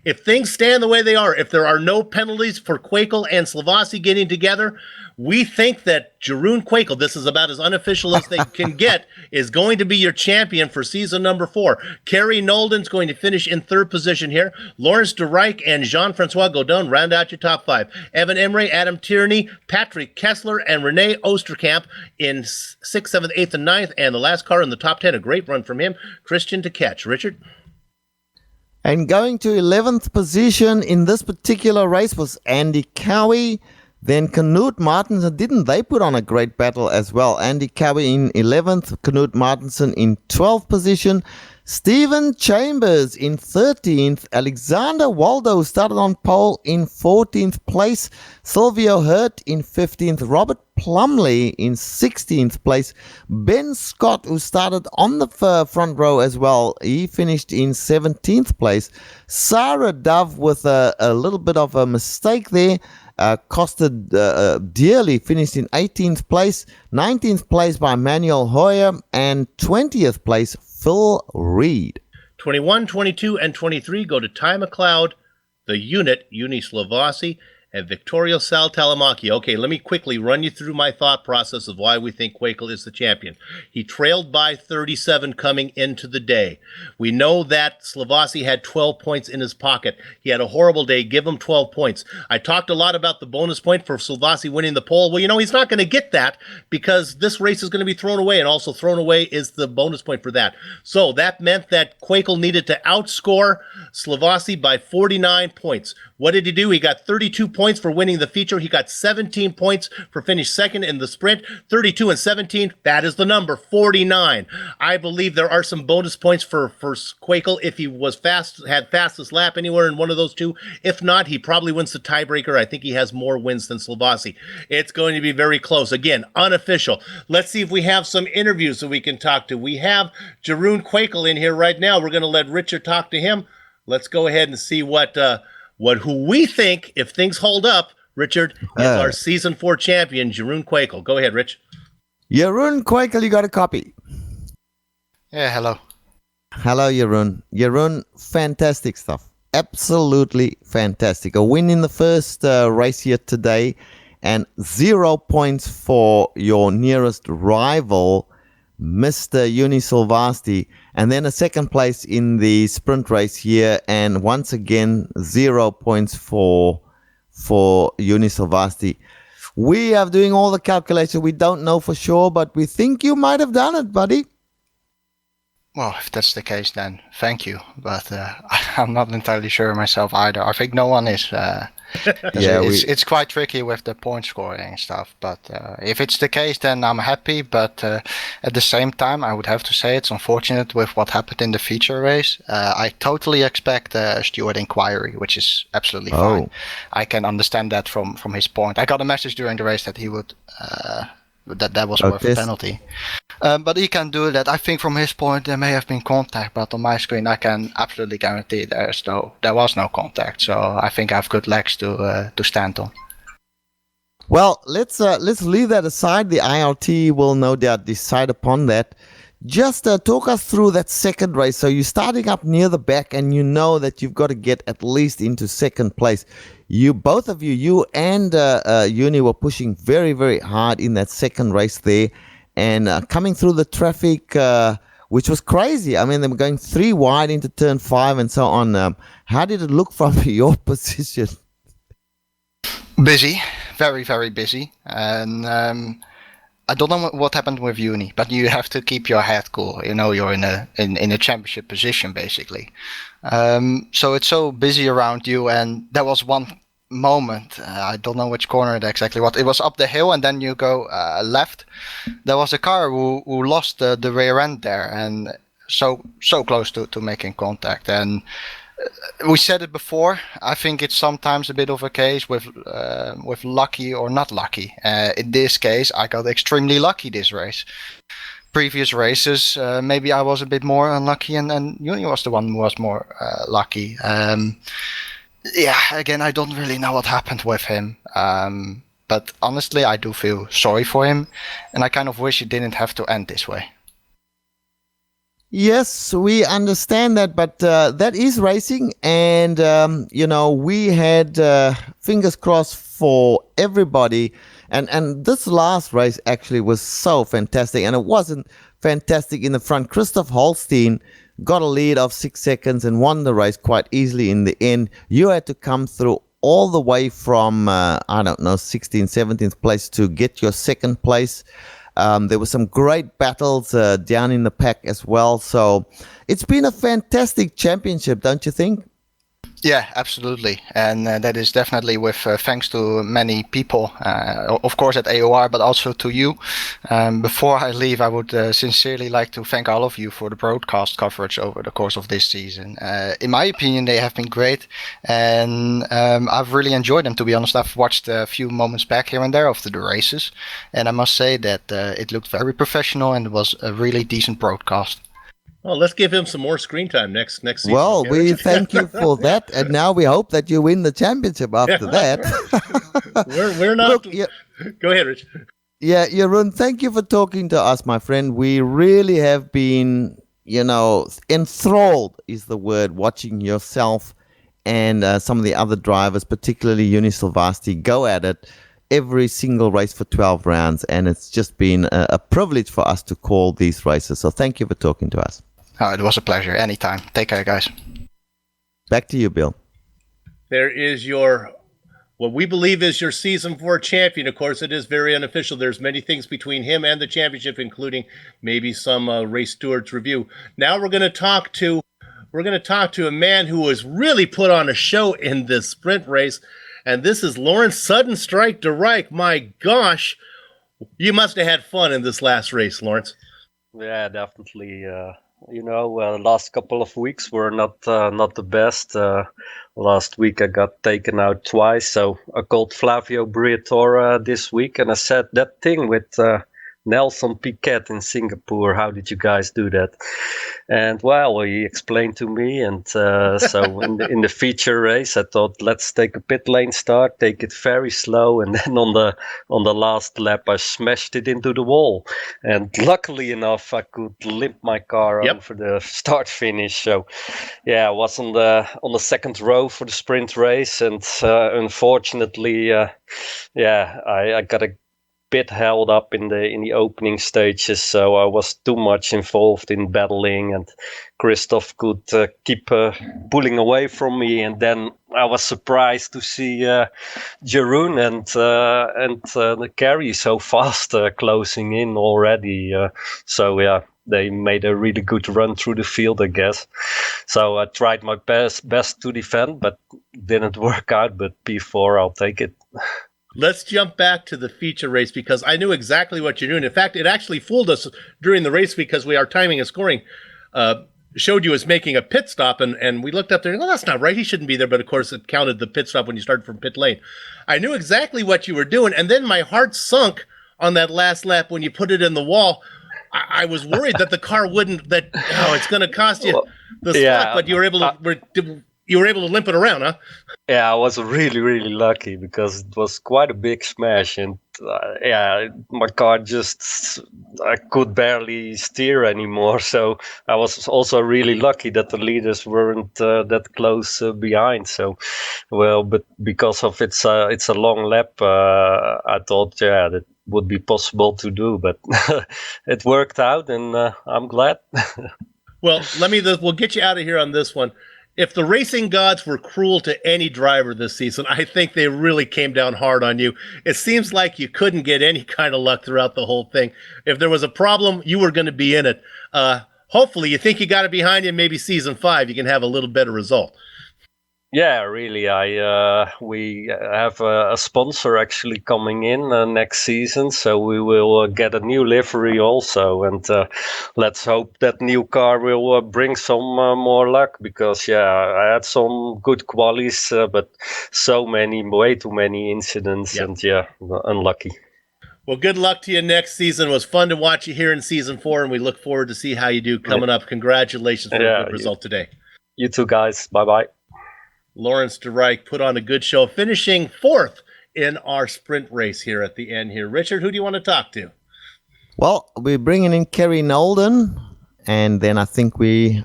if things stand the way they are, if there are no penalties for Quakel and Slavasi getting together, we think that Jeroen Quakel, this is about as unofficial as they can get, is going to be your champion for season number 4. Kerry Nolden's going to finish in 3rd position here. Lawrence de Rijk and Jean-Francois Godin round out your top 5. Evan Emre, Adam Tierney, Patrick Kessler, and Rene Oosterkamp in 6th, 7th, 8th, and 9th. And the last car in the top 10, a great run from him, Christian to catch. Richard? And going to 11th position in this particular race was Andy Cowie. Then Knut Martensen, didn't they put on a great battle as well? Andy Cowie in 11th, Knut Martensen in 12th position. Stephen Chambers in 13th. Alexander Waldo started on pole in 14th place. Silvio Hurt in 15th. Robert Plumley in 16th place. Ben Scott, who started on the front row as well, he finished in 17th place. Sarah Dove with a little bit of a mistake there. Costed dearly, finished in 18th place. 19th place by Manuel Hoyer, and 20th place Phil Reed. 21, 22, and 23 go to Ty McLeod, the unit, Uni Slavasi, and Victorio Saltalamacchia. Okay, let me quickly run you through my thought process of why we think Quakel is the champion. He trailed by 37 coming into the day. We know that Slavasi had 12 points in his pocket. He had a horrible day. Give him 12 points. I talked a lot about the bonus point for Slavasi winning the pole. Well, you know, he's not going to get that because this race is going to be thrown away, and also thrown away is the bonus point for that. So that meant that Quakel needed to outscore Slavasi by 49 points. What did he do? He got 32 points for winning the feature. He got 17 points for finish second in the sprint. 32 and 17, that is the number, 49. I believe there are some bonus points for Quakel if he was had fastest lap anywhere in one of those two. If not, he probably wins the tiebreaker. I think he has more wins than Slavasi. It's going to be very close. Again, unofficial. Let's see if we have some interviews that we can talk to. We have Jeroen Quakel in here right now. We're going to let Richard talk to him. Let's go ahead and see who we think, if things hold up, Richard, is our season 4 champion, Jeroen Quakel. Go ahead, Rich. Jeroen Quakel, you got a copy? Yeah, hello. Hello, Jeroen. Jeroen, fantastic stuff. Absolutely fantastic. A win in the first race here today, and 0 points for your nearest rival, Mr. Uni Silvasti, and then a second place in the sprint race here, and once again 0 points for Uni Silvasti. We are doing all the calculations. We don't know for sure, but we think you might have done it, buddy. Well, if that's the case, then thank you. But I'm not entirely sure myself either. I think no one is. It's quite tricky with the point scoring and stuff. But if it's the case, then I'm happy. But at the same time, I would have to say it's unfortunate with what happened in the feature race. I totally expect a steward inquiry, which is absolutely fine. I can understand that from his point. I got a message during the race that he would... that was worth a penalty. But he can do that. I think from his point there may have been contact, but on my screen I can absolutely guarantee there was no contact. So I think I have good legs to stand on. Well, let's leave that aside. The IRT will no doubt decide upon that. Just talk us through that second race. So you're starting up near the back, and you know that you've got to get at least into second place. Both of you and Uni were pushing very, very hard in that second race there, and coming through the traffic, which was crazy. I mean, they were going 3 wide into turn 5 and so on. How did it look from your position? Busy, very, very busy, and I don't know what happened with Uni, but you have to keep your head cool. You know, you're in a championship position basically. So it's so busy around you, and there was one moment. I don't know which corner it exactly was. It was up the hill, and then you go left. There was a car who lost the rear end there, and so close to making contact. And we said it before. I think it's sometimes a bit of a case with lucky or not lucky. In this case, I got extremely lucky this race. Previous races, maybe I was a bit more unlucky, and Juni was the one who was more lucky. Yeah, again, I don't really know what happened with him. But honestly, I do feel sorry for him, and I kind of wish it didn't have to end this way. Yes, we understand that, but that is racing, and we had fingers crossed for everybody, and this last race actually was so fantastic, and it wasn't fantastic in the front. Christoph Holstein got a lead of 6 seconds and won the race quite easily in the end. You had to come through all the way from 16th, 17th place to get your second place. There were some great battles down in the pack as well. So it's been a fantastic championship, don't you think? Yeah, absolutely. And that is definitely with thanks to many people, of course at AOR, but also to you. Before I leave, I would sincerely like to thank all of you for the broadcast coverage over the course of this season. In my opinion, they have been great, and I've really enjoyed them, to be honest. I've watched a few moments back here and there after the races, and I must say that it looked very professional and it was a really decent broadcast. Well, let's give him some more screen time next season. Well, we thank you for that, and now we hope that you win the championship after that. we're not. Look, Go ahead, Rich. Yeah, Jeroen, thank you for talking to us, my friend. We really have been, enthralled is the word, watching yourself and some of the other drivers, particularly Juni Silvasti, go at it every single race for 12 rounds, and it's just been a privilege for us to call these races. So thank you for talking to us. Oh, it was a pleasure. Anytime. Take care, guys. Back to you, Bill. There is what we believe is your season 4 champion. Of course, it is very unofficial. There's many things between him and the championship, including maybe some race stewards review. Now we're going to talk to a man who has really put on a show in this sprint race, and this is Lawrence Sudden Strike de Rijk. My gosh, you must have had fun in this last race, Lawrence. Yeah, definitely. Last couple of weeks were not the best. Last week I got taken out twice, so I called Flavio Briatore this week, and I said that thing with Nelson Piquet in Singapore. How did you guys do that? And well, he explained to me, and so in the feature race, I thought, let's take a pit lane start, take it very slow, and then on the last lap, I smashed it into the wall. And luckily enough, I could limp my car over the start finish. So yeah, I was on the second row for the sprint race, and unfortunately, I got a bit held up in the opening stages, so I was too much involved in battling, and Christoph could keep pulling away from me, and then I was surprised to see Jeroen and the carry so fast closing in already. So yeah, they made a really good run through the field, I guess. So I tried my best to defend, but didn't work out. But P4, I'll take it. Let's jump back to the feature race, because I knew exactly what you're doing. In fact, it actually fooled us during the race, because our timing and scoring showed you as making a pit stop, and we looked up there and, well, that's not right. He shouldn't be there. But of course, it counted the pit stop when you started from pit lane. I knew exactly what you were doing, and then my heart sunk on that last lap when you put it in the wall. I was worried that the car wouldn't, it's going to cost you the spot, but you were able to limp it around, huh? Yeah, I was really, really lucky, because it was quite a big smash, and my car I could barely steer anymore. So I was also really lucky that the leaders weren't that close behind. So, but because of it's a long lap, I thought, that would be possible to do, but it worked out, and I'm glad. Well, we'll get you out of here on this one. If the racing gods were cruel to any driver this season, I think they really came down hard on you. It seems like you couldn't get any kind of luck throughout the whole thing. If there was a problem, you were going to be in it. Hopefully, you think you got it behind you, maybe season 5, you can have a little better result. Yeah, really. We have a sponsor actually coming in next season, so we will get a new livery also, and let's hope that new car will bring some more luck. Because I had some good qualies, but way too many incidents, and unlucky. Well, good luck to you next season. It was fun to watch you here in season 4, and we look forward to see how you do coming up. Congratulations for a good result today. You too, guys. Bye-bye. Lawrence de Rijk put on a good show, finishing 4th in our sprint race here at the end here. Richard, who do you want to talk to? Well, we're bringing in Kerry Nolden, and then I think we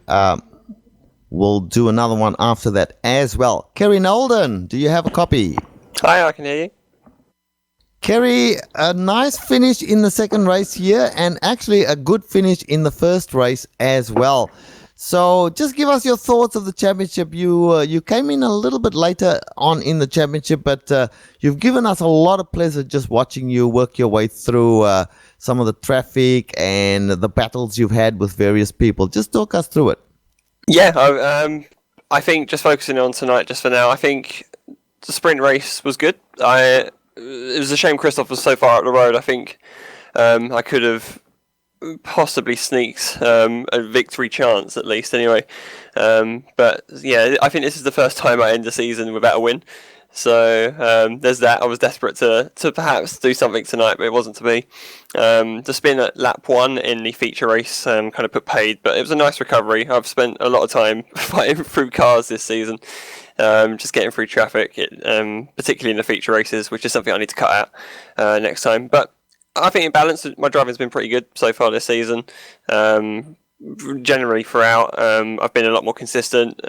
will do another one after that as well. Kerry Nolden, do you have a copy? Hi, I can hear you. Kerry, a nice finish in the second race here, and actually a good finish in the first race as well. So just give us your thoughts of the championship. You came in a little bit later on in the championship, but you've given us a lot of pleasure just watching you work your way through some of the traffic and the battles you've had with various people. Just talk us through it. Yeah, I think just focusing on tonight just for now, I think the sprint race was good. It was a shame Christoph was so far up the road. I think I could have possibly sneaked a victory chance, at least anyway. But yeah, I think this is the first time I end the season without a win. So there's that. I was desperate to perhaps do something tonight, but it wasn't to be. The spin at lap 1 in the feature race kind of put paid, but it was a nice recovery. I've spent a lot of time fighting through cars this season, just getting through traffic, particularly in the feature races, which is something I need to cut out next time. But I think in balance, my driving's been pretty good so far this season. Generally throughout, I've been a lot more consistent,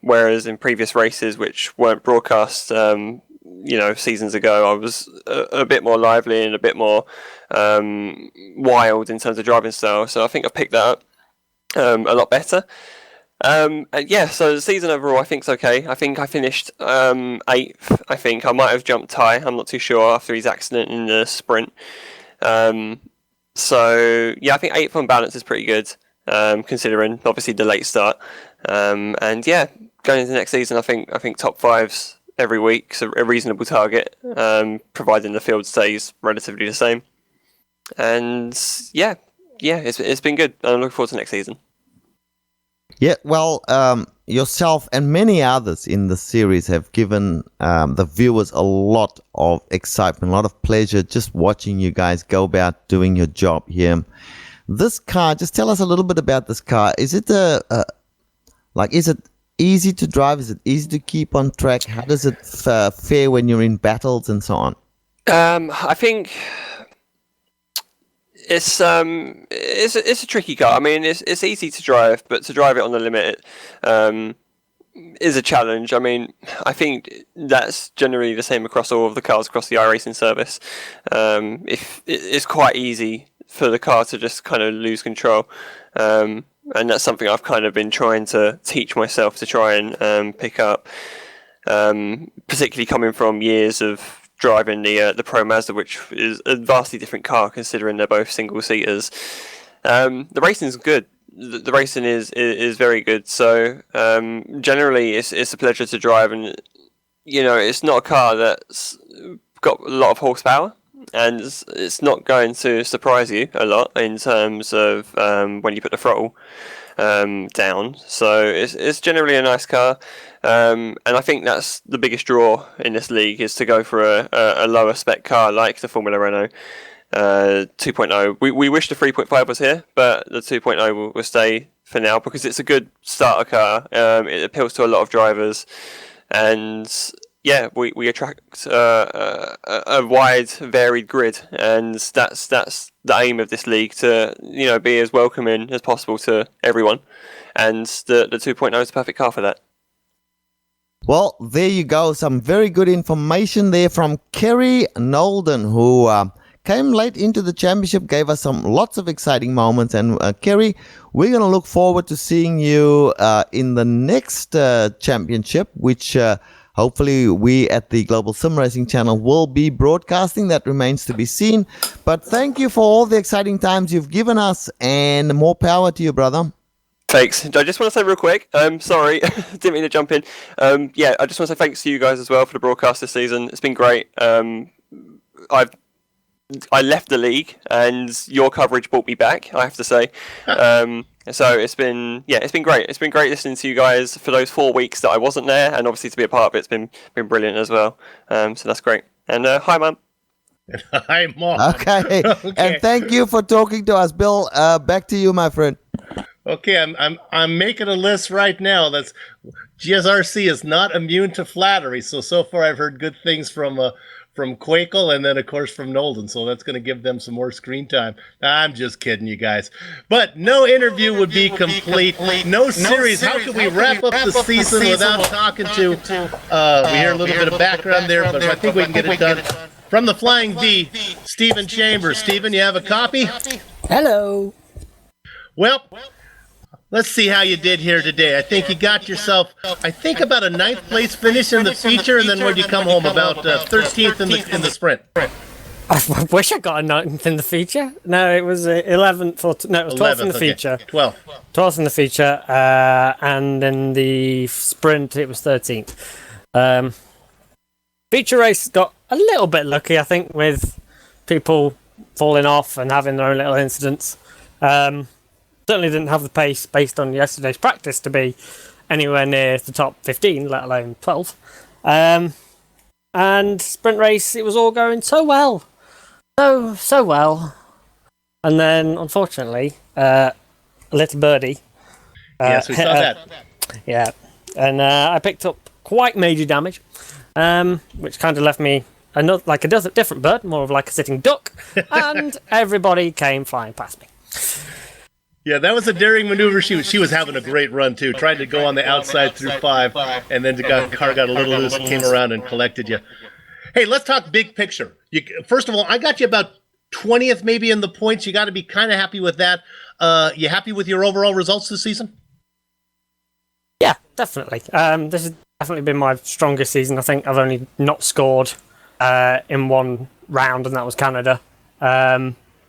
whereas in previous races which weren't broadcast seasons ago, I was a bit more lively and a bit more wild in terms of driving style. So I think I've picked that up a lot better. So the season overall I think is okay. I think I finished 8th. I think I might have jumped Ty, I'm not too sure, after his accident in the sprint. I think 8th on balance is pretty good, considering obviously the late start. Going into next season, I think top 5s every week's a reasonable target, providing the field stays relatively the same. And it's been good. I'm looking forward to next season. Yeah, well, yourself and many others in the series have given the viewers a lot of excitement, a lot of pleasure just watching you guys go about doing your job here. This car, just tell us a little bit about this car. Is it is it easy to drive? Is it easy to keep on track? How does it fare when you're in battles and so on? I think it's a tricky car. I mean, it's easy to drive, but to drive it on the limit is a challenge. I mean, I think that's generally the same across all of the cars across the iRacing service. If it's quite easy for the car to just kind of lose control, and that's something I've kind of been trying to teach myself to try and pick up, particularly coming from years of driving the Pro Mazda, which is a vastly different car considering they're both single seaters. The racing's good. The racing is very good. So generally, it's a pleasure to drive, and it's not a car that's got a lot of horsepower, and it's not going to surprise you a lot in terms of when you put the throttle down. So it's generally a nice car. And I think that's the biggest draw in this league, is to go for a lower spec car like the Formula Renault 2.0. We wish the 3.5 was here, but the 2.0 will stay for now because it's a good starter car. It appeals to a lot of drivers, and we attract a wide, varied grid, and that's the aim of this league, to be as welcoming as possible to everyone, and the 2.0 is the perfect car for that. Well, there you go. Some very good information there from Kerry Nolden, who came late into the championship, gave us lots of exciting moments. And Kerry, we're going to look forward to seeing you in the next championship, which hopefully we at the Global Sim Racing channel will be broadcasting. That remains to be seen. But thank you for all the exciting times you've given us, and more power to you, brother. Thanks. I just want to say real quick, sorry, didn't mean to jump in. Yeah, I just want to say thanks to you guys as well for the broadcast this season. It's been great. I left the league, and your coverage brought me back, I have to say. So it's been great. It's been great listening to you guys for those 4 weeks that I wasn't there, and obviously to be a part of it's been brilliant as well. So that's great. And hi, Mum. Hi, Mom. Okay. And thank you for talking to us, Bill. Back to you, my friend. Okay, I'm making a list right now. That's GSRC is not immune to flattery. So far I've heard good things from Quakel, and then of course from Nolden. So that's going to give them some more screen time. I'm just kidding, you guys. But no interview would be complete. No series. How could we wrap up the season without talking to? We hear a little bit of background there, but I think we can get it done. From the Flying V, Stephen Chambers. Stephen, you have a copy? Hello. Well, let's see how you did here today. I think you got yourself, about a 9th place finish in the feature, and then where'd you come home? About 13th in the sprint. I wish I got a 9th in the feature. No, it was 11th, it was 12th in the feature. 12th in the feature, and in the sprint it was 13th. Feature race got a little bit lucky, I think, with people falling off and having their own little incidents. Certainly didn't have the pace based on yesterday's practice to be anywhere near the top 15, let alone 12. And sprint race, it was all going so well. So well. And then, unfortunately, a little birdie. Yes, we saw that. Yeah. And I picked up quite major damage, which kind of left me a different bird, more of like a sitting duck, and everybody came flying past me. Yeah, that was a daring maneuver. She was having a great run too. Tried to go on the outside through 5, and then the car got a little loose and came around and collected you. Hey, let's talk big picture. First of all, I got you about 20th maybe in the points. You got to be kind of happy with that. You happy with your overall results this season? Yeah, definitely. This has definitely been my strongest season. I think I've only not scored in one round, and that was Canada.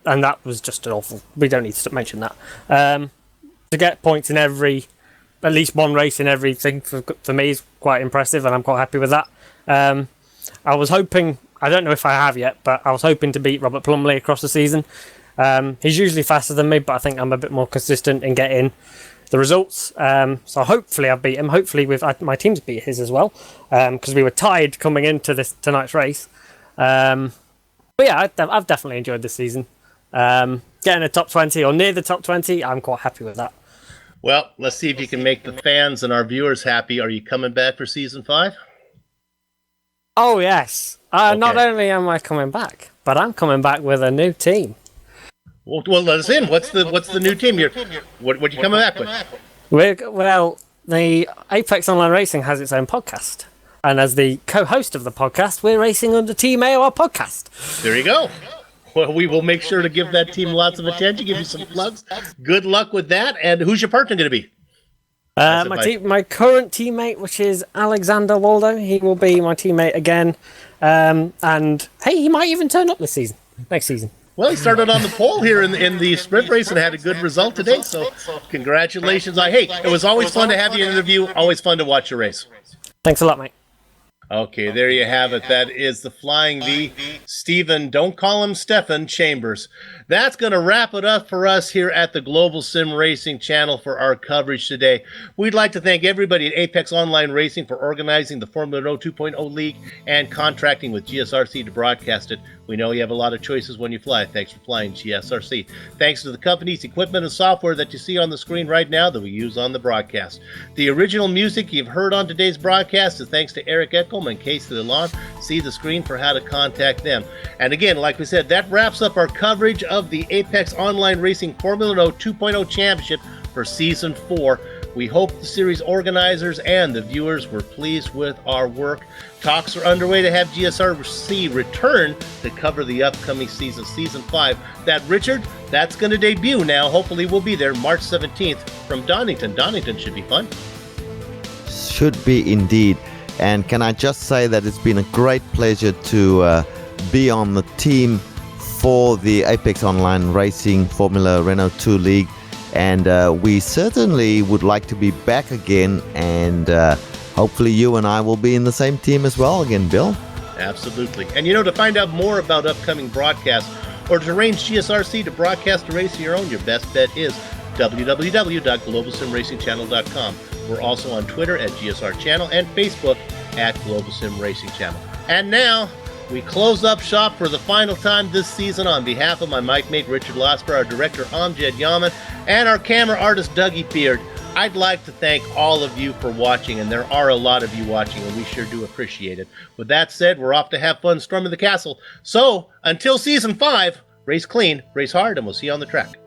And that was just awful. We don't need to mention that. To get points in at least one race in everything for me is quite impressive, and I'm quite happy with that. I was hoping, I don't know if I have yet, but I was hoping to beat Robert Plumley across the season. He's usually faster than me, but I think I'm a bit more consistent in getting the results. So hopefully I'll beat him. Hopefully my team's beat his as well, because we were tied coming into tonight's race. But yeah, I've definitely enjoyed this season. Getting a top 20 or near the top 20, I'm quite happy with that. Well, let's see if you can make the fans and our viewers happy. Are you coming back for season 5? Oh, yes. Okay. Not only am I coming back, but I'm coming back with a new team. Well, let us in. What's the new team? What are you coming back with? The Apex Online Racing has its own podcast. And as the co-host of the podcast, we're racing under Team AOR Podcast. There you go. Well, we will make sure to give that team lots of attention, give you some plugs. Good luck with that. And who's your partner going to be? My current teammate, which is Alexander Waldo, he will be my teammate again. And hey, he might even turn up next season. Well, he started on the pole here in the sprint race and had a good result today. So congratulations. Hey, it was always fun to have you in an interview. Always fun to watch your race. Thanks a lot, mate. Okay, there you have it. That is the Flying V. Stephen, don't call him Stefan, Chambers. That's going to wrap it up for us here at the Global Sim Racing channel for our coverage today. We'd like to thank everybody at Apex Online Racing for organizing the Formula Renault 2.0 League and contracting with GSRC to broadcast it. We know you have a lot of choices when you fly. Thanks for flying GSRC. Thanks to the company's equipment and software that you see on the screen right now that we use on the broadcast. The original music you've heard on today's broadcast is thanks to Eric Eckelm and Casey Lalonde. See the screen for how to contact them. And again, like we said, that wraps up our coverage of the Apex Online Racing Formula Renault 2.0 Championship for Season 4. We hope the series organizers and the viewers were pleased with our work. Talks are underway to have GSRC return to cover the upcoming season, Season 5. That's going to debut now. Hopefully we'll be there March 17th from Donington. Donington should be fun. Should be indeed. And can I just say that it's been a great pleasure to be on the team for the Apex Online Racing Formula Renault 2 League. And we certainly would like to be back again, and hopefully you and I will be in the same team as well again, Bill. Absolutely. And to find out more about upcoming broadcasts or to arrange GSRC to broadcast a race of your own, your best bet is www.globalsimracingchannel.com. We're also on Twitter at GSR Channel and Facebook at Global Sim Racing Channel. And now we close up shop for the final time this season on behalf of my mic mate Richard Losper, our director Amjad Yaman, and our camera artist Dougie Beard. I'd like to thank all of you for watching, and there are a lot of you watching, and we sure do appreciate it. With that said, we're off to have fun storming the castle. So, until Season 5, race clean, race hard, and we'll see you on the track.